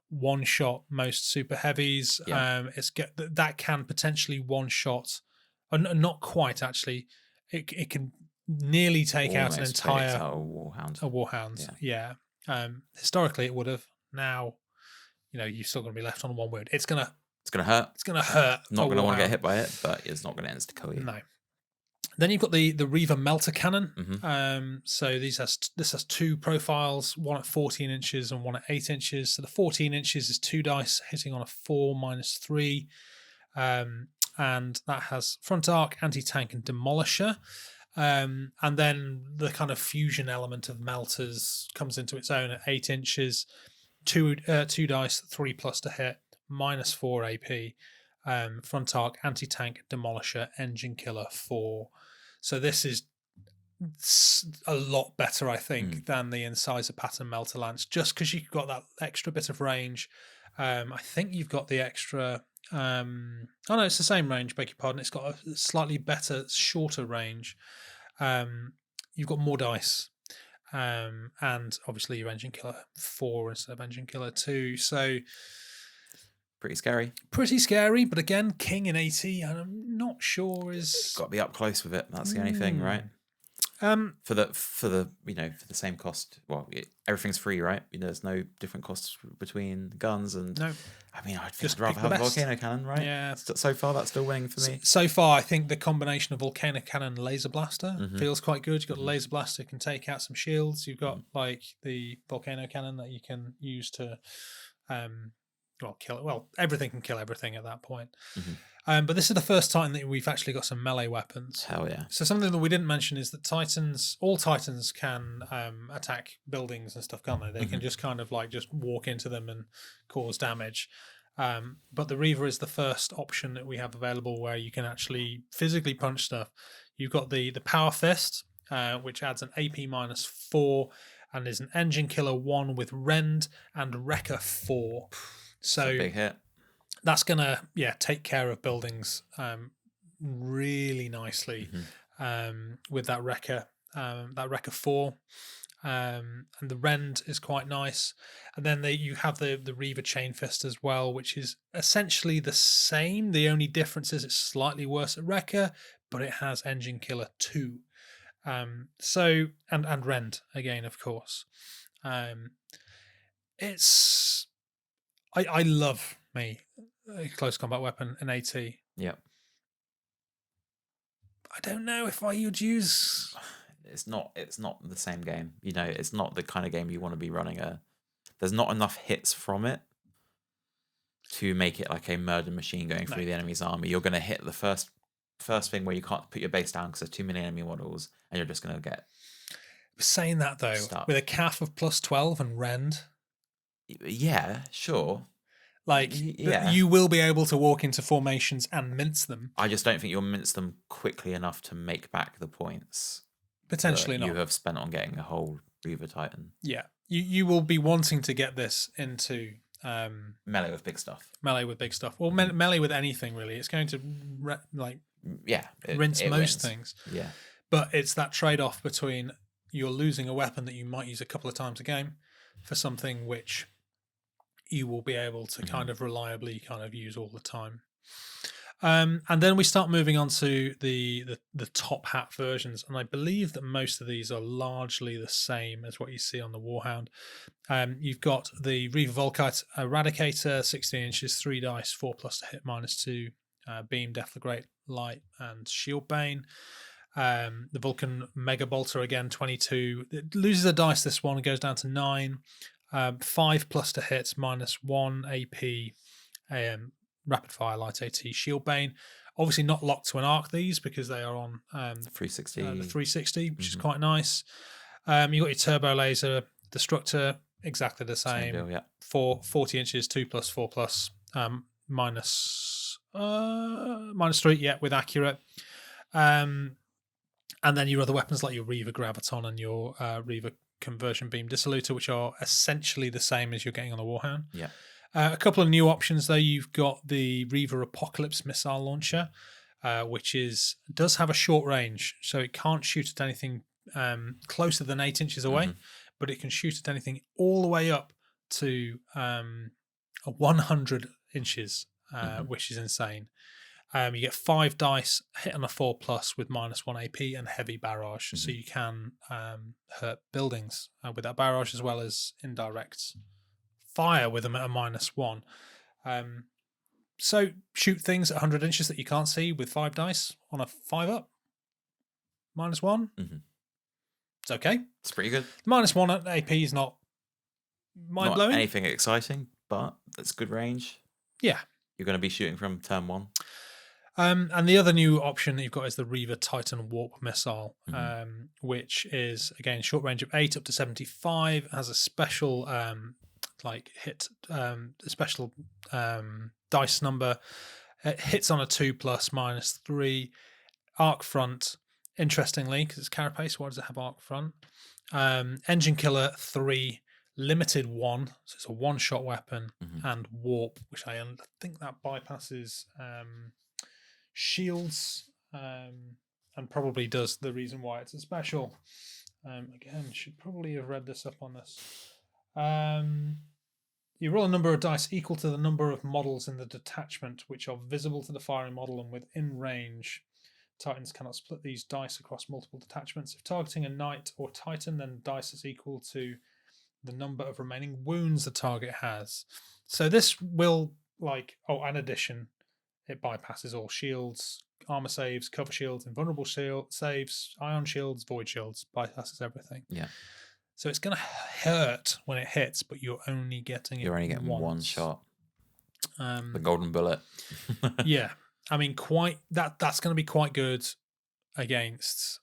one-shot most super heavies. That can potentially one-shot, not quite actually. It can nearly take out an entire Warhound. Historically, it would have. Now, you're still going to be left on 1 wound. It's gonna hurt. It's gonna hurt. Not going to want to get hit by it, but it's not going to insta-kill you. No. Then you've got the Reaver Melter Cannon. So this has 2 profiles, one at 14 inches and one at 8 inches. So the 14 inches is 2 dice hitting on a 4 -3, and that has front arc, anti-tank, and demolisher. And then the kind of fusion element of melters comes into its own at 8 inches, 2 dice, 3+ to hit, -4 AP, front arc, anti-tank, demolisher, engine killer 4. So this is a lot better, I think, than the Incisor Pattern Melter Lance, just because you've got that extra bit of range. I think you've got the extra... no, it's the same range, beg your pardon. It's got a slightly better, shorter range. You've got more dice. and obviously your Engine Killer 4 instead of Engine Killer 2. So Pretty scary. pretty scary, but again, King in 80, and I'm not sure is Got to be up close with it. That's the only thing, right? For the for the same cost. Well, everything's free, right? There's no different costs between guns and. No. I mean, I'd Just rather pick have the a best. volcano cannon, right? Yeah. So far, that's still winning for me. So far, I think the combination of Volcano Cannon and Laser Blaster feels quite good. You've got the Laser Blaster, can take out some shields. You've got like the Volcano Cannon that you can use to, kill it. Well, everything can kill everything at that point. But this is the first Titan that we've actually got some melee weapons. Hell yeah. So something that we didn't mention is that all Titans can attack buildings and stuff, can't they? They can just kind of like just walk into them and cause damage. But the Reaver is the first option that we have available where you can actually physically punch stuff. You've got the Power Fist, which adds an AP -4 and is an Engine Killer 1 with Rend and Wrecker 4. So That's a big hit. That's gonna take care of buildings really nicely with that Wrecker 4. And the Rend is quite nice, and then you have the Reaver Chain Fist as well, which is essentially the same. The only difference is it's slightly worse at Wrecker, but it has Engine Killer 2. So and Rend again, of course. It's I love me a close combat weapon, an AT. Yep. I don't know if I would use. It's not the same game. It's not the kind of game you want to be running. There's not enough hits from it to make it like a murder machine going through the enemy's army. You're going to hit the first thing where you can't put your base down because there's too many enemy models, and you're just going to get. Saying that though, stuck. With a CAF of +12 and Rend. Yeah, sure. You will be able to walk into formations and mince them. I just don't think you'll mince them quickly enough to make back the points. Potentially not. You have spent on getting a whole Reaver Titan. Yeah. You will be wanting to get this into melee with big stuff. Or melee with anything, really. It's going to rinse most wins. things. Yeah. But it's that trade-off between you're losing a weapon that you might use a couple of times a game for something which you will be able to kind of reliably kind of use all the time. And then we start moving on to the top hat versions, and I believe that most of these are largely the same as what you see on the Warhound. You've got the Reaver Volkite Eradicator, 16 inches, 3 dice, 4+ to hit, -2, beam, Deathlegrate, light, and Shield Bane. The Vulcan Mega Bolter again, 22. It loses a dice this one and goes down to 9. 5+ to hit, -1 AP, rapid fire, light AT, Shield Bane. Obviously not locked to an arc these because they are on 360. The 360, which is quite nice. You got your Turbo Laser Destructor, exactly the same. Deal, yeah. 40 inches, 2+, 4+, -3, with accurate. And then your other weapons like your Reaver Graviton and your Reaver Conversion Beam Dissolutor, which are essentially the same as you're getting on the Warhound. Yeah. A couple of new options though. You've got the Reaver Apocalypse Missile Launcher, which does have a short range, so it can't shoot at anything closer than 8 inches away, but it can shoot at anything all the way up to 100 inches, which is insane. You get 5 dice, hit on a 4+ with -1 AP and heavy barrage, so you can hurt buildings with that barrage, as well as indirect fire with them at a -1. So shoot things at 100 inches that you can't see with 5 dice on a 5+, -1. It's okay. It's pretty good. -1 at AP is not mind-blowing. Not anything exciting, but that's good range. Yeah. You're going to be shooting from turn 1. And the other new option that you've got is the Reaver Titan Warp Missile, which is, again, short range of 8 up to 75, has a special special dice number. It hits on a 2+, -3. Arc front, interestingly, because it's Carapace, why does it have arc front? Engine Killer 3, limited 1, so it's a one-shot weapon, and Warp, which I think that bypasses shields, and probably does the reason why it's a special. Again, should probably have read this up on this. You roll a number of dice equal to the number of models in the detachment which are visible to the firing model and within range. Titans cannot split these dice across multiple detachments. If targeting a knight or titan, then dice is equal to the number of remaining wounds the target has. So this will, in addition, it bypasses all shields, armor saves, cover shields, invulnerable saves, ion shields, void shields, bypasses everything. Yeah. So it's going to hurt when it hits, but you're only getting one shot. The Um, golden bullet. yeah. I mean, that's going to be quite good against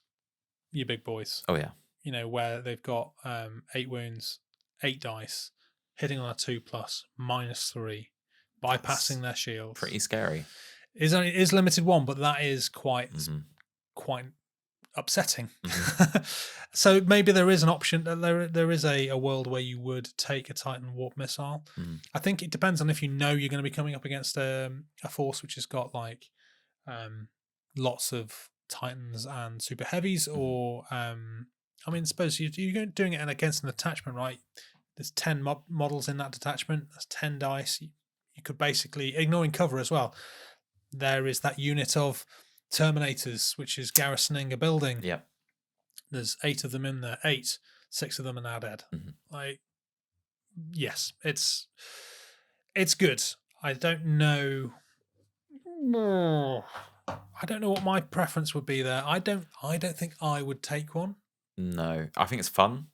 your big boys. Oh, yeah. You know, where they've got 8 wounds, 8 dice, hitting on a 2+, -3, bypassing their shields. Pretty scary. It is limited one, but that is quite upsetting. So maybe there is an option. There is a world where you would take a Titan warp missile. I think it depends on if you know you're going to be coming up against a force which has got lots of Titans and super heavies, or I mean, suppose you're doing it against an attachment, right? There's 10 models in that detachment. That's 10 dice. You could basically, ignoring cover as well, there is that unit of Terminators, which is garrisoning a building. Yep. There's 8 of them in there. 8. 6 of them are now dead. Yes, it's good. I don't know what my preference would be there. I don't think I would take one. No, I think it's fun.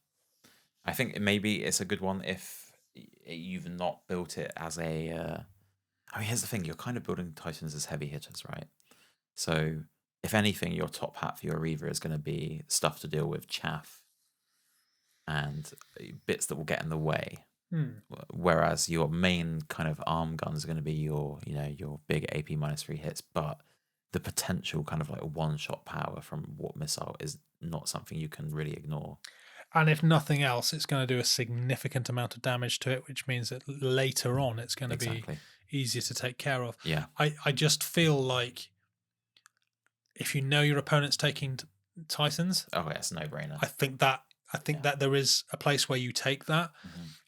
I think maybe it's a good one if you've not built it as a. I mean, here's the thing: you're kind of building Titans as heavy hitters, right? So, if anything, your top hat for your Reaver is going to be stuff to deal with chaff and bits that will get in the way. Whereas your main kind of arm guns are going to be your big AP -3 hits, but the potential kind of one-shot power from warp missile is not something you can really ignore. And if nothing else, it's going to do a significant amount of damage to it, which means that later on it's going to be easier to take care of. Yeah. I just feel like if you know your opponent's taking Titans, it's a no-brainer. I think that there is a place where you take that.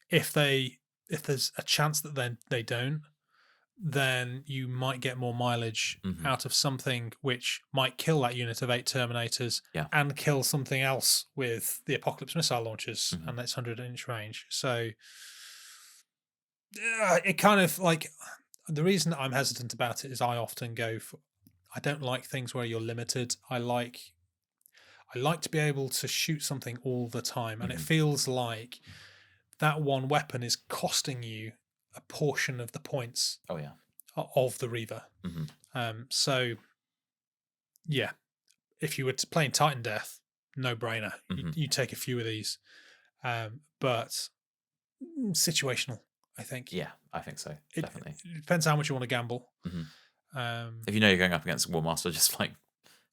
If there's a chance that they don't, then you might get more mileage out of something which might kill that unit of 8 Terminators and kill something else with the Apocalypse missile launchers and its 100-inch range. So it kind of the reason that I'm hesitant about it is I often go for, I don't like things where you're limited. I like to be able to shoot something all the time, and it feels like that one weapon is costing you a portion of the points of the Reaver. So, yeah, if you were playing Titan Death, no brainer. You take a few of these, but situational, I think. Yeah, I think so. Definitely. It depends how much you want to gamble. If you know you're going up against Warmaster, just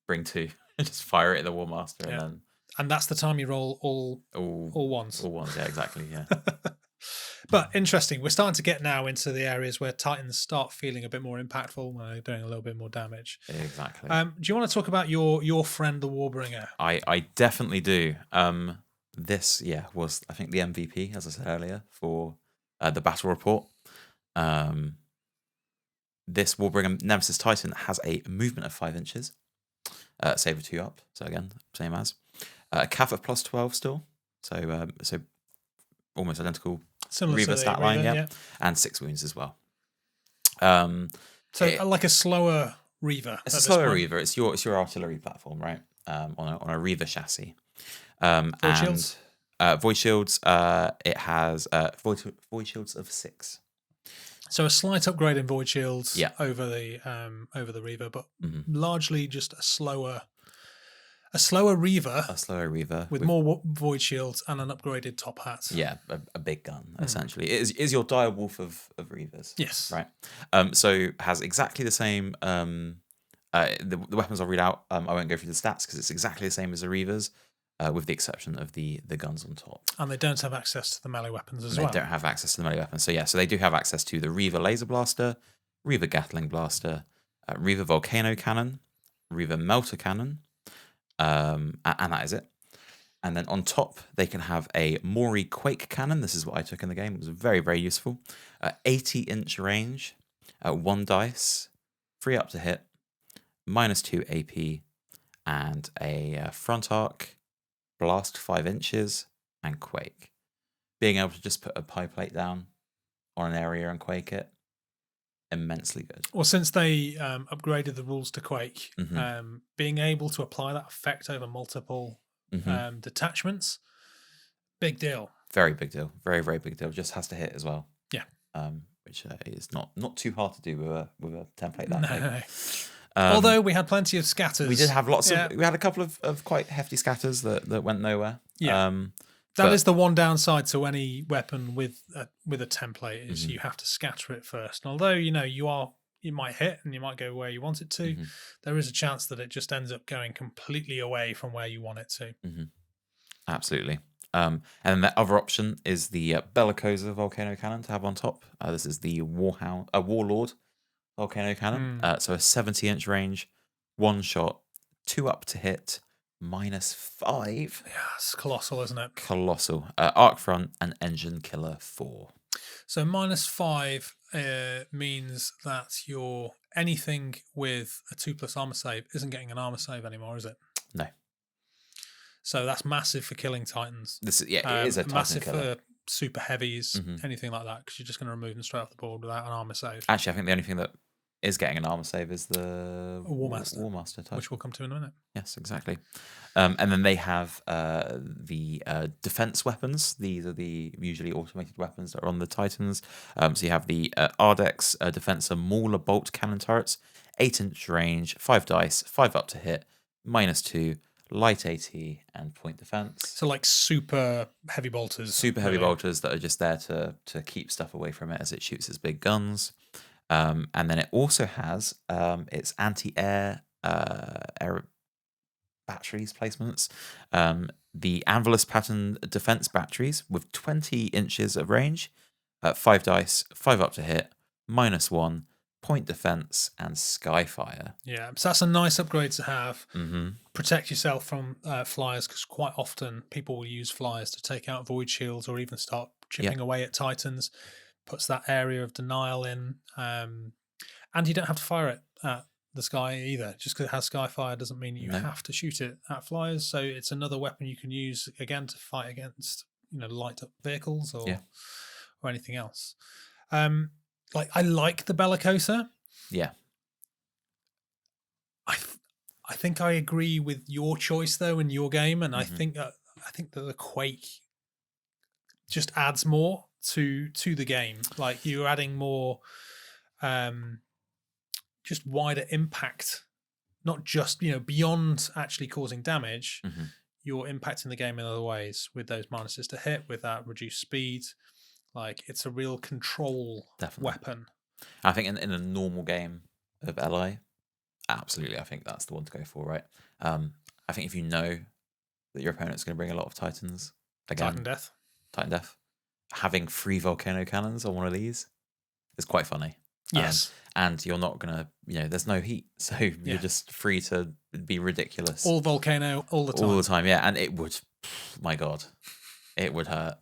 bring 2 and just fire it at the Warmaster, and that's the time you roll all ones. All ones, yeah, exactly, yeah. But interesting. We're starting to get now into the areas where Titans start feeling a bit more impactful when they're doing a little bit more damage. Exactly. Do you want to talk about your friend, the Warbringer? I definitely do. This, was, I think, the MVP, as I said earlier, for the battle report. This Warbringer Nemesis Titan has a movement of 5 inches, save of 2 up. So again, same as a CAF of +12 still. So almost identical. Similar Reaver to stat Reaver, line, and 6 wounds as well. So like a slower Reaver. It's a slower Reaver. It's your artillery platform, right? On a Reaver chassis. Void shields. Void shields. It has void shields of 6. So a slight upgrade in void shields over the Reaver, but largely just a slower Reaver. A slower Reaver with more void shields and an upgraded top hat. Yeah, a big gun essentially. It is your Direwolf of Reavers. Yes. Right. So has exactly the same. The weapons I'll read out. I won't go through the stats because it's exactly the same as the Reavers. With the exception of the guns on top. And they don't have access to the melee weapons as well. They don't have access to the melee weapons. So they do have access to the Reaver Laser Blaster, Reaver Gatling Blaster, Reaver Volcano Cannon, Reaver Melter Cannon, and that is it. And then on top, they can have a Mori Quake Cannon. This is what I took in the game. It was very, very useful. 80-inch range, 1 dice, 3 up to hit, -2 AP, and a front arc, blast 5 inches, and quake. Being able to just put a pie plate down on an area and quake it, immensely good. Well, since they upgraded the rules to Quake, being able to apply that effect over multiple detachments, big deal. Very big deal. Very, very big deal. Just has to hit as well. Yeah. Which is not too hard to do with a template that big. No. Although we had plenty of scatters. We did have lots of... We had a couple of quite hefty scatters that went nowhere. Yeah. That is the one downside to any weapon with a template is you have to scatter it first. And although, you might hit and you might go where you want it to, there is a chance that it just ends up going completely away from where you want it to. Absolutely. And then the other option is the Bellicosa Volcano Cannon to have on top. This is the Warlord Volcano Cannon. So a 70-inch range, 1 shot, 2 up to hit, -5. Yeah, it's colossal, isn't it? Colossal. Arc front and engine killer 4. So -5 means that anything with a 2+ armor save isn't getting an armor save anymore, is it? No. So that's massive for killing Titans. It is a Titan massive killer. For super heavies, anything like that, because you're just going to remove them straight off the board without an armor save. Actually, I think the only thing that is getting an armor save is the Warmaster Titan, which we'll come to in a minute. Yes, exactly. And then they have the defense weapons. These are the usually automated weapons that are on the Titans. So you have the Ardex Defensor Mauler Bolt Cannon turrets, 8-inch range, 5 dice, 5 up to hit, -2, light AT, and point defense. So like super heavy bolters. Super heavy bolters that are just there to keep stuff away from it as it shoots its big guns. And then it also has its anti-air air batteries placements. The Anvilus pattern defense batteries with 20 inches of range, 5 dice, 5 up to hit, -1, point defense, and Skyfire. Yeah, so that's a nice upgrade to have. Protect yourself from flyers, because quite often people will use flyers to take out void shields or even start chipping away at Titans. Puts that area of denial in, and you don't have to fire it at the sky either. Just because it has Skyfire doesn't mean you have to shoot it at flyers. So it's another weapon you can use again to fight against, light up vehicles or anything else. I like the Bellicosa. Yeah. I think I agree with your choice though in your game, and I think that the Quake just adds more to the game. Like you're adding more just wider impact, not just beyond actually causing damage. You're impacting the game in other ways with those minuses to hit, with that reduced speed. Like it's a real control weapon. I think in a normal game of LI, absolutely, I think that's the one to go for, right? I think if you know that your opponent's going to bring a lot of Titans, again, Titan Death, having 3 volcano cannons on one of these is quite funny. Yes. And you're not going to, there's no heat. So you're just free to be ridiculous. All volcano, all the time. All the time, yeah. And it would, my God, it would hurt.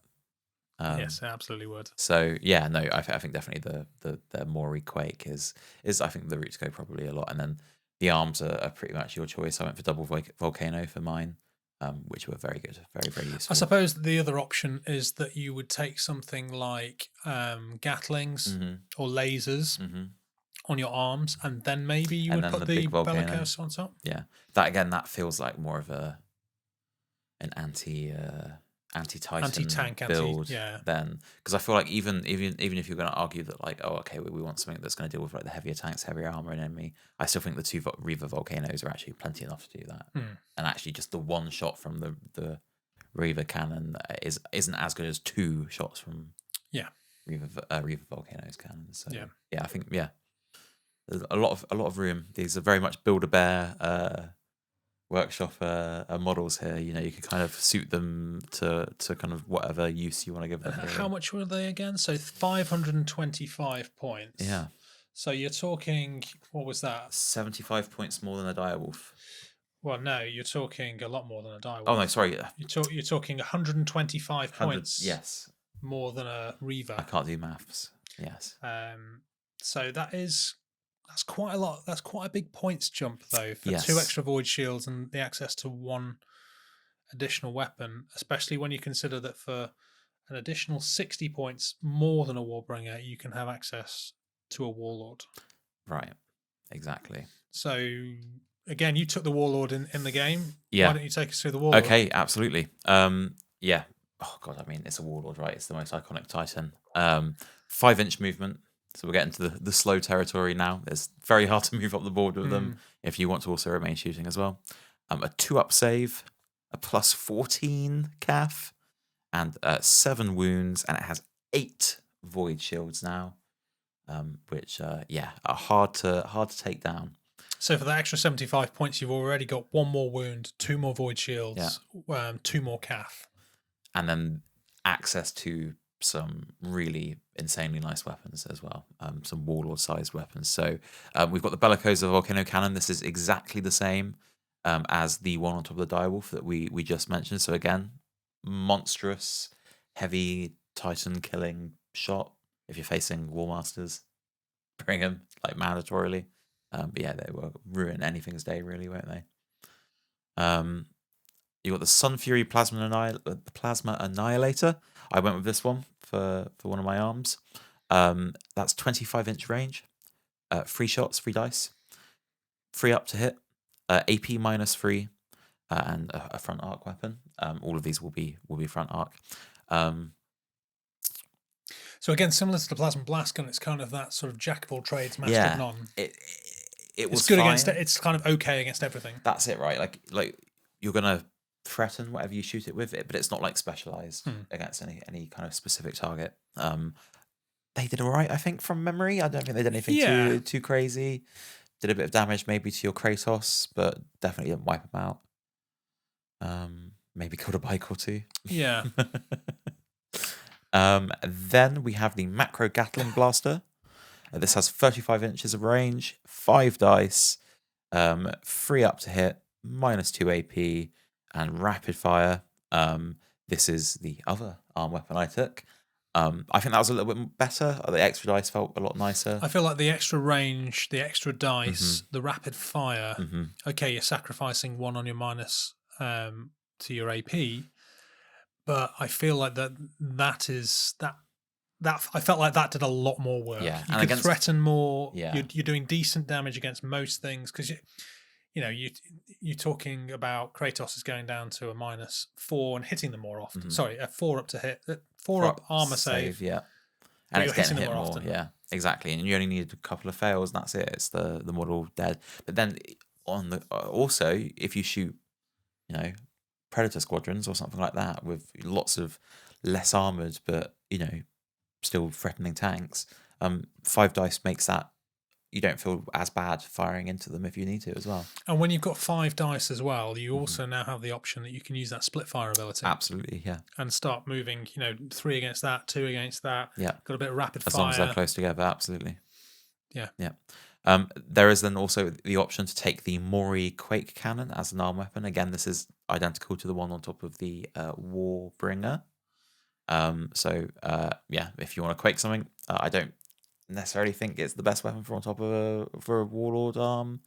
Yes, it absolutely would. So, yeah, no, I think definitely the Mori Quake is I think the route to go probably a lot. And then the arms are pretty much your choice. I went for double volcano for mine. Which were very good, very, very useful. I suppose the other option is that you would take something like Gatlings or lasers on your arms, and then maybe you would put the Bellicosa on top. Yeah, that feels like more of an anti-Titan anti-tank build then, because I feel like even if you're going to argue that like, oh, okay, we want something that's going to deal with like the heavier tanks, heavier armor and enemy, I still think the 2 Reaver Volcanoes are actually plenty enough to do that. And actually just the 1 shot from the Reaver cannon isn't as good as 2 shots from Reaver Volcanoes cannon. So I think there's a lot of room. These are very much Build-A-Bear workshop models here. You can kind of suit them to kind of whatever use you want to give them. How much were they again? So 525 points. Yeah. So you're talking, what was that? 75 points more than a Direwolf. Well, no, you're talking a lot more than a Direwolf. Oh no, sorry. You're talking 125 points. Yes. More than a Reaver. I can't do maths. Yes. So that's quite a lot. That's quite a big points jump though for Yes. 2 extra void shields and the access to 1 additional weapon, especially when you consider that for an additional 60 points more than a Warbringer, you can have access to a Warlord. Right. Exactly. So again, you took the Warlord in the game. Yeah. Why don't you take us through the Warlord? Okay, absolutely. Yeah. Oh god, I mean, it's a Warlord, right? It's the most iconic Titan. 5-inch movement. So we're getting to the slow territory now. It's very hard to move up the board with them if you want to also remain shooting as well. A 2-up save, a plus 14 CAF, and 7 wounds, and it has 8 void shields now, which are hard to take down. So for that extra 75 points, you've already got 1 more wound, 2 more void shields, 2 more CAF, and then access to some really insanely nice weapons as well, some Warlord-sized weapons. So we've got the Bellicosa Volcano Cannon. This is exactly the same as the one on top of the Direwolf that we just mentioned. So again, monstrous, heavy Titan killing shot. If you're facing Warmasters, bring them like mandatorily. But yeah, they will ruin anything's day, really, won't they? You got the Sun Fury Plasma Annihilator. I went with this one for one of my arms. That's 25-inch range. 3 shots, 3 dice. 3 up to hit. AP -3, and a front arc weapon. All of these will be front arc. So again, similar to the Plasma Blast Gun, it's kind of that sort of jack of all trades, master of none. It was it's good fine. against it. It's kind of okay against everything. That's it, right? Like you're gonna threaten whatever you shoot it with, but it's not like specialized against any kind of specific target. They did all right, I think, from memory. I don't think they did anything too crazy. Did a bit of damage maybe to your Kratos, but definitely didn't wipe them out. Maybe killed a bike or 2. Yeah. Then we have the Macro Gatling Blaster. This has 35 inches of range, 5 dice, 3 up to hit, -2 AP, and rapid fire. This is the other arm weapon I took. I think that was a little bit better. The extra dice felt a lot nicer. I feel like the extra range, the extra dice, the rapid fire. Okay, you're sacrificing 1 on your minus to your AP, but I feel like that I felt like that did a lot more work. Yeah, you could threaten more. Yeah. You're doing decent damage against most things because you're talking about Kratos is going down to a -4 and hitting them more often. Sorry, a 4 up to hit, 4 up armor save. Yeah, and it's getting hit more often. Yeah, exactly. And you only need a couple of fails, and that's it. It's the model dead. But then on the also, if you shoot, Predator squadrons or something like that with lots of less armored but still threatening tanks, 5 dice makes that you don't feel as bad firing into them if you need to as well. And when you've got 5 dice as well, you also now have the option that you can use that split fire ability. Absolutely, yeah. And start moving, 3 against that, 2 against that. Yeah. Got a bit of rapid fire. As long as they're close together, absolutely. Yeah. Yeah. There is then also the option to take the Mori Quake Cannon as an arm weapon. Again, this is identical to the one on top of the Warbringer. If you want to quake something, I don't necessarily think it's the best weapon for on top of for a Warlord arm.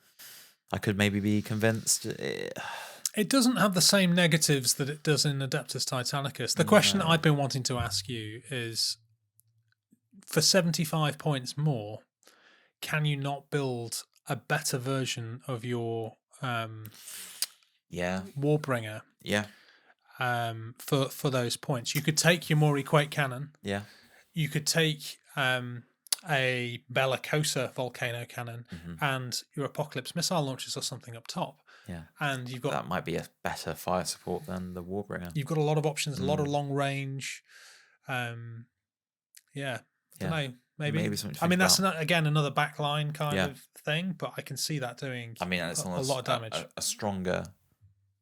I could maybe be convinced. It doesn't have the same negatives that it does in Adeptus Titanicus. The question that I've been wanting to ask you is, for 75 points more, can you not build a better version of your Warbringer? Yeah. For those points, you could take your Mori Quake Cannon. Yeah. You could take a Bellicosa Volcano Cannon and your Apocalypse missile launchers or something up top. Yeah. And you've got that might be a better fire support than the Warbringer. You've got a lot of options, a lot of long range. Don't know. Maybe something. I mean, that's again another backline kind of thing, but I can see that doing. I mean, it's a lot of damage. A stronger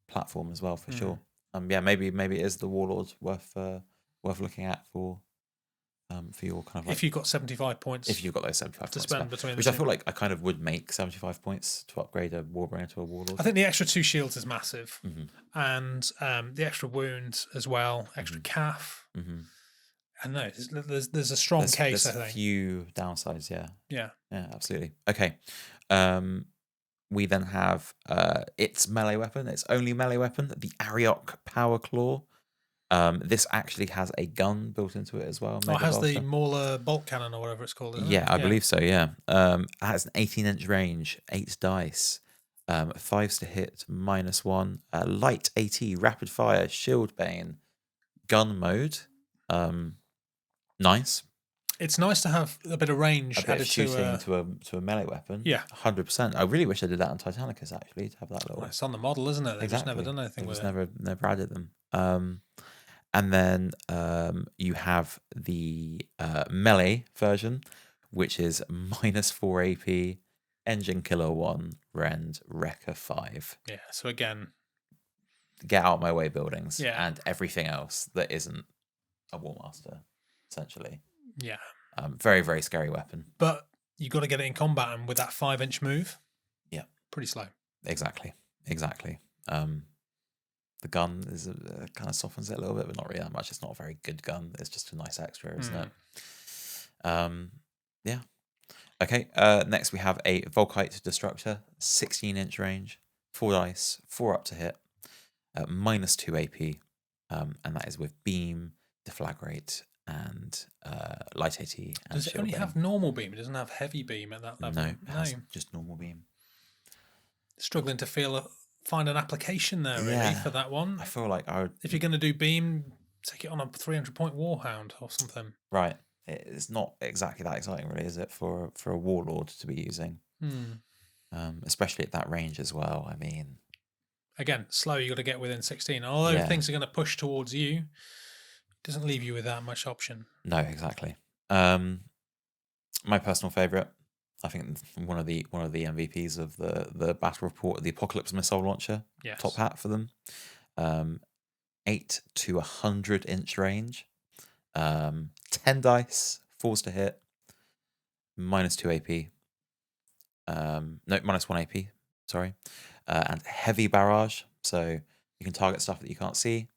platform as well, for sure. Maybe it is the Warlord worth looking at for for your kind of like, if you've got 75 points, if you've got those 75 to points spend between which the I feel like I kind of would make 75 points to upgrade a Warbringer to a Warlord. I think the extra 2 shields is massive, and the extra wound as well, extra calf. I know there's a strong case. There's I think few downsides. Yeah, absolutely. Okay. We then have its melee weapon, its only melee weapon, the Ariok Power Claw. This actually has a gun built into it as well. it has the Mauler bolt cannon or whatever it's called, isn't it? I believe so, yeah. It has an 18-inch range, 8 dice, 5s to hit, -1, light AT, rapid fire, shield bane, gun mode. Nice. It's nice to have a bit of range Bit added of shooting to a melee weapon. Yeah, 100%. I really wish I did that on Titanicus, actually, to have that little. Well, it's on the model, isn't it? They've just never done anything with it. Never added them. And then you have the melee version, which is -4 AP, engine killer 1, rend, wrecker 5. Yeah. So again, get out of my way buildings. Yeah. And everything else that isn't a Warmaster, essentially. Yeah. Very, very scary weapon. But you got to get it in combat, and with that 5-inch move, yeah, pretty slow. Exactly. The gun is kind of softens it a little bit, but not really that much. It's not a very good gun. It's just a nice extra, isn't it? Yeah. Okay. Next we have a Volkite Destructor, 16-inch range, 4 dice, 4 up to hit, -2 AP, and that is with beam, deflagrate, and light AT. And does it only have normal beam? It doesn't have heavy beam at that level. No, it has just normal beam. Struggling to find an application there really for that one. I feel like I would. If you're going to do beam, take it on a 300-point Warhound or something. Right. It's not exactly that exciting, really, is it, for a Warlord to be using? Especially at that range as well. I mean, again, slow. You got to get within 16. Although things are going to push towards you, it doesn't leave you with that much option. No, exactly. My personal favorite, I think one of the MVPs of the battle report, the Apocalypse missile launcher. Yes. Top hat for them. 8 to 100-inch range. 10 dice, 4s to hit, -2 AP. No, -1 AP. Sorry, and heavy barrage, so you can target stuff that you can't see.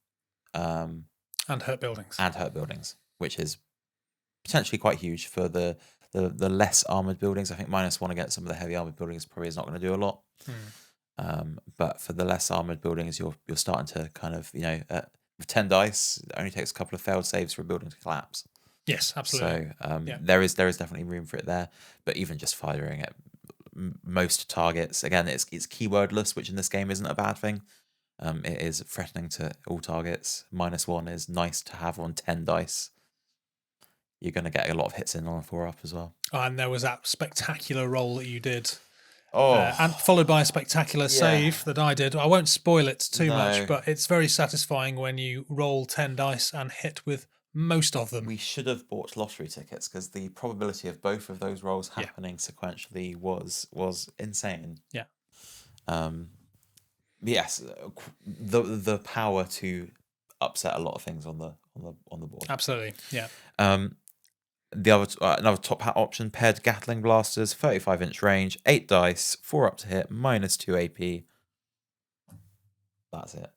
And hurt buildings. Which is potentially quite huge for the less armored buildings. I think -1 against some of the heavy armored buildings probably is not going to do a lot. But for the less armored buildings, you're starting to kind of, with 10 dice, it only takes a couple of failed saves for a building to collapse. Yes, absolutely. So there is definitely room for it there. But even just firing at most targets, again, it's keywordless, which in this game isn't a bad thing. It is threatening to all targets. -1 is nice to have on 10 dice. You're going to get a lot of hits in on a 4-up as well. And there was that spectacular roll that you did. Oh, and followed by a spectacular save that I did. I won't spoil it too much, but it's very satisfying when you roll 10 dice and hit with most of them. We should have bought lottery tickets because the probability of both of those rolls happening sequentially was insane. Yeah. Yes, the power to upset a lot of things on the board. Absolutely, yeah. The other another top hat option: paired Gatling blasters, 35-inch range, 8 dice, 4 up to hit, -2 AP. That's it.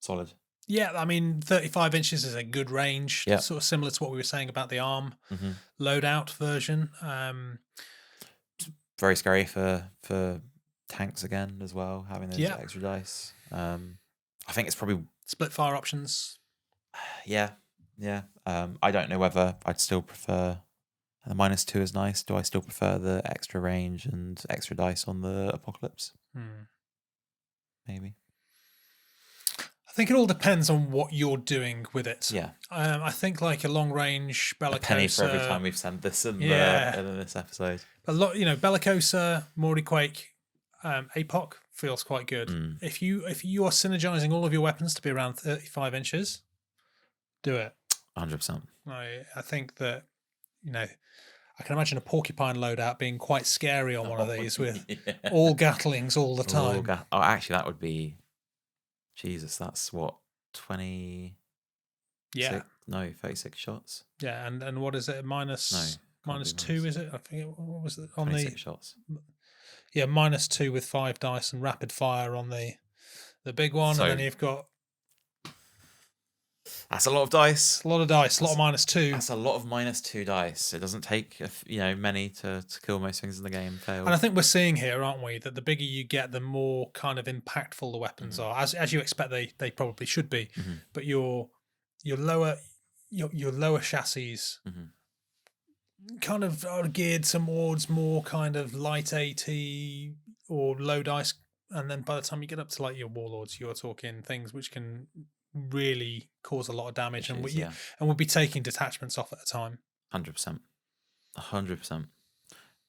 Solid. Yeah, I mean, 35 inches is a good range. Yeah. Sort of similar to what we were saying about the ARM loadout version. Very scary for tanks again as well, having those extra dice. I think it's probably split fire options. Yeah. I don't know whether I'd still prefer the -2 is nice. Do I still prefer the extra range and extra dice on the Apocalypse? Maybe. I think it all depends on what you're doing with it. Yeah. I think like a long range Bellicosa. A penny for every time we've said this in this episode. A lot, Bellicosa, Mordyquake, APOC feels quite good. If you are synergizing all of your weapons to be around 35 inches, do it. 100%. I think that, I can imagine a porcupine loadout being quite scary on one of these with all Gatlings all the time. Actually, that would be, Jesus, that's what, 20... Yeah. 36 shots. Yeah, and what is it? Minus Minus 2, is it? I think what was it on 26 shots. Yeah, -2 with 5 dice and rapid fire on the big one, and then you've got that's a lot of dice. a lot of dice, a lot of -2. That's a lot of -2 dice. It doesn't take many to kill most things in the game. Fail. And I think we're seeing here, aren't we, that the bigger you get, the more kind of impactful the weapons are, as you expect they probably should be. But your lower chassis kind of are geared towards more kind of light AT or low dice, and then by the time you get up to like your warlords, you're talking things which can really cause a lot of damage, and we'll be taking detachments off at a time. 100%.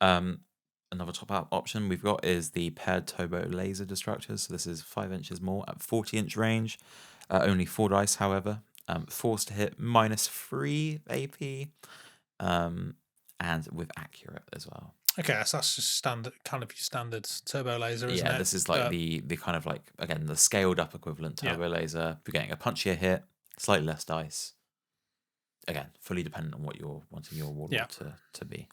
Another top up option we've got is the paired turbo laser destructors. So this is 5 inches more at 40-inch range, only 4 dice, however. Force to hit -3 AP, and with accurate as well. Okay, so that's just standard turbo laser, isn't it? Yeah, this is like the kind of like, again, the scaled up equivalent turbo laser. You're getting a punchier hit, slightly less dice. Again, fully dependent on what you're wanting your warlord to be.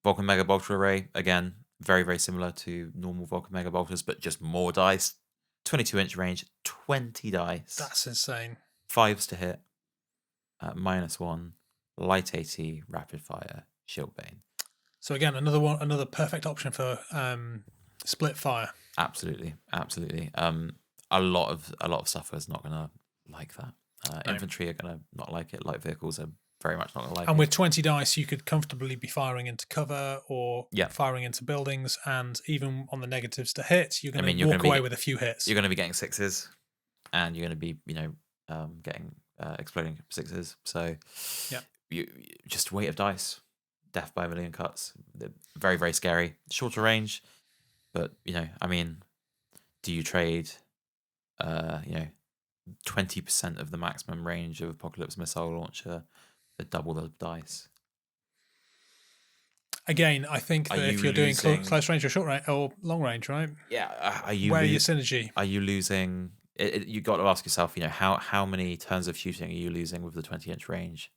Vulcan Mega Bolter Array, again, very, very similar to normal Vulcan Mega Bolters, but just more dice. 22-inch range, 20 dice. That's insane. 5s to hit, -1, light AT, rapid fire, shield bane. So again, another perfect option for split fire. Absolutely. A lot of stuff is not gonna like that. Infantry are gonna not like it. Light vehicles are very much not gonna like it. And with 20 dice, you could comfortably be firing into cover or firing into buildings, and even on the negatives to hit, you're going to walk away with a few hits. You're going to be getting 6s, and you're going to be getting exploding 6s. So you just weight of dice, death by a million cuts. They're very, very scary. Shorter range, but do you trade 20% of the maximum range of Apocalypse missile launcher for double the dice? Again, I think that if you're doing close range or short range or long range, right? Yeah. Where are your synergy? Are you losing? You got to ask yourself, how many turns of shooting are you losing with the 20-inch range?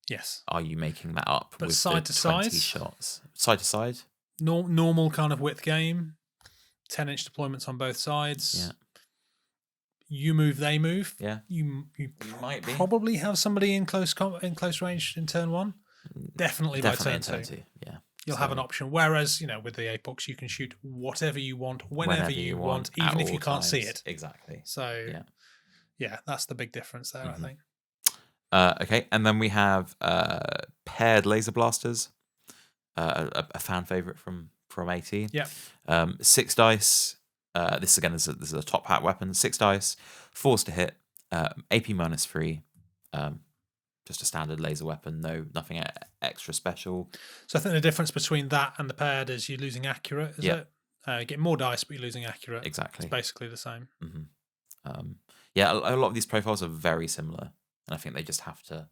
Yes. Are you making that up with side the to 20 side? shots? Side to side? Normal kind of width game. 10-inch deployments on both sides. Yeah. You move, they move. Yeah. You might probably have somebody in close range in turn 1. Definitely by turn 2. Yeah. You'll have an option. Whereas, with the Apox, you can shoot whatever you want, whenever you want, even if you can't see it. Exactly. So, yeah, that's the big difference there, I think. Okay, and then we have paired laser blasters, a fan favorite from AT. Yeah. 6 dice. This again is a top hat weapon. 6 dice, 4s to hit, AP -3. Just a standard laser weapon, nothing extra special. So I think the difference between that and the paired is you're losing accurate, is it? You get more dice, but you're losing accurate. Exactly. It's basically the same. A lot of these profiles are very similar, and I think they just have to.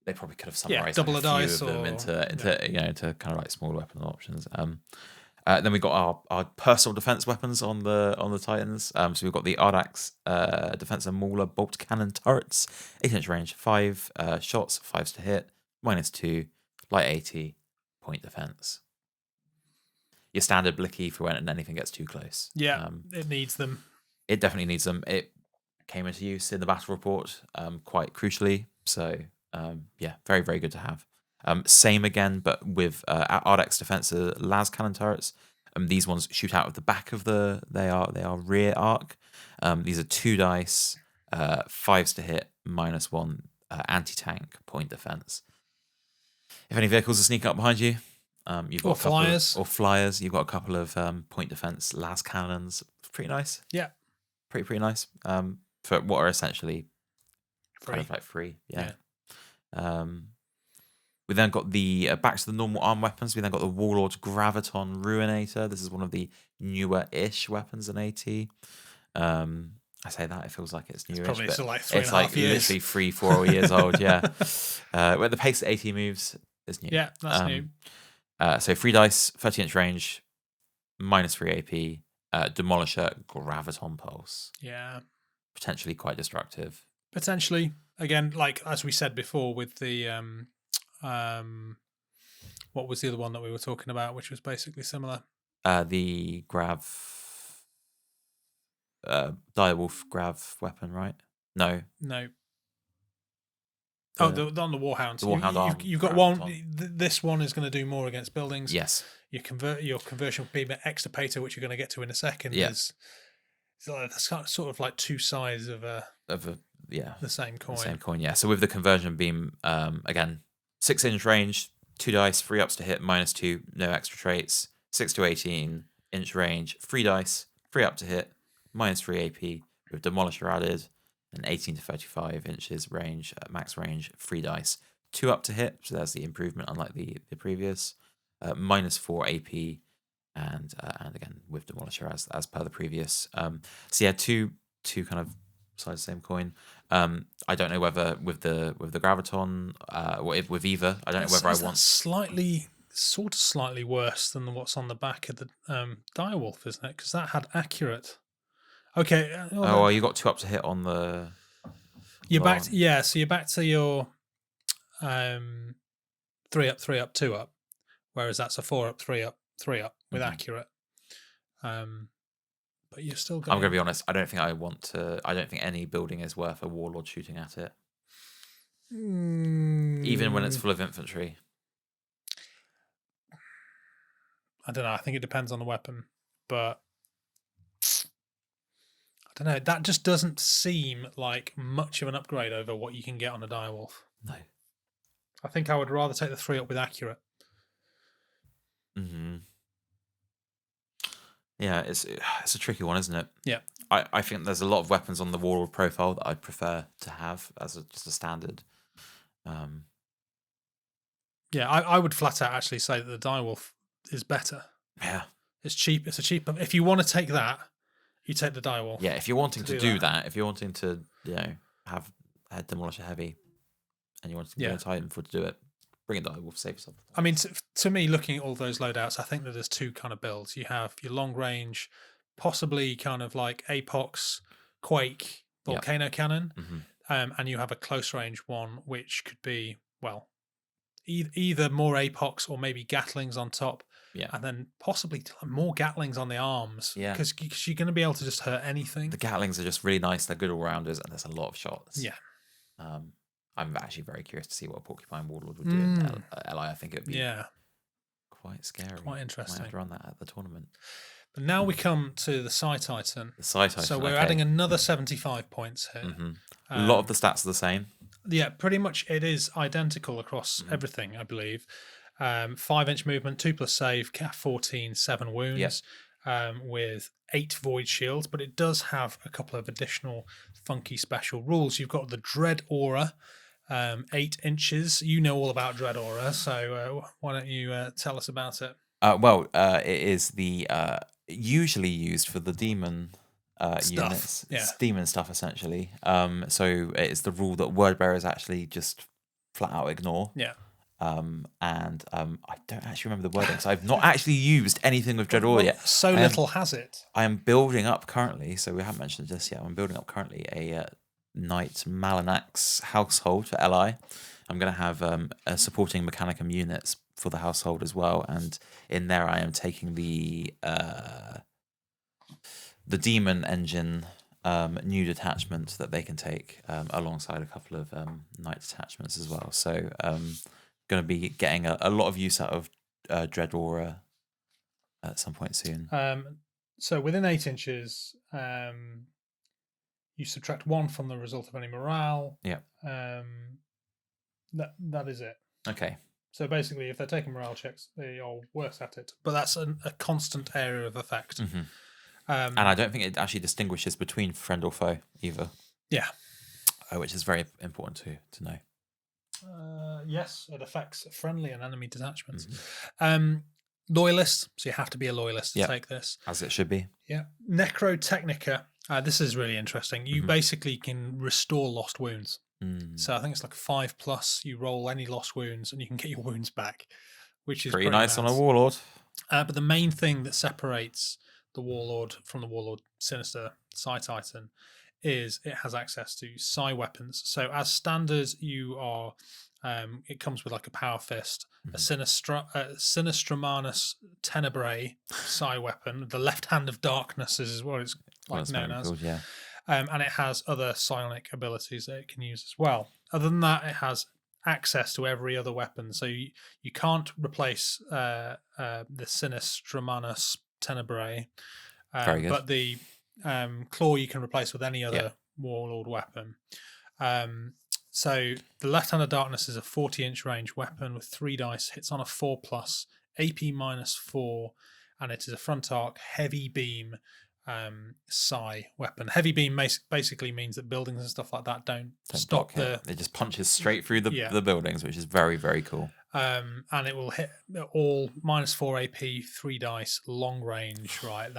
They probably could have summarized double a dice of them into kind of like smaller weapon options. Then we got our personal defense weapons on the Titans. So we've got the Ardax Defensor Mauler bolt cannon turrets, 8-inch range, 5 shots, 5s to hit, -2, light 80, point defense. Your standard blicky for when anything gets too close. Yeah, it needs them. It definitely needs them. It came into use in the battle report quite crucially. So very, very good to have. Same again, but with Ardax Defensor las cannon turrets. These ones shoot out of the back of they are rear arc. These are 2 dice, 5s to hit, -1 anti-tank point defense. If any vehicles are sneaking up behind you, you've got flyers. You've got a couple of point defense las cannons. Pretty nice. Yeah, pretty nice. For what are essentially free. Kind of like free. Yeah. We then got the back to the normal arm weapons. We then got the Warlord Graviton Ruinator. This is one of the newer-ish weapons in AT. I say that, it feels like it's newish. Probably but still like 3.5 years. Literally 3-4 years old, yeah. Where the pace that AT moves is new. Yeah, that's new. So 3 dice, 30-inch range, -3 AP, Demolisher Graviton Pulse. Yeah. potentially quite destructive. Potentially, again, like as we said before, with the what was the other one that we were talking about, which was basically similar? The Direwolf Grav weapon, right? No. Oh, on the Warhounds. The Warhound arm. You've got one. This one is going to do more against buildings. Yes. Your conversion will be extirpator, which you're going to get to in a second. Yeah. That's sort of like two sides of the same coin. The same coin, yeah. So with the conversion beam, again, 6-inch range, 2 dice, 3 ups to hit, -2, no extra traits. 6 to 18-inch range, 3 dice, 3 up to hit, -3 AP with Demolisher added, and 18 to 35 inches range, max range, 3 dice, 2 up to hit. So there's the improvement, unlike the previous. -4 AP, and again with Demolisher as per the previous. So yeah, two kind of sides of the same coin. I don't know whether with the Graviton, with either, I don't know whether I want slightly worse than what's on the back of the Direwolf, isn't it? Because that had accurate. Okay. Well, you got 2 up to hit on the. You're back. So you're back to your 3 up, 3 up, 2 up, whereas that's a 4 up, 3 up, 3 up with accurate. But you're still. I'm going to be honest. I don't think I want to. I don't think any building is worth a Warlord shooting at it, even when it's full of infantry. I don't know. I think it depends on the weapon, but I don't know. That just doesn't seem like much of an upgrade over what you can get on a Direwolf. No. I think I would rather take the 3 up with accurate. Mm-hmm. Yeah, it's a tricky one, isn't it? Yeah. I think there's a lot of weapons on the Warlord profile that I'd prefer to have as just a standard. Yeah, I would flat out actually say that the Direwolf is better. Yeah. It's cheap. It's a cheaper. If you want to take that, you take the Direwolf. Yeah, if you're wanting to do that, if you're wanting to, have a Demolisher heavy, and you want to be a Titan to do it, bring a Direwolf, save yourself. I mean, to me, looking at all those loadouts, I think that there's two kind of builds. You have your long range, possibly kind of like Apox, Quake, Volcano Cannon, and you have a close range one, which could be, well, either more Apox or maybe Gatlings on top. Yeah. And then possibly more Gatlings on the arms. Yeah. Because you're going to be able to just hurt anything. The Gatlings are just really nice. They're good all-rounders, and there's a lot of shots. Yeah. I'm actually very curious to see what Porcupine Warlord would do in LI. I think it would be quite scary. Quite interesting. Might have to run that at the tournament. But now we come to the Psi Titan. The Psi Titan. So we're adding another 75 points here. Mm-hmm. A lot of the stats are the same. Yeah, pretty much it is identical across everything, I believe. 5-inch movement, 2+ save, CAF 14, 7 wounds, with 8 void shields, but it does have a couple of additional funky special rules. You've got the Dread Aura, 8 inches. You know all about Dread Aura, so why don't you tell us about it? It is the usually used for the demon units. Yeah. It's demon stuff, essentially. So it's the rule that word bearers actually just flat out ignore. Yeah. I don't actually remember the wording, so I've not actually used anything with Dread Aura yet. So little has it. I am building up currently, so we haven't mentioned this yet. I'm building up currently a Knight Malanax household for LI. I'm going to have supporting Mechanicum units for the household as well, and in there I am taking the Demon Engine new detachment that they can take alongside a couple of Knight detachments as well. So going to be getting a lot of use out of Dread Aura at some point soon. So within 8 inches, you subtract 1 from the result of any morale. Yeah. That is it. Okay. So basically, if they're taking morale checks, they are worse at it. But that's a constant area of effect. Mm-hmm. And I don't think it actually distinguishes between friend or foe either. Yeah. Which is very important to know. Yes, it affects friendly and enemy detachments. Mm-hmm. Loyalist, so you have to be a loyalist to take this. As it should be. Yeah. Necrotechnica. This is really interesting. You basically can restore lost wounds. So I think it's like 5+. You roll any lost wounds and you can get your wounds back, which is pretty nice on a Warlord. But the main thing that separates the Warlord from the Warlord Sinister Psi Titan is it has access to psi weapons. So as standard, you are it comes with like a power fist, a Sinistramanus Tenebrae psi weapon. The left hand of darkness is what it's like known as. Cool, yeah. And it has other psionic abilities that it can use as well. Other than that, it has access to every other weapon. So you can't replace the Sinistramanus Tenebrae. Very good. But the claw you can replace with any other Warlord weapon. So the Left Hand of Darkness is a 40-inch range weapon with 3 dice, hits on a 4+, AP -4, and it is a front arc heavy beam psi weapon. Heavy beam basically means that buildings and stuff like that don't stop it just punches straight through the buildings, which is very, very cool. And it will hit all -4 AP, 3 dice, long range, right?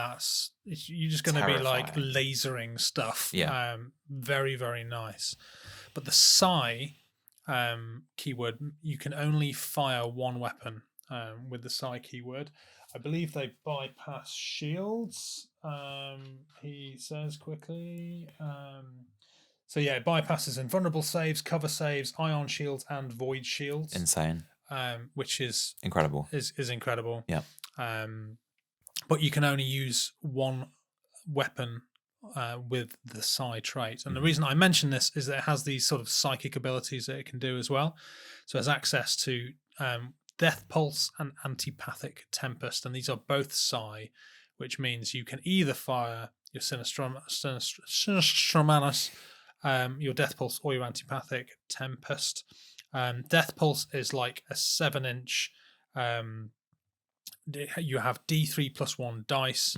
You're just going to be like lasering stuff. Yeah. Very, very nice. But the psi keyword, you can only fire one weapon with the psi keyword. I believe they bypass shields. He says quickly. So yeah, it bypasses invulnerable saves, cover saves, ion shields, and void shields. Insane. Which is incredible. Is incredible. Yeah. But you can only use one weapon with the psi trait. And the reason I mention this is that it has these sort of psychic abilities that it can do as well. So it has access to Death Pulse and Antipathic Tempest, and these are both psi, which means you can either fire your Sinistramanus, your Death Pulse, or your Antipathic Tempest. Death Pulse is like a 7-inch. You have D3 +1 dice.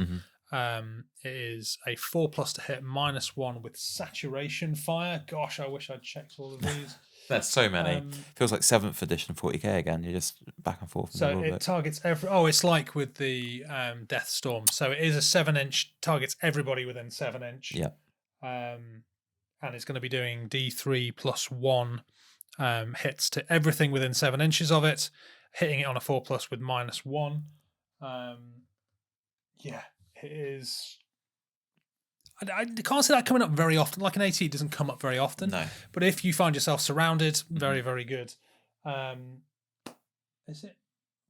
It is a 4+ to hit, -1 with saturation fire. Gosh, I wish I'd checked all of these. There's so many. Feels like 7th edition 40k again. You're just back and forth. So it targets every. Oh, it's like with the Death Storm. So it is a 7-inch, targets everybody within 7-inch. Yeah. And it's going to be doing D3 +1 hits to everything within 7 inches of it, hitting it on a 4+ with -1. Yeah, it is. I can't see that coming up very often. Like an AT doesn't come up very often. No. But if you find yourself surrounded, very, very good. Is it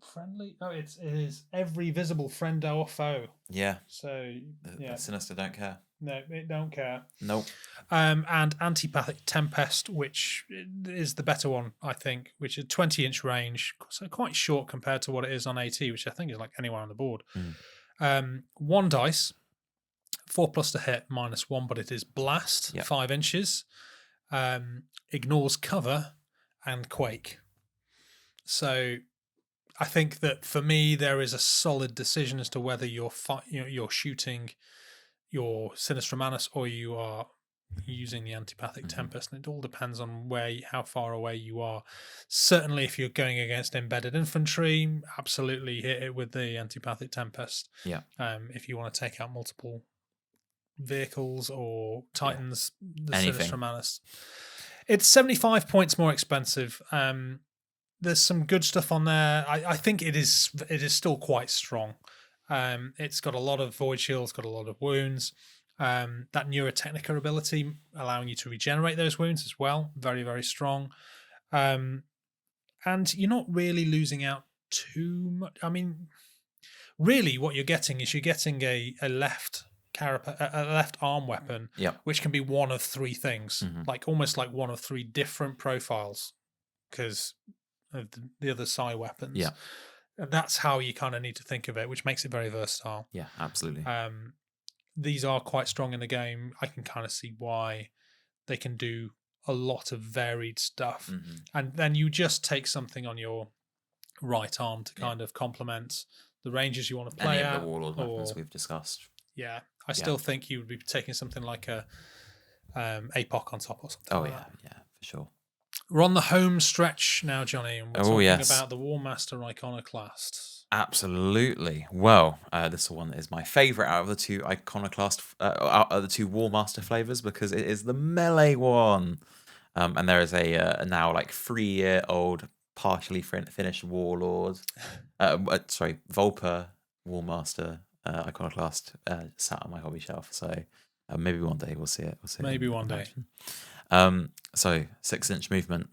friendly? Oh, it is every visible friend or foe. Yeah. So the Sinister don't care. No, it don't care. Nope. And Antipathic Tempest, which is the better one, I think, which is 20-inch range, so quite short compared to what it is on AT, which I think is like anywhere on the board. 1 dice, 4+ to hit, -1, but it is blast, 5 inches, ignores cover, and quake. So I think that for me, there is a solid decision as to whether you're shooting your Sinistramanus or you are using the Antipathic Tempest, and it all depends on how far away you are. Certainly, if you're going against embedded infantry, absolutely hit it with the Antipathic Tempest. Yeah. If you want to take out multiple vehicles or Titans, the Anything. Sinistramanus. It's 75 points more expensive. There's some good stuff on there. I think it is still quite strong. It's got a lot of void shields, got a lot of wounds. That Neurotechnica ability allowing you to regenerate those wounds as well. Very, very strong. And you're not really losing out too much. I mean, really what you're getting is a left arm weapon, which can be one of 3 things, like almost like one of 3 different profiles because of the other psi weapons. Yeah. And that's how you kind of need to think of it, which makes it very versatile. Yeah, absolutely. These are quite strong in the game. I can kind of see why they can do a lot of varied stuff. And then you just take something on your right arm to kind of complement the ranges you want to play Any at. of the Warlord weapons we've discussed. Yeah. I still think you would be taking something like a APOC on top or something. Oh, like yeah, that. for sure. We're on the home stretch now, Johnny, and we're talking about the Warmaster Iconoclast. Absolutely. Well, this is one that is my favourite out of the 2 Iconoclast, out of the 2 Warmaster flavours, because it is the melee one. And there is a now like 3-year-old, partially finished Warlord, Volper Warmaster Iconoclast sat on my hobby shelf. So Maybe one day we'll see it. Maybe one day. So 6-inch movement,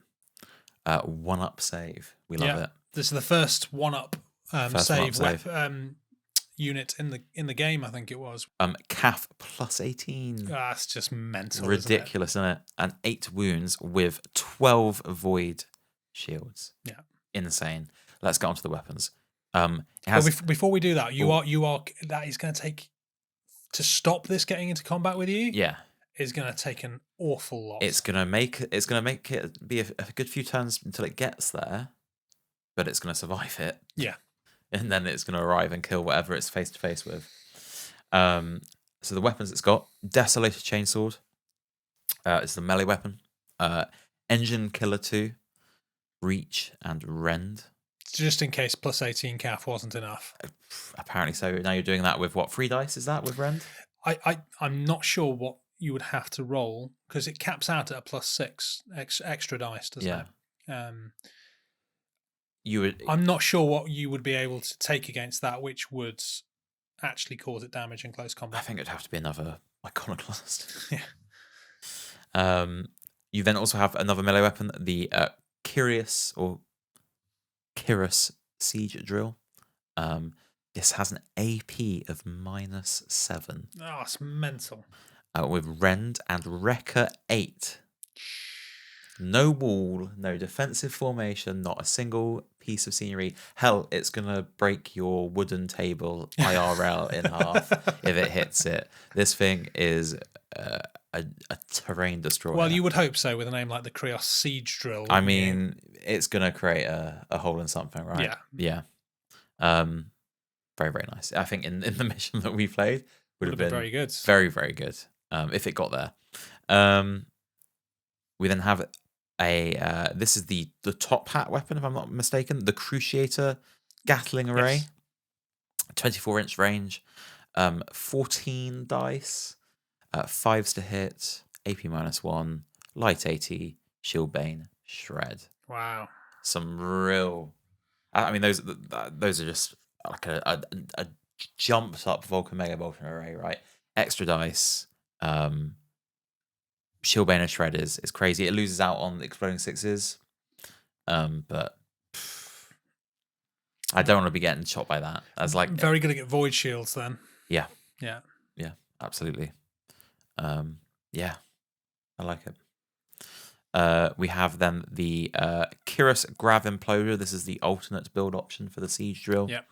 1-up save. We love it. This is the first 1-up First save, 1-up unit in the game. I think it was. CAF plus 18. That's just mental. Ridiculous, isn't it? And 8 wounds with 12 void shields. Yeah, insane. Let's get onto the weapons. Before we do that, you are that is going to take to stop this getting into combat with you. Yeah, is going to take an awful lot. It's going to make it be a good few turns until it gets there, but it's going to survive it. Yeah, and then it's going to arrive and kill whatever it's face to face with. So the weapons it's got: Desolator Chainsword. It's the melee weapon. Engine Killer 2, Reach, and Rend. Just in case plus 18 CAF wasn't enough. Apparently so. Now you're doing that with what? 3 dice? Is that with Rend? I'm not sure what you would have to roll because it caps out at a plus 6 extra dice, doesn't it? You would. I'm not sure what you would be able to take against that, which would actually cause it damage in close combat. I think it'd have to be another Iconoclast. Yeah. You then also have another melee weapon, the Curious Siege Drill. This has an AP of -7. Oh, it's mental. With Rend and Wrecker 8. No wall, no defensive formation, not a single piece of scenery. Hell, it's going to break your wooden table IRL in half if it hits it. This thing is a terrain destroyer. Well, you would hope so with a name like the Krios Siege Drill. I mean, it's going to create a hole in something, right? Yeah. Very, very nice. I think in the mission that we played would have been very good. Very, very good if it got there. We then have this is the top hat weapon, if I'm not mistaken, the Cruciator Gatling Array. Yes. 24-inch range, 14 dice, 5s to hit, AP -1, light 80, Shield Bane, Shred. Wow. Some real. I mean, those are just like a jumped up Vulcan Mega Bolton array, right? Extra dice. Shield Bane and Shred is crazy. It loses out on the Exploding 6s. But I don't want to be getting shot by that. As like very good at void shields then. Yeah. Yeah. Yeah, absolutely. Yeah. I like it. We have then the Kyrus Grav Imploder. This is the alternate build option for the Siege Drill. Yeah.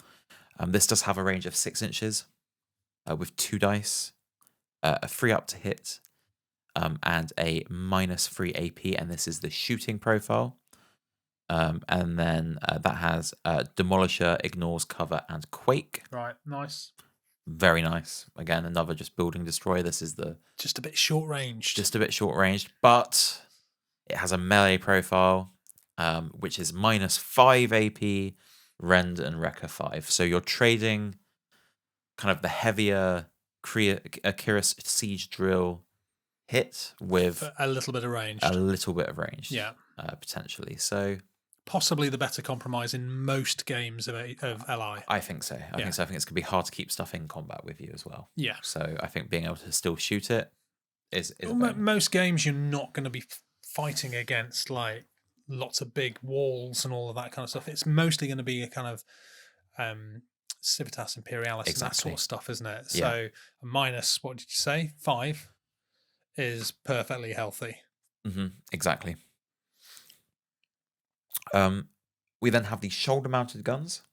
This does have a range of 6 inches with 2 dice, a 3-up to hit, and a -3 AP, and this is the shooting profile. And then that has Demolisher, Ignores Cover, and Quake. Right, nice. Very nice. Again, another just building destroyer. This is the just a bit short ranged. Just a bit short ranged, but it has a melee profile, which is -5 AP, Rend and Wrecker 5. So you're trading kind of the heavier Kyrus Siege Drill hit with a little bit of range. Yeah. Potentially. So possibly the better compromise in most games of LI. I think so. I think it's going to be hard to keep stuff in combat with you as well. Yeah. So I think being able to still shoot it is most games you're not going to be fighting against like lots of big walls and all of that kind of stuff. It's mostly going to be a kind of Civitas Imperialis and that sort of stuff, isn't it? Yeah. So a minus, what did you say? 5 is perfectly healthy. Mm-hmm. Exactly. We then have the shoulder-mounted guns.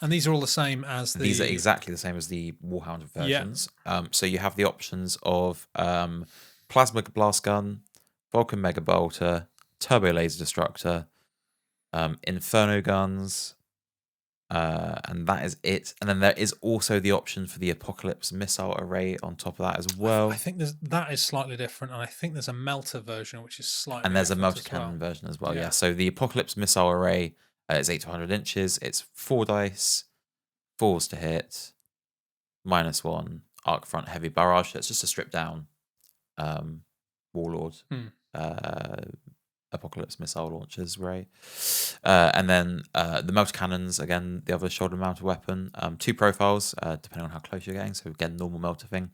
And these are all the same as the... These are exactly the same as the Warhound versions. Yeah. So you have the options of Plasma Blast Gun, Vulcan Mega Bolter, Turbo Laser Destructor, Inferno Guns, and that is it. And then there is also the option for the Apocalypse Missile Array on top of that as well. I think that is slightly different, and I think there's a Melter version which is slightly and there's a different multi-cannon version as well. Yeah. So the Apocalypse Missile Array is 8 to 100 inches. It's 4 dice, 4s to hit, -1 arc front heavy barrage. So it's just a stripped down Warlord Apocalypse missile launchers, right? And then the melter cannons, again, the other shoulder mounted weapon. 2 profiles, depending on how close you're getting. So again, normal melter thing.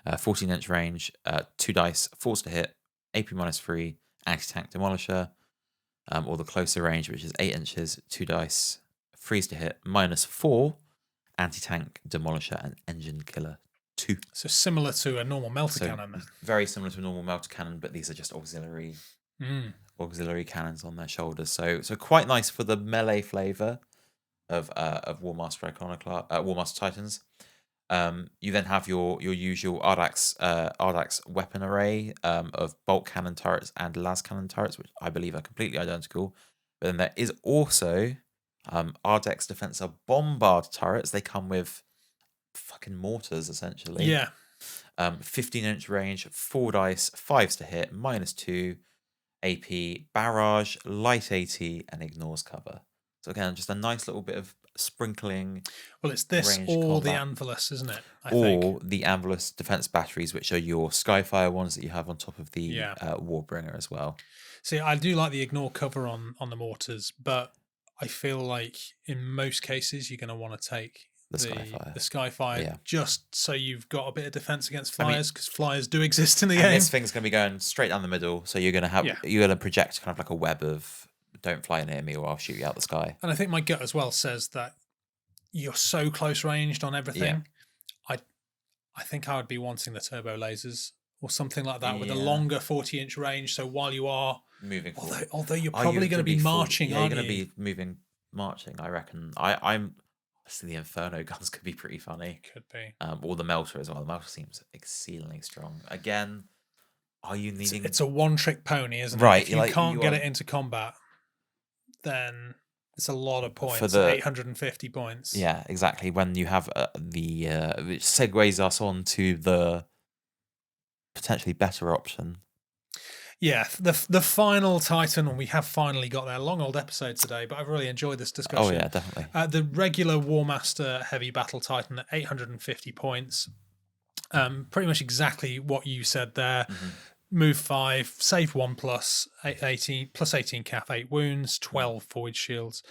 14-inch range, 2 dice, force to hit, AP -3, anti-tank demolisher. Or the closer range, which is 8 inches, 2 dice, freeze to hit, -4, anti-tank demolisher, and engine killer 2. So similar to a normal melter cannon. Very similar to a normal melter cannon, but these are just auxiliary cannons on their shoulders. So quite nice for the melee flavor of Warmaster Iconoclast, Warmaster Titans. You then have your usual Ardax weapon array of bolt cannon turrets and las cannon turrets, which I believe are completely identical. But then there is also Ardax Defensor bombard turrets. They come with fucking mortars, essentially. Yeah. 15-inch range, 4 dice, 5s to hit, -2, AP, barrage, light AT, and ignores cover. So again, just a nice little bit of sprinkling. Well, it's this or the Anvilus, isn't it? I think. The Anvilus defense batteries, which are your Skyfire ones that you have on top of the Warbringer as well. See, I do like the ignore cover on the mortars, but I feel like in most cases you're going to want to take the Skyfire just so you've got a bit of defense against flyers, because flyers do exist in the game. This thing's going to be going straight down the middle, so you're going to have you're going to project kind of like a web of don't fly near me or I'll shoot you out the sky. And I think my gut as well says that you're so close ranged on everything. I think I would be wanting the turbo lasers or something like that with a longer 40-inch range. So while you are moving forward, although you're probably going to be marching, aren't you? You're going to be marching. I reckon. I'm. The Inferno guns could be pretty funny. Could be. Or the Melter as well. The Melter seems exceedingly strong. Again, are you needing? It's a one-trick pony, isn't it? Right. If you can't get it into combat, then it's a lot of points. For 850 points. Yeah, exactly. When you have which segues us on to the potentially better option. Yeah, the final Titan, and we have finally got there. Long old episode today, but I've really enjoyed this discussion. Oh yeah, definitely. The regular Warmaster Heavy Battle Titan at 850 points. Pretty much exactly what you said there. Mm-hmm. Move 5, save 1+, 18 plus 18 cap, 8 wounds, 12 void shields.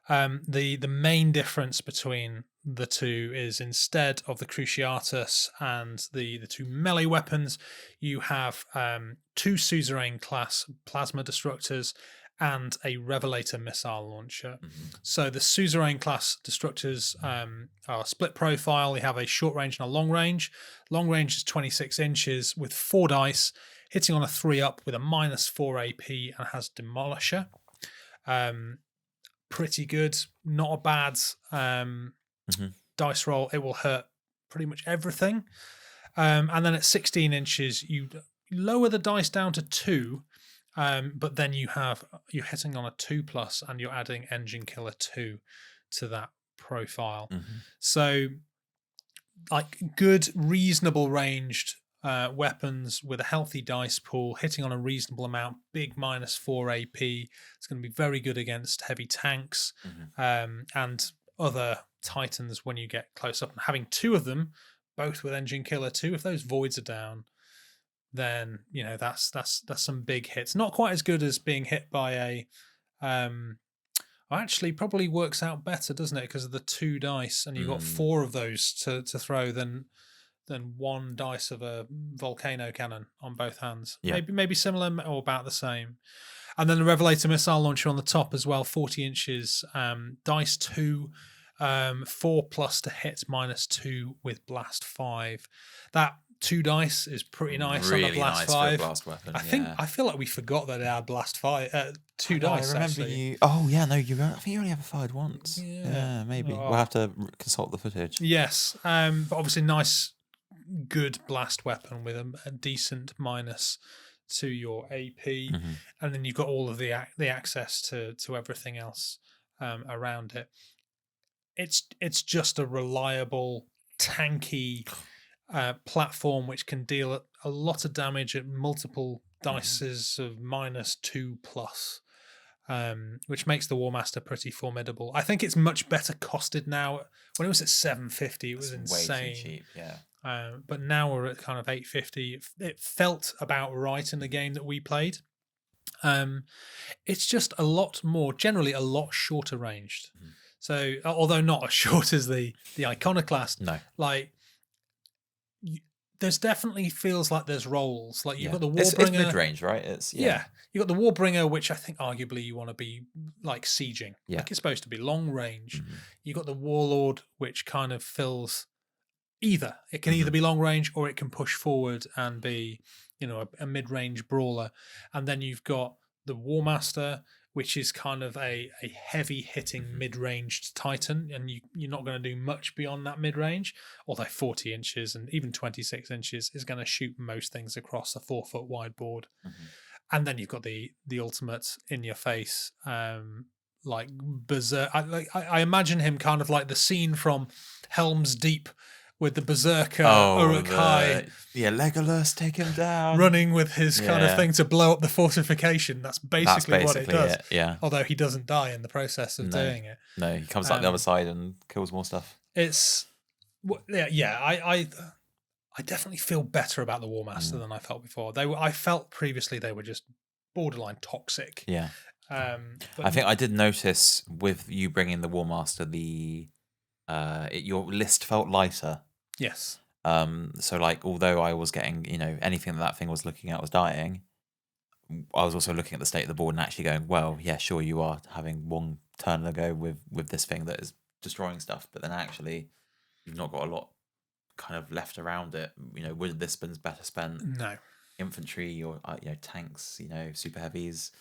The main difference between the two is instead of the Cruciatus and the 2 melee weapons, you have 2 Suzerain class plasma destructors and a Revelator missile launcher. Mm-hmm. So the Suzerain class destructors are split profile. They have a short range and a long range. Long range is 26 inches with 4 dice, hitting on a 3-up with a -4 AP and has Demolisher. Pretty good, not a bad dice roll. It will hurt pretty much everything. And then at 16 inches, you lower the dice down to 2, but then you're hitting on a 2+ and you're adding Engine Killer 2 to that profile. Mm-hmm. So, like good, reasonable ranged weapons with a healthy dice pool, hitting on a reasonable amount, big -4 AP. It's going to be very good against heavy tanks and other Titans when you get close up. And having 2 of them, both with Engine Killer 2, if those voids are down, then that's some big hits. Not quite as good as being hit by a. Actually, probably works out better, doesn't it? Because of the 2 dice, and you've got 4 of those to throw than 1 dice of a volcano cannon on both hands. Yeah. Maybe similar or about the same. And then the Revelator missile launcher on the top as well, 40 inches, dice 2, 4+ to hit, -2 with blast 5. That 2 dice is pretty nice really on the blast nice 5. For a blast weapon. I feel like we forgot that it had blast 5. 2 dice. I remember actually. you. Oh yeah, no, I think you only ever fired once. Yeah, maybe we'll have to consult the footage. Yes, but obviously nice, good blast weapon with a decent minus to your AP, and then you've got all of the access to everything else around it. It's just a reliable, tanky platform which can deal a lot of damage at multiple dices of -2+, which makes the Warmaster pretty formidable. I think it's much better costed now. When it was at 750, it was insane. Way too cheap, yeah. But now we're at kind of 850. It felt about right in the game that we played. It's just a lot more, generally a lot shorter ranged. So, although not as short as the Iconoclast, No. like there's definitely feels like there's roles. Like you've got the It's Warbringer. mid-range, right? You've got the Warbringer, which I think arguably you want to be like sieging. Yeah. Like it's supposed to be long range. You've got the Warlord, which kind of fills either. It can either be long range or it can push forward and be, a mid-range brawler. And then you've got the Warmaster, which is kind of a heavy hitting mid-ranged Titan, and you're not going to do much beyond that mid-range, although 40 inches and even 26 inches is going to shoot most things across a 4-foot wide board. And then you've got the ultimate in your face, like berserk. I imagine him kind of like the scene from Helm's Deep with the berserker Uruk-hai. Legolas, take him down. Running with his kind of thing to blow up the fortification. That's basically what it does. Yeah. Although he doesn't die in the process of doing it. No, he comes out the other side and kills more stuff. I definitely feel better about the Warmaster than I felt before. I felt previously they were just borderline toxic. Yeah. But I think I did notice with you bringing the Warmaster, your list felt lighter. Yes. So like, although I was getting, anything that thing was looking at was dying, I was also looking at the state of the board and actually going, well, yeah, sure, you are having one turn ago with this thing that is destroying stuff, but then actually you've not got a lot kind of left around it. Would this been better spent? No. Infantry or tanks, super heavies.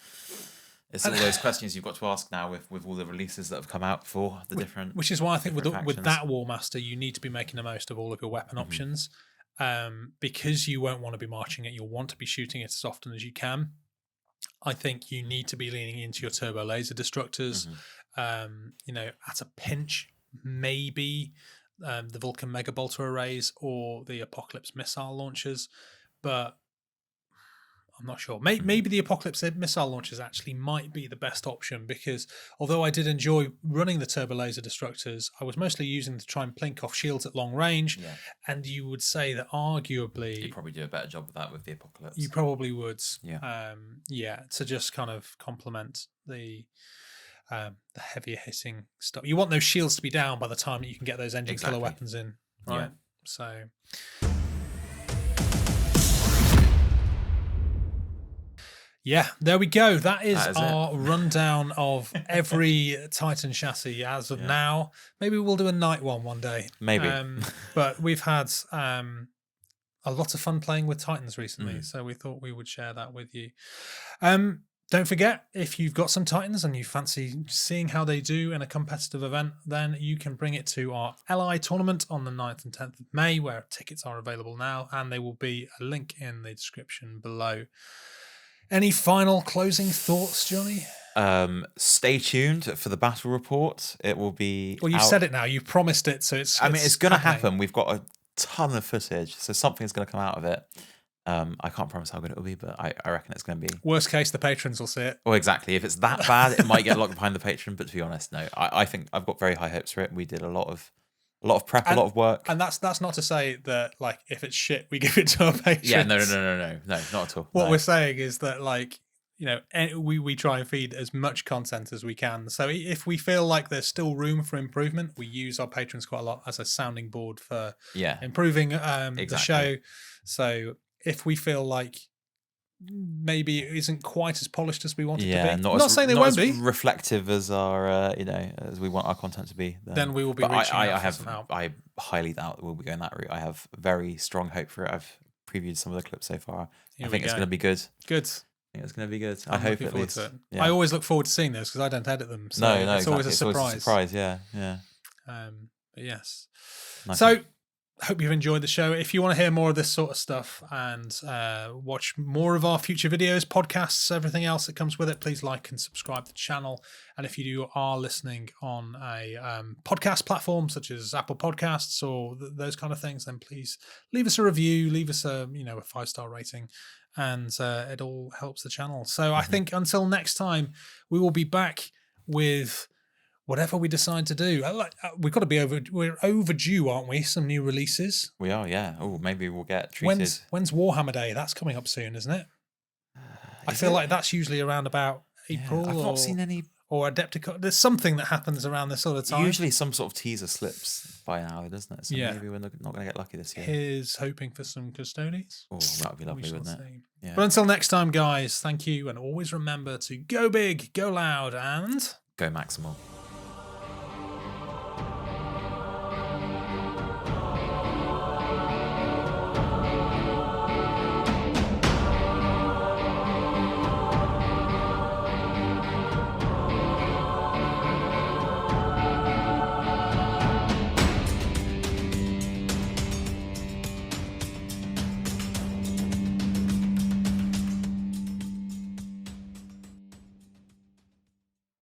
It's all those questions you've got to ask now with all the releases that have come out for the different. Which is why I think with that Warmaster, you need to be making the most of all of your weapon options, because you won't want to be marching it. You'll want to be shooting it as often as you can. I think you need to be leaning into your turbo laser destructors. At a pinch, maybe the Vulcan Mega Bolter arrays or the Apocalypse missile launchers, but I'm not sure. Maybe the Apocalypse missile launchers actually might be the best option, because although I did enjoy running the turbo laser destructors, I was mostly using them to try and plink off shields at long range. Yeah. And you would say that arguably you'd probably do a better job of that with the Apocalypse. You probably would. Yeah. To just kind of complement the heavier hitting stuff. You want those shields to be down by the time that you can get those engine killer weapons in, right? Yeah. So. Yeah, there we go. That is our rundown of every Titan chassis as of now. Maybe we'll do a night one day. Maybe. But we've had a lot of fun playing with Titans recently, so we thought we would share that with you. Don't forget, if you've got some Titans and you fancy seeing how they do in a competitive event, then you can bring it to our LI tournament on the 9th and 10th of May, where tickets are available now, and there will be a link in the description below. Any final closing thoughts, Johnny? Stay tuned for the battle report. It will be. Well, you said it now. You promised it, so it's. It's going to happen. We've got a ton of footage, so something's going to come out of it. I can't promise how good it will be, but I reckon it's going to be. Worst case, the patrons will see it. Well, exactly. If it's that bad, it might get locked behind the patron. But to be honest, no. I think I've got very high hopes for it. We did a lot of prep, a lot of work. And that's not to say that, like, if it's shit, we give it to our patrons. Yeah, no, not at all. What we're saying is that, like, we try and feed as much content as we can. So if we feel like there's still room for improvement, we use our patrons quite a lot as a sounding board for improving the show. So if we feel like maybe it isn't quite as polished as we want it to be. Not saying they won't be reflective as our as we want our content to be. Then we will be reaching out for some help. I highly doubt that we'll be going that route. I have very strong hope for it. I've previewed some of the clips so far. I think it's going to be good. Good. I think it's going to be good. I hope at least. I always look forward to seeing those because I don't edit them. So no, it's always a surprise. Always a surprise. Yeah. But yes. Nice. So. Hope you've enjoyed the show. If you want to hear more of this sort of stuff and watch more of our future videos, podcasts, everything else that comes with it, please like and subscribe to the channel. And if you are listening on a podcast platform such as Apple Podcasts or those kind of things, then please leave us a review, leave us a 5-star rating, and it all helps the channel. So I think until next time, we will be back with whatever we decide to do. We've got to be we're overdue, aren't we? Some new releases. We are, yeah. Oh, maybe we'll get treated. When's Warhammer Day? That's coming up soon, isn't it? I feel like that's usually around about April. I've not seen any. Or Adepticon. There's something that happens around this sort of time. Usually some sort of teaser slips by now, doesn't it? So maybe we're not going to get lucky this year. Here's hoping for some Custodes. Oh, that would be lovely, wouldn't it? Yeah. But until next time, guys, thank you. And always remember to go big, go loud, and... go Maximal.